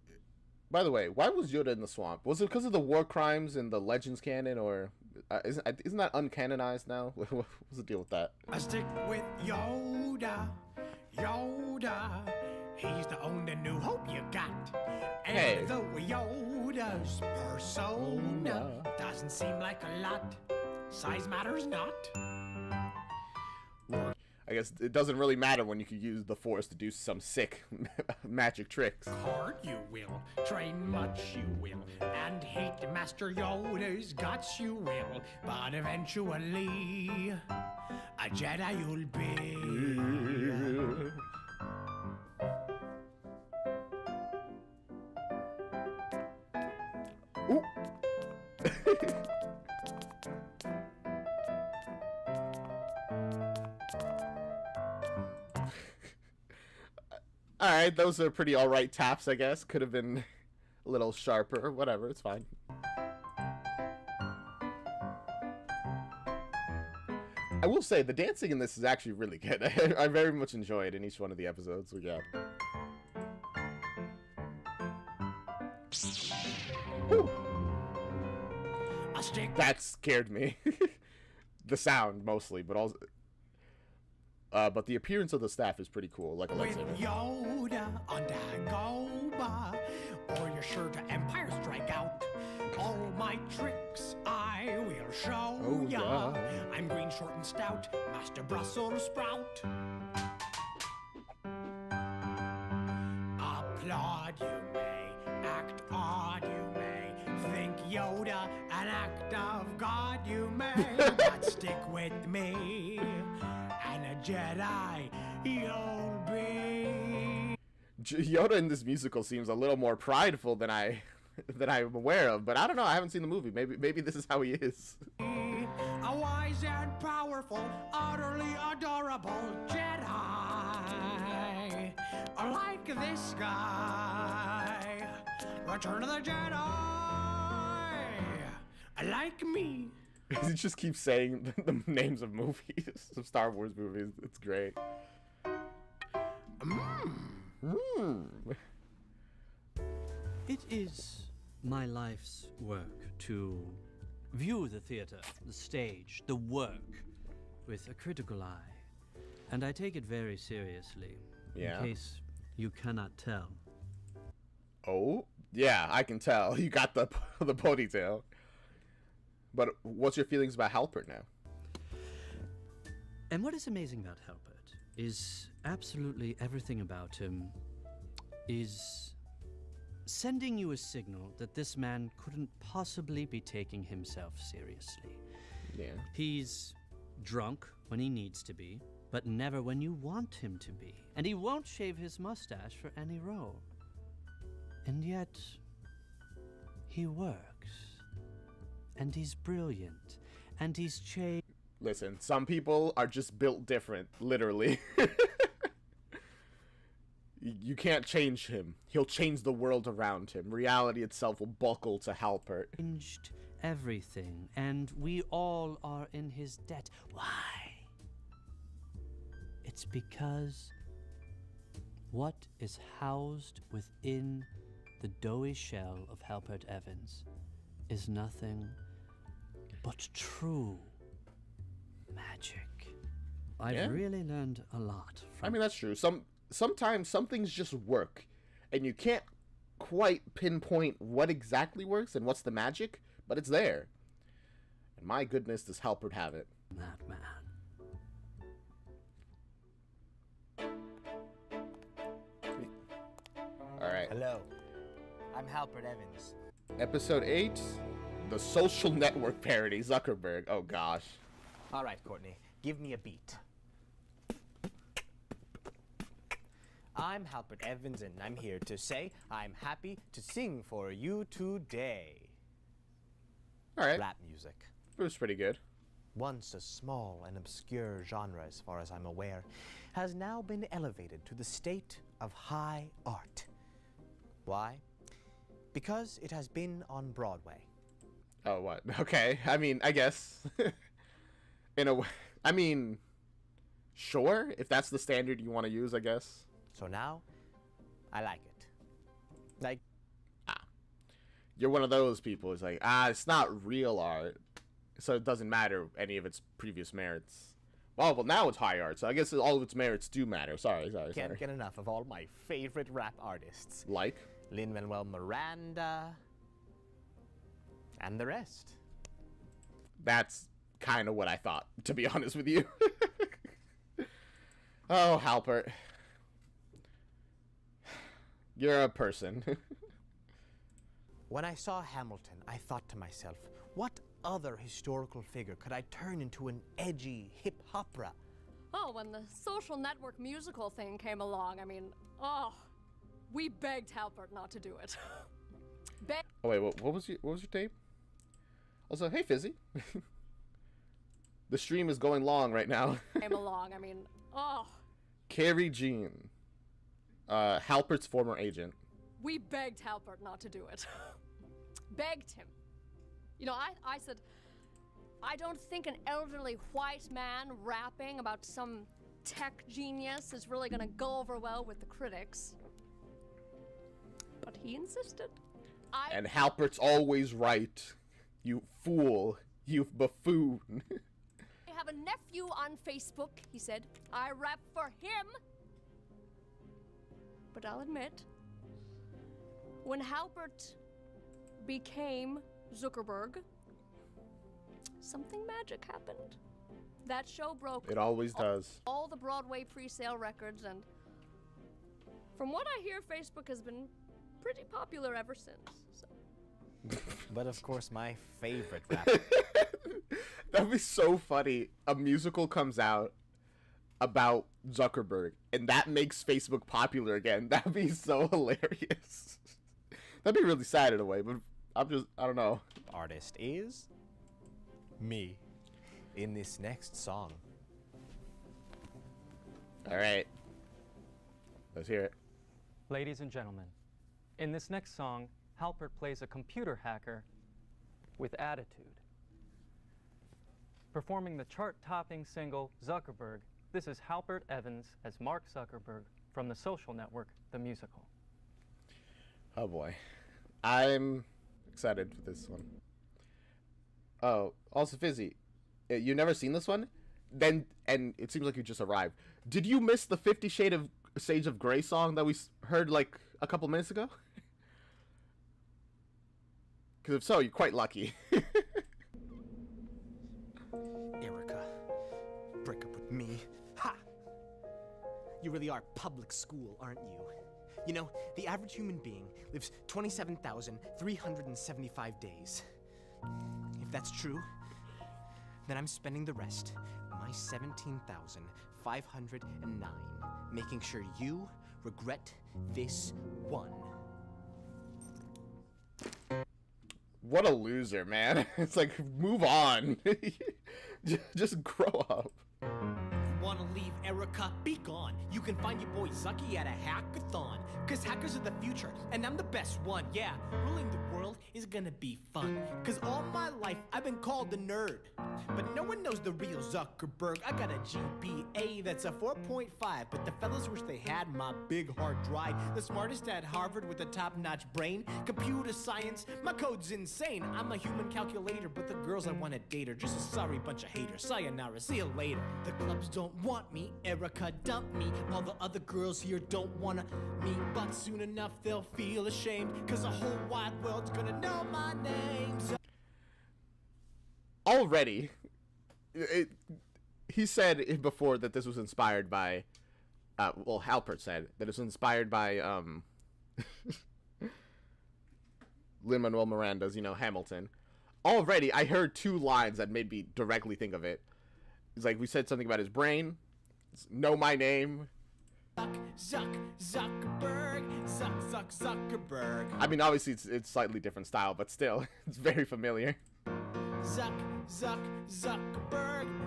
by the way, why was Yoda in the swamp? Was it because of the war crimes in the Legends canon, or isn't that uncanonized now? What's the deal with that? I stick with Yoda, Yoda. He's the only new hope you got. And Hey. though Yoda's persona doesn't seem like a lot, size matters not. I guess it doesn't really matter when you can use the Force to do some sick magic tricks. Hard you will, train much you will, and hate Master Yoda's guts you will, but eventually a Jedi you'll be. Ooh. Alright, those are pretty alright taps, I guess. Could have been a little sharper. Whatever, it's fine. I will say the dancing in this is actually really good. I very much enjoy it in each one of the episodes we got. Whew. That scared me. The sound mostly, but also, but the appearance of the staff is pretty cool. Like a With lightsaber. Yoda on Dagobah, or you're sure to Empire Strike Out. All my tricks I will show Oh, ya. yeah. I'm green, short, and stout, Master Brussels sprout. Applaud you may, act odd you may, think Yoda an act of God you may, but stick with me, and a Jedi you'll be. Yoda in this musical seems a little more prideful than I'm aware of, but I don't know. I haven't seen the movie. Maybe this is how he is. A wise and powerful, utterly adorable Jedi, like this guy. Return of the Jedi, like me. He just keeps saying the names of movies, of Star Wars movies. It's great. It is my life's work to view the theater, the stage, the work with a critical eye. And I take it very seriously. Yeah. In case you cannot tell. Oh, yeah, I can tell. You got the ponytail. But what's your feelings about Halpert now? And what is amazing about Halpert is absolutely everything about him is sending you a signal that this man couldn't possibly be taking himself seriously. Yeah. He's drunk when he needs to be, but never when you want him to be. And he won't shave his mustache for any role. And yet, he works. And he's brilliant. And he's changed. Listen, some people are just built different, literally. You can't change him. He'll change the world around him. Reality itself will buckle to Halpert. Changed everything, and we all are in his debt. Why? It's because what is housed within the doughy shell of Halpert Evans is nothing but true magic. I've Yeah. really learned a lot from I mean, that's true. Sometimes some things just work, and you can't quite pinpoint what exactly works and what's the magic, but it's there. And my goodness, does Halpert have it. that man. Alright. Hello, I'm Halpert Evans. Episode 8, the social network parody, Zuckerberg. Oh gosh. All right, Courtney, give me a beat. I'm Halpert Evans, and I'm here to say I'm happy to sing for you today. Alright. Rap music. It was pretty good. Once a small and obscure genre, as far as I'm aware, has now been elevated to the state of high art. Why? Because it has been on Broadway. Oh, what? Okay. I mean, I guess. In a way. I mean, sure. If that's the standard you want to use, I guess. So now, I like it. Like, You're one of those people who's like, it's not real art, so it doesn't matter any of its previous merits. Well, now it's high art, so I guess all of its merits do matter. Sorry. can't get enough of all my favorite rap artists. Like? Lin-Manuel Miranda, and the rest. That's kind of what I thought, to be honest with you. Oh, Halpert. You're a person. When I saw Hamilton, I thought to myself, what other historical figure could I turn into an edgy hip opera? Oh, when the social network musical thing came along, I mean, we begged Halpert not to do it. Oh wait, what was your tape? Also, hey Fizzy. The stream is going long right now. Came along, I mean, Carrie Jean, Halpert's former agent. we begged Halpert not to do it. Begged him. You know, I said, I don't think an elderly white man rapping about some tech genius is really gonna go over well with the critics. But he insisted. And Halpert's always right. You fool. You buffoon. I have a nephew on Facebook, he said. I rap for him. But I'll admit, when Halpert became Zuckerberg, something magic happened. That show broke. It always does. All the Broadway pre-sale records, and from what I hear, Facebook has been pretty popular ever since. So. But of course, my favorite rapper. That'd be so funny. A musical comes out about Zuckerberg, and that makes Facebook popular again. That'd be so hilarious. That'd be really sad in a way, but I don't know. Artist is me in this next song. All right. Let's hear it. Ladies and gentlemen, in this next song, Halpert plays a computer hacker with attitude. Performing the chart-topping single Zuckerberg, this is Halpert Evans as Mark Zuckerberg from The Social Network, the musical. Oh boy. I'm excited for this one. Oh, also Fizzy, you never seen this one? Then, and it seems like you just arrived. Did you miss the 50 Shades of Grey song that we heard like a couple minutes ago? Because if so, you're quite lucky. Erica, break up with me. Ha! You really are public school, aren't you? You know, the average human being lives 27,375 days. If that's true, then I'm spending the rest of my 17,509 making sure you regret this one. What a loser, man. It's like, move on. Just grow up. Wanna leave Erica? Be gone. You can find your boy Zucky at a hackathon. Cause hackers are the future, and I'm the best one. Yeah, ruling the world is gonna be fun. Cause all my life I've been called a nerd. But no one knows the real Zuckerberg. I got a GPA that's a 4.5. But the fellas wish they had my big hard drive. The smartest at Harvard with a top-notch brain. Computer science, my code's insane. I'm a human calculator, but the girls I wanna date are just a sorry bunch of haters. Sayonara, see you later. The clubs don't want me, Erica dumped me. All the other girls here don't wanna meet. But soon enough they'll feel ashamed. Cause the whole wide world's gonna know my name. So Already, he said before that this was inspired by, well, Halpert said that it was inspired by Lin-Manuel Miranda's, Hamilton. Already, I heard two lines that made me directly think of it. It's like, we said something about his brain. Know my name. Zuckerberg. I mean, obviously, it's slightly different style, but still, it's very familiar. Zuckerberg,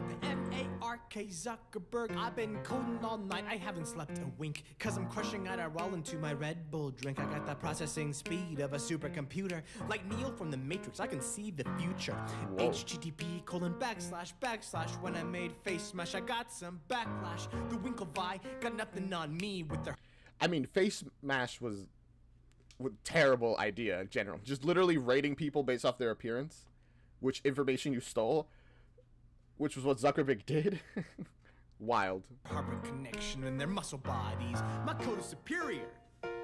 the M-A-R-K Zuckerberg. I've been coding all night, I haven't slept a wink. Cause I'm crushing Adderall into my Red Bull drink. I got the processing speed of a supercomputer. Like Neo from the Matrix, I can see the future. Whoa. HTTP:// when I made Face Smash, I got some backlash. The Winklevi got nothing on me with their... I mean, Face Smash was a terrible idea in general. Just literally rating people based off their appearance. Which information you stole, which was what Zuckerberg did. Wild. Harbor connection in their muscle bodies. My code is superior.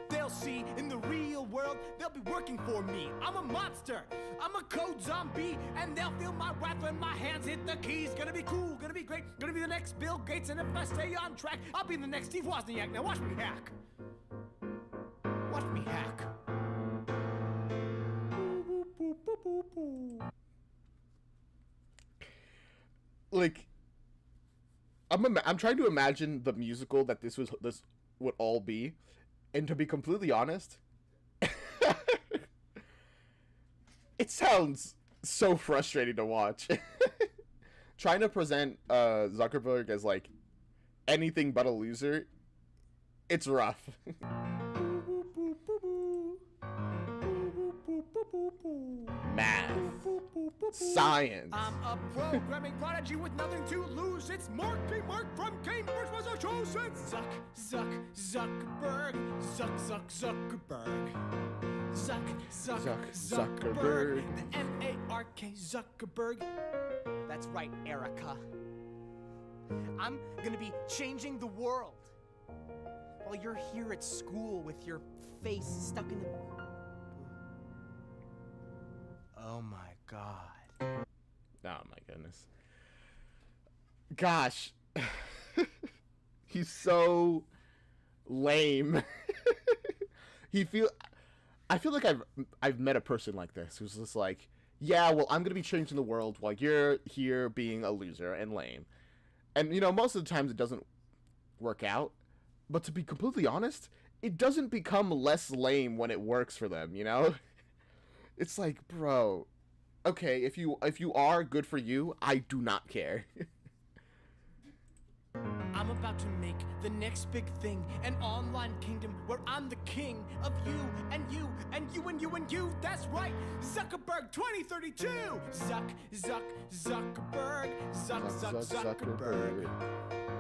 They'll see in the real world, they'll be working for me. I'm a monster. I'm a code zombie. And they'll feel my wrath when my hands hit the keys. Gonna be cool, gonna be great, gonna be the next Bill Gates. And if I stay on track, I'll be the next Steve Wozniak. Now watch me hack. Watch me hack. Boo, boo, boo, boo, boo. Like, I'm trying to imagine the musical that this would all be, and to be completely honest, it sounds so frustrating to watch. Trying to present Zuckerberg as like anything but a loser, it's rough. Math. Science. I'm a programming prodigy with nothing to lose. It's Marky Mark from Cambridge, Massachusetts. Zuckerberg. Zuckerberg. Zuckerberg. The M-A-R-K, Zuckerberg. That's right, Erica. I'm gonna be changing the world. While you're here at school with your face stuck in a... Oh my god. Oh my goodness. Gosh. He's so lame. I feel like I've met a person like this who's just like, yeah, well, I'm gonna be changing the world while you're here being a loser and lame. And you know, most of the times it doesn't work out. But to be completely honest, it doesn't become less lame when it works for them, you know? It's like, bro, okay, if you are, good for you. I do not care. I'm about to make the next big thing, an online kingdom where I'm the king of you and you and you and you and you. That's right, Zuckerberg 2032. Zuckerberg. Zuckerberg.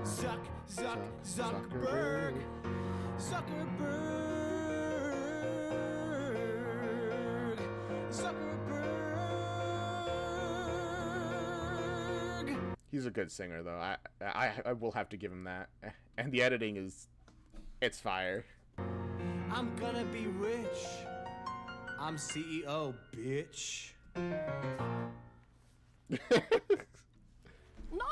Zuckerberg. He's a good singer, though. I will have to give him that. And the editing it's fire. I'm gonna be rich. I'm CEO, bitch. No.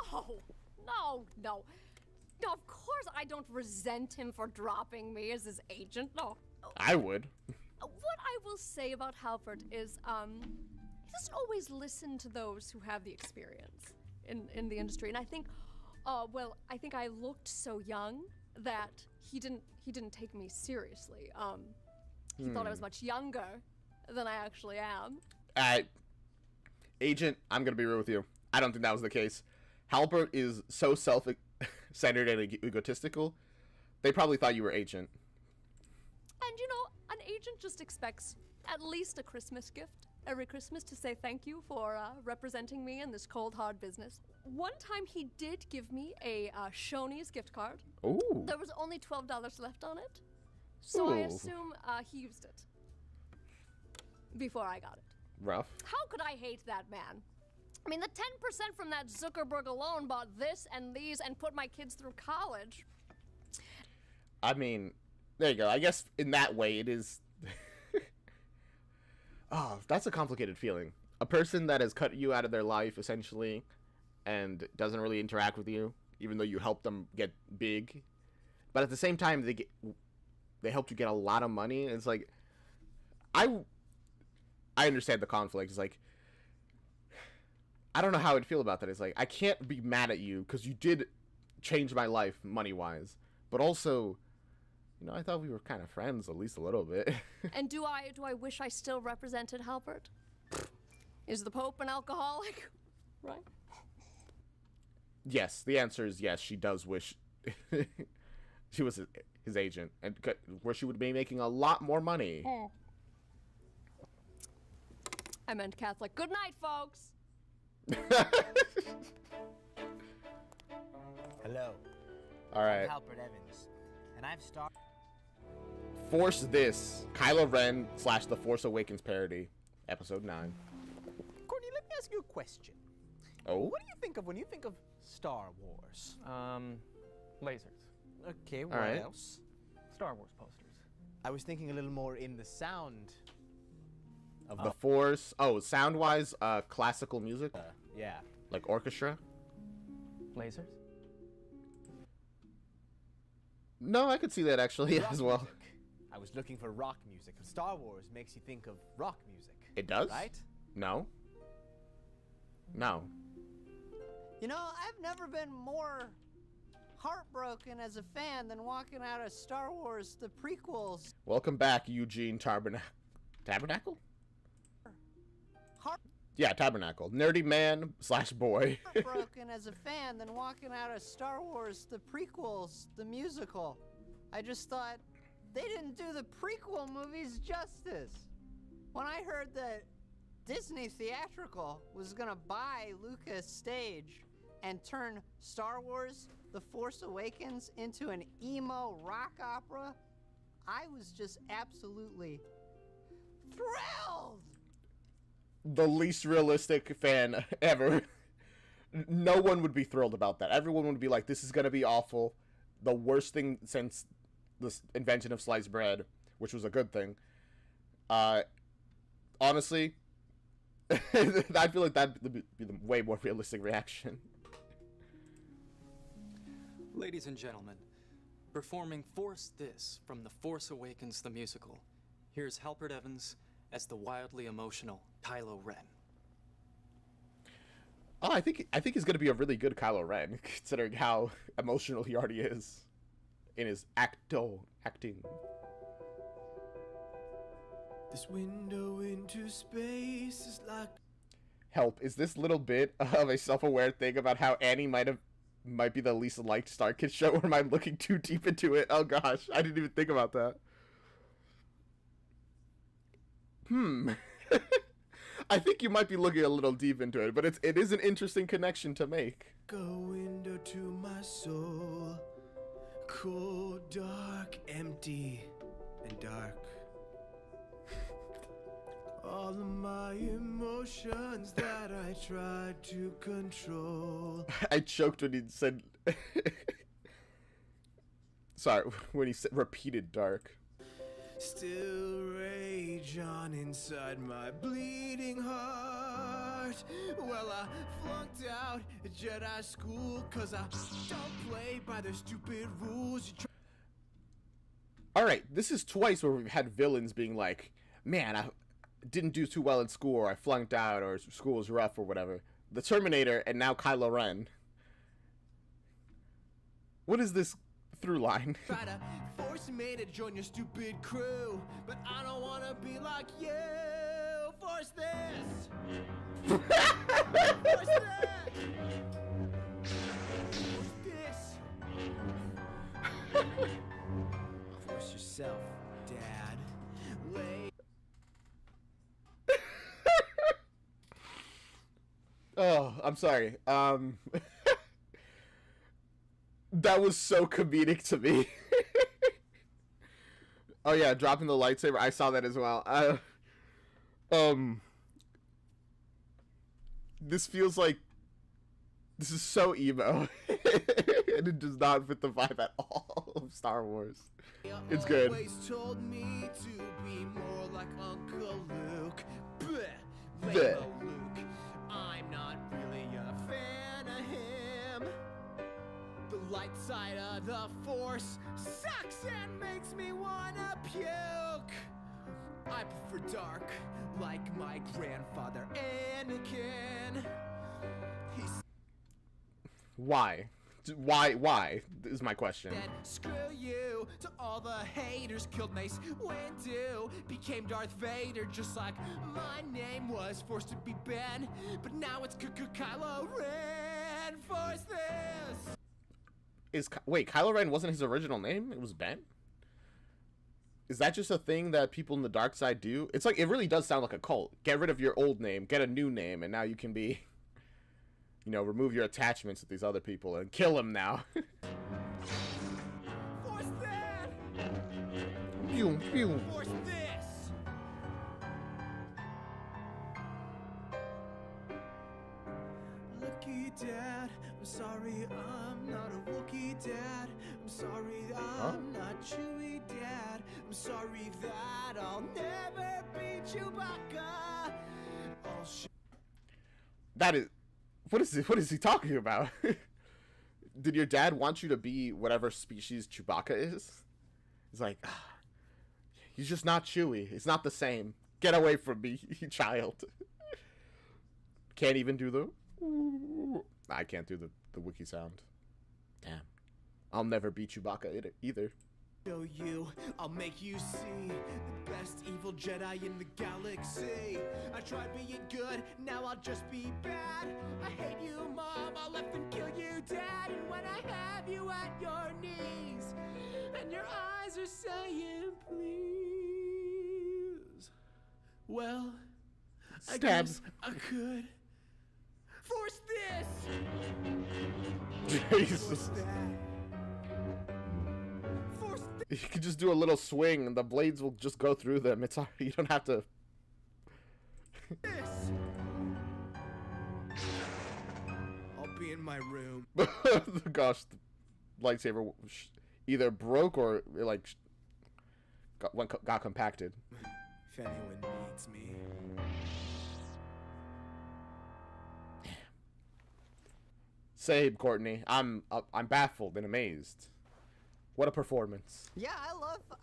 No, of course I don't resent him for dropping me as his agent. No. I would. What I will say about Halpert is, he doesn't always listen to those who have the experience in the industry. And I think, I think I looked so young that he didn't take me seriously. He thought I was much younger than I actually am. Agent, I'm gonna be real with you. I don't think that was the case. Halpert is so self-centered and egotistical. They probably thought you were agent. And you know, an agent just expects at least a Christmas gift every Christmas to say thank you for representing me in this cold, hard business. One time he did give me a Shoney's gift card. Ooh. There was only $12 left on it. So I assume he used it before I got it. Rough. How could I hate that man? I mean, the 10% from that Zuckerberg alone bought this and these and put my kids through college. I mean, there you go. I guess in that way it is... Oh, that's a complicated feeling. A person that has cut you out of their life, essentially, and doesn't really interact with you, even though you helped them get big. But at the same time, they helped you get a lot of money. It's like... I understand the conflict. It's like... I don't know how I'd feel about that. It's like, I can't be mad at you because you did change my life money-wise. But also, you know, I thought we were kind of friends, at least a little bit. And do I wish I still represented Halpert? Is the Pope an alcoholic? Right? Yes, the answer is yes. She does wish she was his agent, and where she would be making a lot more money. I meant Catholic. Good night, folks. Hello. All right. I'm Halpert Evans, and I've started. Force This, Kylo Ren / The Force Awakens parody, episode 9. Courtney, let me ask you a question. Oh? What do you think of when you think of Star Wars? Lasers. Okay, what right. else? Star Wars posters. I was thinking a little more in the sound of The Force. Oh, sound-wise, classical music? Yeah. Like orchestra? Lasers? No, I could see that actually Rock as well. music. I was looking for rock music. Star Wars makes you think of rock music. It does? Right? No. No. You know, I've never been more heartbroken as a fan than walking out of Star Wars, the prequels. Welcome back, Eugene Tabernacle? Yeah, Tabernacle. Nerdy man / boy. Heartbroken as a fan than walking out of Star Wars, the prequels, the musical. I just thought they didn't do the prequel movies justice. When I heard that Disney Theatrical was gonna buy Lucas Stage and turn Star Wars The Force Awakens into an emo rock opera, I was just absolutely thrilled! The least realistic fan ever. No one would be thrilled about that. Everyone would be like, this is gonna be awful. The worst thing since the invention of sliced bread, which was a good thing. Honestly, I feel like that would be the way more realistic reaction. Ladies and gentlemen, performing Force This from The Force Awakens the musical, here's Halpert Evans as the wildly emotional Kylo Ren. Oh, I think he's gonna be a really good Kylo Ren, considering how emotional he already is in his acting. This window into space is like... Help, is this little bit of a self-aware thing about how Annie might be the least liked StarKid show, or am I looking too deep into it? Oh gosh, I didn't even think about that. I think you might be looking a little deep into it, but it is an interesting connection to make. Go window to my soul. Cold, dark, empty, and dark. All of my emotions that I tried to control. I choked when he said... Sorry, when he said repeated dark. Still rage on inside my bleeding heart. Well, I flunked out Jedi school 'cause I don't play by their stupid rules. Alright, this is twice where we've had villains being like, man, I didn't do too well in school, or I flunked out, or school was rough, or whatever. The Terminator, and now Kylo Ren. What is this through line? Try to force me to join your stupid crew, but I don't wanna be like you. Force this. Force that. Force this. Force yourself, Dad. Oh, I'm sorry. That was so comedic to me. Oh yeah, dropping the lightsaber. I saw that as well. This feels like this is so emo, and it does not fit the vibe at all of Star Wars. It's good. Always told me to be more like Uncle Luke. Bleh. Bleh. Lame-o Luke. I'm not really a fan of him. The light side of the Force sucks and makes me wanna puke. I prefer dark, like my grandfather Anakin. He's Why? Why is my question. dead. Screw you to all the haters. Killed Mace Windu, became Darth Vader, just like my name was forced to be Ben, but now it's Kylo Ren. Force this. Wait, Kylo Ren wasn't his original name? It was Ben? Is that just a thing that people in the dark side do? It's like, it really does sound like a cult. Get rid of your old name, get a new name, and now you can be, you know, remove your attachments with these other people and kill him now. Force that. Pew, pew. Force this. Lucky Dad, I'm sorry I'm not a Wookiee Dad. I'm sorry I'm not Chewie Dad. I'm sorry that I'll never be Chewbacca. Oh shit. That is... What is he talking about? Did your dad want you to be whatever species Chewbacca is? He's like, he's just not Chewie. It's not the same. Get away from me, you child. Can't even do the... I can't do the wiki sound. Damn. I'll never be Chewbacca either. Show you, I'll make you see the best evil Jedi in the galaxy. I tried being good, now I'll just be bad. I hate you, Mom, I'll let them kill you, Dad. And when I have you at your knees, and your eyes are saying please, well, I Stab. guess I could. Force this! Jesus. You could just do a little swing and the blades will just go through them. It's alright. You don't have to. I'll be in my room. Gosh, the lightsaber either broke or like got compacted. If anyone needs me. Same, Courtney. I'm baffled and amazed. What a performance. Yeah,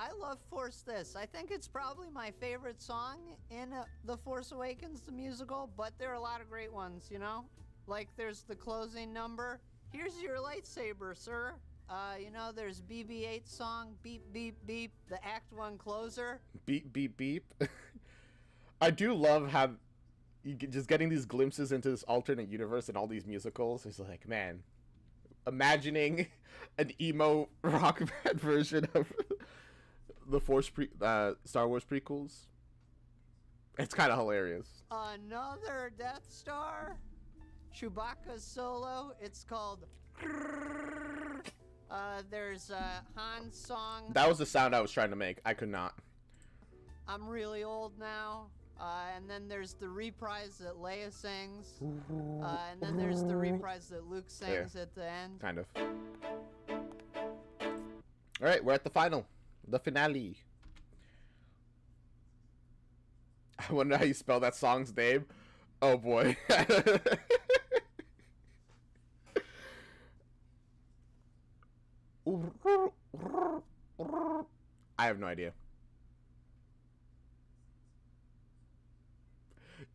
I love Force This. I think it's probably my favorite song in The Force Awakens, the musical, but there are a lot of great ones, you know? Like there's the closing number. Here's your lightsaber, sir. You know, there's BB-8's song, Beep, Beep, Beep, the Act 1 closer. Beep, beep, beep. I do love how just getting these glimpses into this alternate universe and all these musicals. It's like, man, imagining an emo rock band version of the Star Wars prequels. It's kind of hilarious. Another Death Star. Chewbacca's solo. It's called. There's Han's song. That was the sound I was trying to make. I could not. I'm really old now. And then there's the reprise that Leia sings. And then there's the reprise that Luke sings at the end. Kind of. All right, we're at the finale. I wonder how you spell that song's name. Oh boy. I have no idea.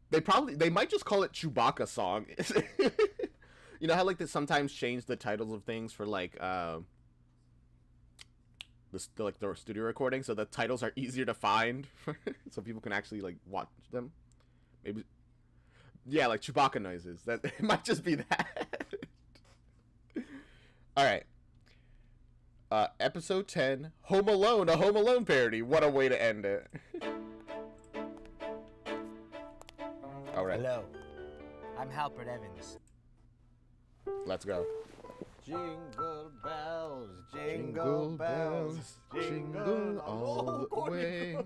They might just call it Chewbacca song. You know how like they sometimes change the titles of things for like the studio recording, so the titles are easier to find, so people can actually like watch them. Maybe, yeah, like Chewbacca noises. That it might just be that. All right. Episode 10, Home Alone, a Home Alone parody. What a way to end it. All right. Hello, I'm Halpert Evans. Let's go. Jingle bells, jingle bells, jingle all the way.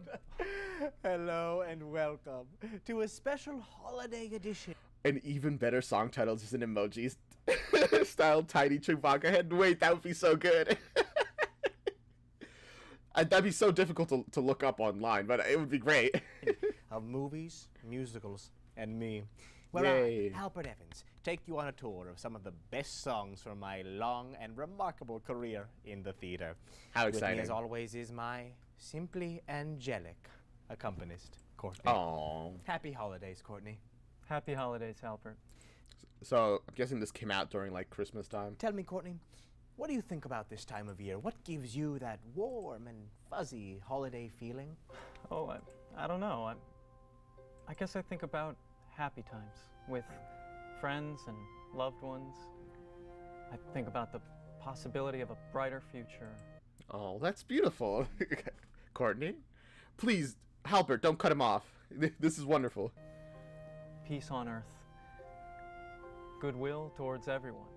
Hello and welcome to a special holiday edition. An even better song title is an emoji style tiny Chewbacca head. Wait, that would be so good. That'd be so difficult to look up online, but it would be great. Of movies, musicals, and me. Where Yay. I, Halpert Evans, take you on a tour of some of the best songs from my long and remarkable career in the theater. How With exciting. me, as always, is my simply angelic accompanist, Courtney. Aww. Happy holidays, Courtney. Happy holidays, Halpert. So, I'm guessing this came out during, like, Christmas time? Tell me, Courtney, what do you think about this time of year? What gives you that warm and fuzzy holiday feeling? Oh, I don't know. I guess I think about happy times with friends and loved ones. I think about the possibility of a brighter future. Oh, that's beautiful. Courtney? Please, Halpert, don't cut him off. This is wonderful. Peace on earth. Goodwill towards everyone.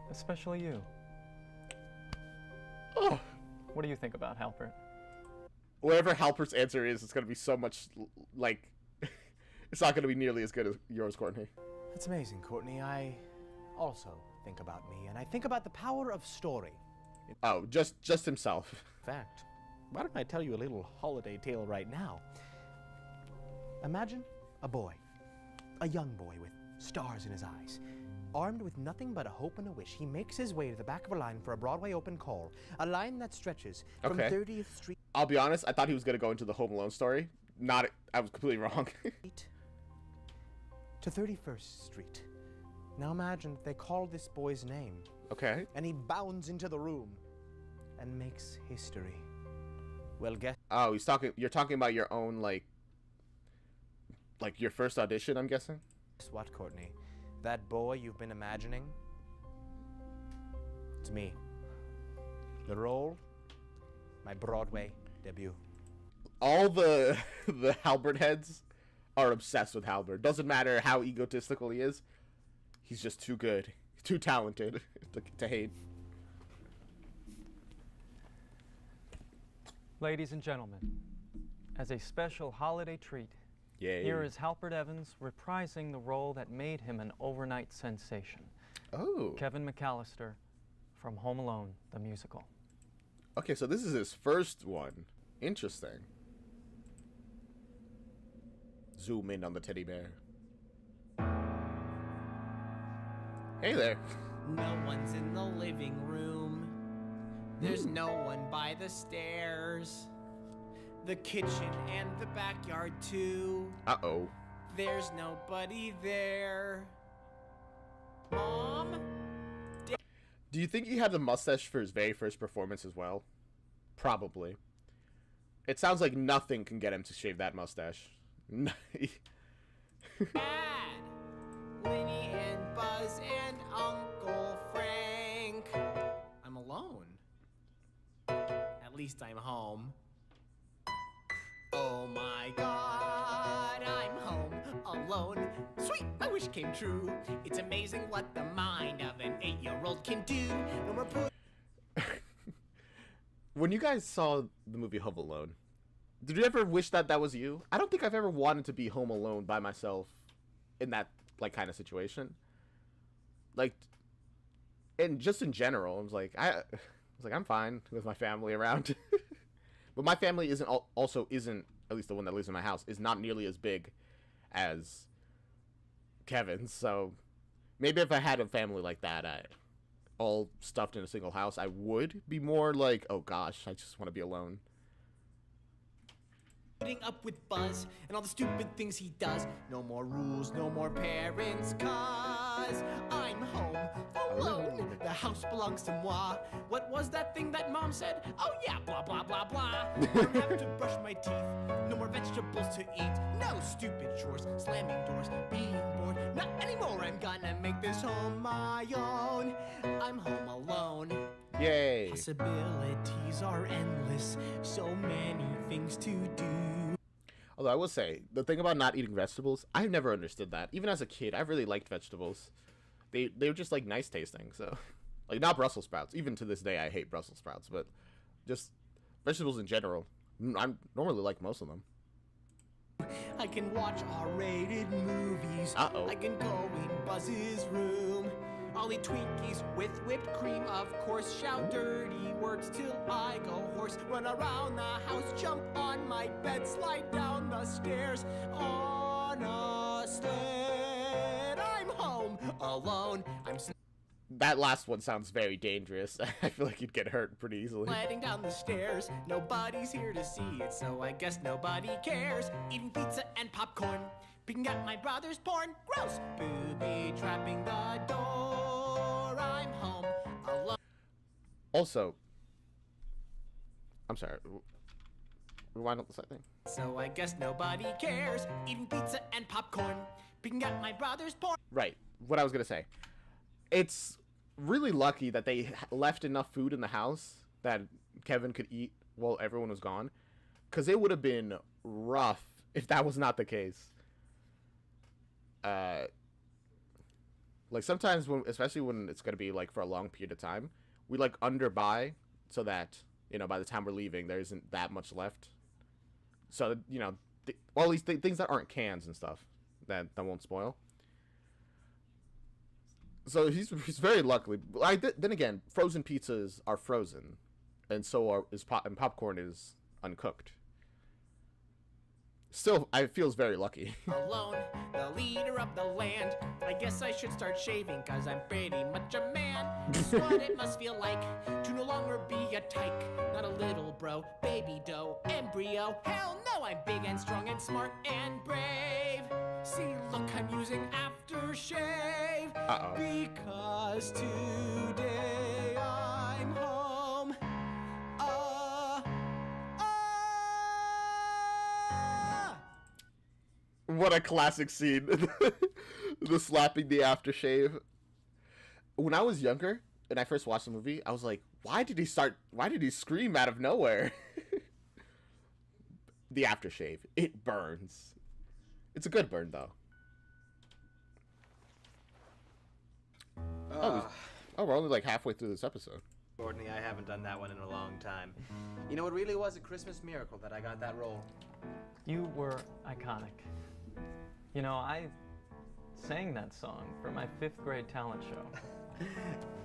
Especially you. Oh. What do you think about Halpert? Whatever Halpert's answer is, it's going to be so much, like... It's not going to be nearly as good as yours, Courtney. That's amazing, Courtney. I also think about me, and I think about the power of story. Oh, just himself. In fact, why don't I tell you a little holiday tale right now? Imagine a boy, a young boy with stars in his eyes. Armed with nothing but a hope and a wish, he makes his way to the back of a line for a Broadway open call, a line that stretches from 30th Street... I'll be honest, I thought he was going to go into the Home Alone story. I was completely wrong. to 31st Street. Now imagine they call this boy's name. Okay. And he bounds into the room and makes history. Well, guess... Oh, you're talking about your own, like your first audition, I'm guessing? Guess what, Courtney? That boy you've been imagining? It's me. The role? My Broadway debut. All the Halpert heads are obsessed with Halbert. Doesn't matter how egotistical he is. He's just too good. Too talented to hate. Ladies and gentlemen, as a special holiday treat, Yay. here is Halbert Evans reprising the role that made him an overnight sensation. Oh. Kevin McAllister from Home Alone, the musical. Okay, so this is his first one. Interesting. Zoom in on the teddy bear. Hey there. No one's in the living room. There's no one by the stairs. The kitchen and the backyard too. Uh-oh. There's nobody there. Mom? Do you think he had the mustache for his very first performance as well? Probably. It sounds like nothing can get him to shave that mustache. Dad! Winnie and Buzz and Uncle Frank. I'm alone. At least I'm home. Oh my god, I'm home alone. Sweet, my wish came true. It's amazing what the mind of an 8-year-old can do. No more When you guys saw the movie Home Alone, did you ever wish that that was you? I don't think I've ever wanted to be home alone by myself in that like kind of situation. Like, and just in general, I was like, I'm fine with my family around. But my family isn't at least the one that lives in my house is not nearly as big as Kevin's. So maybe if I had a family like that, all stuffed in a single house, I would be more like, oh gosh, I just want to be alone. putting up with Buzz and all the stupid things he does. No more rules, no more parents, cause I'm home alone. The house belongs to moi. What was that thing that Mom said? Oh yeah, blah blah blah blah. I don't have to brush my teeth. No more vegetables to eat. No stupid chores, slamming doors, being bored. Not anymore. I'm gonna make this home my own. I'm home alone. Yay. Possibilities are endless. So many things to do. Although I will say, the thing about not eating vegetables, I've never understood that. Even as a kid, I really liked vegetables. They were just like nice tasting. So, like not Brussels sprouts. Even to this day, I hate Brussels sprouts. But just vegetables in general, I normally like most of them. I can watch R-rated movies. Uh-oh. I can go in Buzz's room. I'll eat Twinkies with whipped cream, of course. Shout dirty words till I go hoarse. Run around the house, jump on my bed, slide down the stairs on a sled. I'm home alone. I'm That last one sounds very dangerous. I feel like you'd get hurt pretty easily. sliding down the stairs. Nobody's here to see it, so I guess nobody cares. Eating pizza and popcorn. Picking at my brother's porn. Gross. Booby trapping the door. I'm home alone. Also, I'm sorry. Rewind up the second thing. So I guess nobody cares. Eating pizza and popcorn. Picking at my brother's porn. Right. What I was gonna say. It's really lucky that they left enough food in the house that Kevin could eat while everyone was gone, because it would have been rough if that was not the case. Like sometimes especially when it's gonna be like for a long period of time, we like underbuy so that, you know, by the time we're leaving there isn't that much left. So, you know, all these things that aren't cans and stuff that won't spoil. So he's very lucky. Then again, frozen pizzas are frozen, and so and popcorn is uncooked. Still, I feels very lucky. Alone, the leader of the land. I guess I should start shaving, cause I'm pretty much a man. That's what it must feel like to no longer be a tyke. Not a little bro, baby dough, embryo. Hell no, I'm big and strong and smart and brave. See, look, I'm using aftershave. Uh-oh. Because today I'm home. What a classic scene. The slapping the aftershave. When I was younger and I first watched the movie, I was like, why did he scream out of nowhere? The aftershave. It burns. It's a good burn though. Oh, we're only like halfway through this episode. Courtney, I haven't done that one in a long time. You know, it really was a Christmas miracle that I got that role. You were iconic. You know, I sang that song for my 5th grade talent show.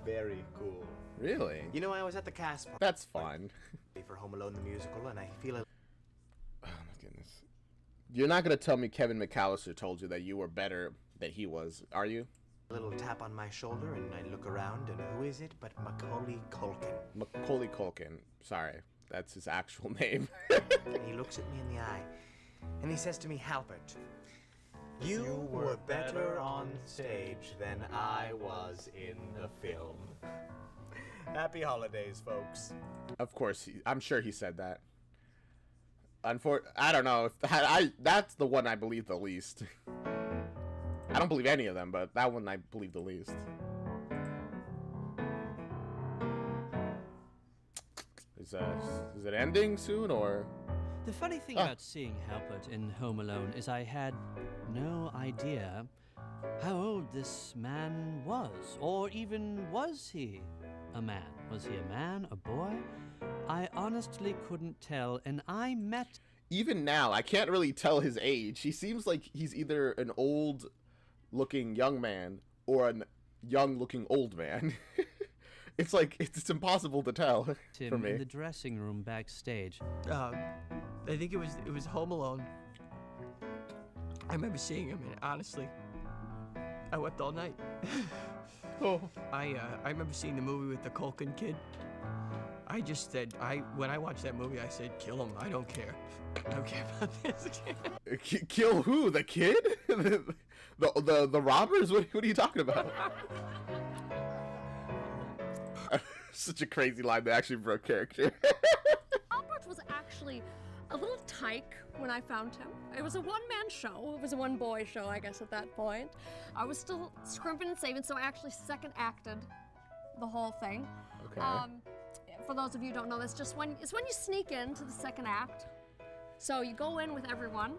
Very cool. Really? You know, I was at the cast party. That's fun. For Home Alone the musical, and I feel it. Oh my goodness. You're not gonna tell me Kevin McAllister told you that you were better than he was, are you? A little tap on my shoulder, and I look around, and who is it but Macaulay Culkin? Macaulay Culkin. Sorry, that's his actual name. And he looks at me in the eye, and he says to me, Halbert, you were better on stage than I was in the film. Happy holidays, folks. Of course, I'm sure he said that. I don't know if that's the one I believe the least. I don't believe any of them, but that one I believe the least. Is it ending soon, or? The funny thing about seeing Halbert in Home Alone is I had no idea how old this man was, or even was he a man? Was he a man, a boy? I honestly couldn't tell, and I met... Even now, I can't really tell his age. He seems like he's either an old-looking young man or a young-looking old man. It's like, it's impossible to tell for me. In the dressing room backstage. I think it was Home Alone. I remember seeing him, and honestly, I wept all night. I remember seeing the movie with the Culkin kid. I just said, when I watched that movie, I said, kill him. I don't care. I don't care about this. Kill who? The kid? the robbers? What are you talking about? Such a crazy line that actually broke character. Albert was actually a little tyke when I found him. It was a one-man show. It was a one-boy show, I guess, at that point. I was still scrimping and saving, so I actually second acted the whole thing. Okay. For those of you who don't know, it's when you sneak into the second act. So you go in with everyone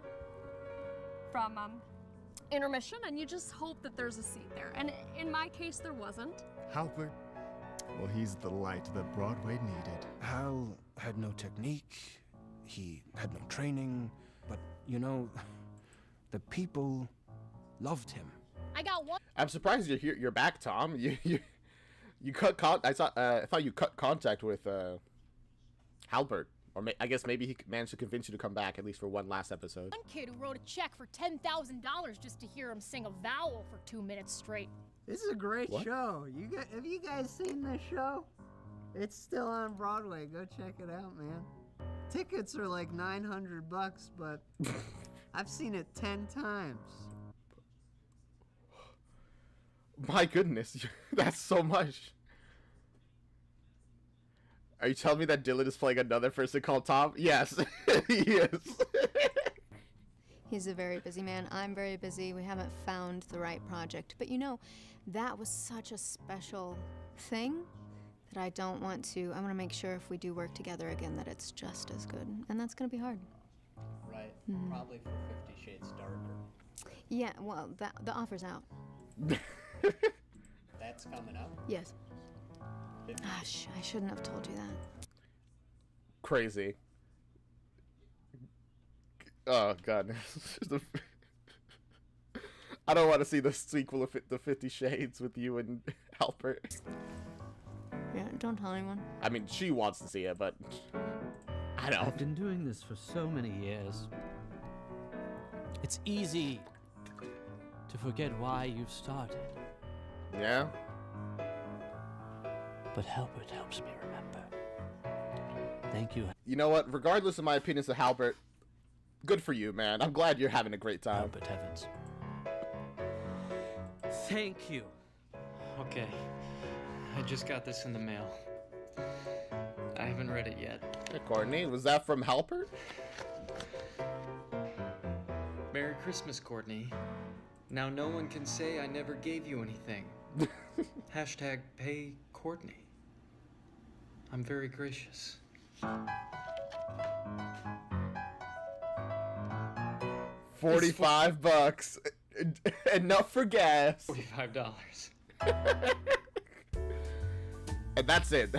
from intermission, and you just hope that there's a seat there. And in my case, there wasn't. Halbert, well, he's the light that Broadway needed. Hal had no technique, he had no training, but, you know, the people loved him. I got one. I'm surprised you're here. You're back, Tom. You cut I thought you cut contact with Halbert, or I guess maybe he managed to convince you to come back at least for one last episode. One kid who wrote a check for $10,000 just to hear him sing a vowel for 2 minutes straight. This is a great What? show. Have you guys seen this show? It's still on Broadway. Go check it out, man. Tickets are like $900, but I've seen it 10 times. My goodness, that's so much. Are you telling me that Dylan is playing another person called Tom? Yes, he is. He's a very busy man. I'm very busy. We haven't found the right project. But you know, that was such a special thing that I don't want to. I want to make sure if we do work together again that it's just as good. And that's going to be hard. Right. Probably for 50 Shades Darker. Yeah, well, the offer's out. That's coming up? Yes. Gosh, I shouldn't have told you that. Crazy. Oh, God. I don't want to see the sequel of the 50 Shades with you and Halbert. Yeah, don't tell anyone. I mean, she wants to see it, but I don't. I've been doing this for so many years. It's easy to forget why you've started. Yeah? But Halbert helps me remember. Thank you. You know what? Regardless of my opinions of Halbert, good for you, man. I'm glad you're having a great time. Halbert Evans. Thank you. Okay. I just got this in the mail. I haven't read it yet. Hey, Courtney, was that from Halbert? Merry Christmas, Courtney. Now no one can say I never gave you anything. Hashtag pay Courtney. I'm very gracious. $45 bucks. Enough for gas. $45. And that's it.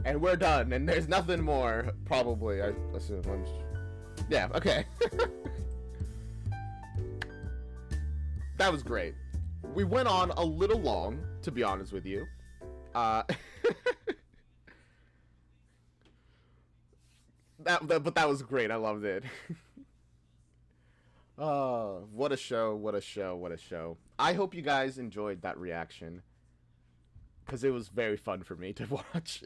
And we're done. And there's nothing more, probably. I assume. Yeah, okay. That was great. We went on a little long, to be honest with you. But that was great. I loved it. Oh, what a show, what a show, what a show. I hope you guys enjoyed that reaction, because it was very fun for me to watch.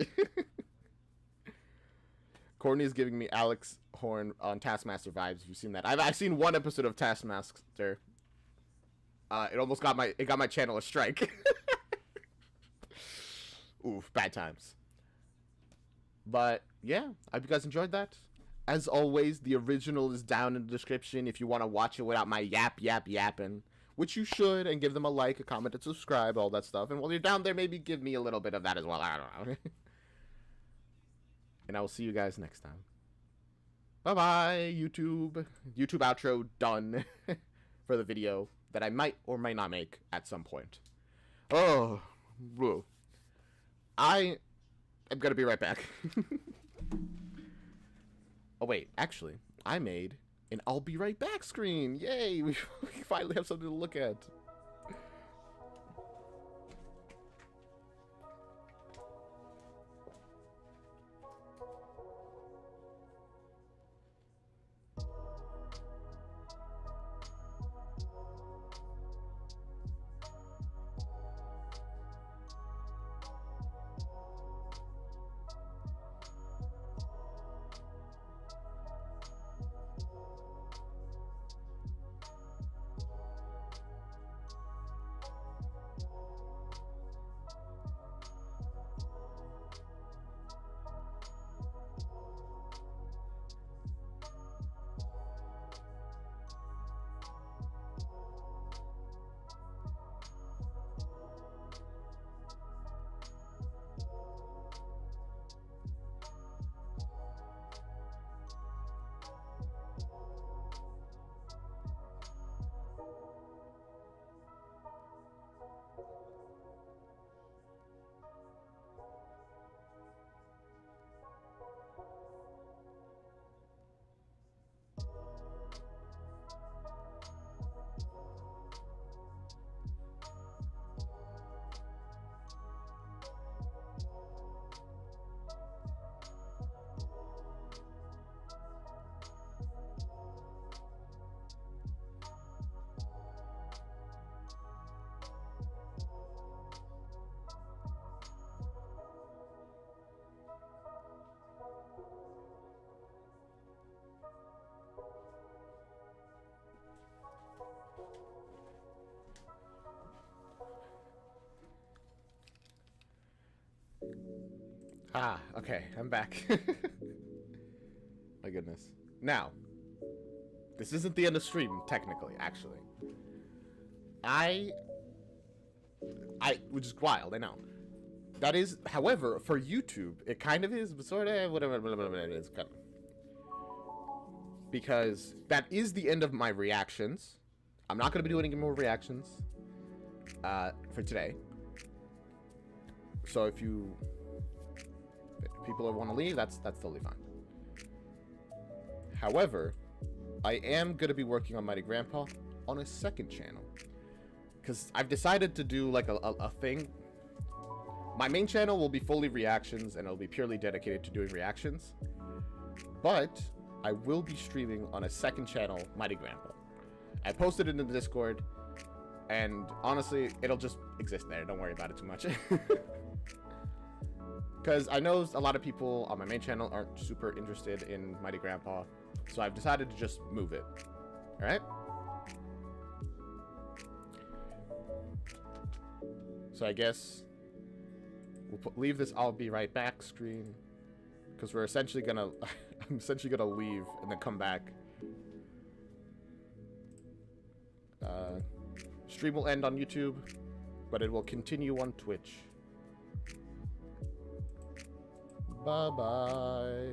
Courtney is giving me Alex Horn on Taskmaster vibes. If you've seen that, I've seen one episode of Taskmaster. It almost got my channel a strike. Oof, bad times. But yeah, I hope you guys enjoyed that. As always, the original is down in the description if you want to watch it without my yapping, which you should, and give them a like, a comment, and subscribe, all that stuff. And while you're down there, maybe give me a little bit of that as well. I don't know. And I will see you guys next time. Bye-bye, YouTube. YouTube outro done for the video that I might or might not make at some point. Oh, whoa. I am going to be right back. Oh, wait. Actually, I made an I'll be right back screen. Yay. We finally have something to look at. Ah, okay, I'm back. My goodness. Now, this isn't the end of stream, technically, actually. Which is wild, I know. That is, however, for YouTube, it kind of is, but sort of, whatever, it's kind of. Because that is the end of my reactions. I'm not going to be doing any more reactions for today. So if people want to leave, that's totally fine. However, I am going to be working on Mighty Grandpa on a second channel. Because I've decided to do like a thing. My main channel will be fully reactions and it'll be purely dedicated to doing reactions. But I will be streaming on a second channel, Mighty Grandpa. I posted it in the Discord. And honestly, it'll just exist there. Don't worry about it too much. Because I know a lot of people on my main channel aren't super interested in Mighty Grandpa. So I've decided to just move it. Alright? So I guess we'll leave this I'll be right back screen. Because we're essentially gonna... I'm essentially gonna leave and then come back. Stream will end on YouTube. But it will continue on Twitch. Bye-bye.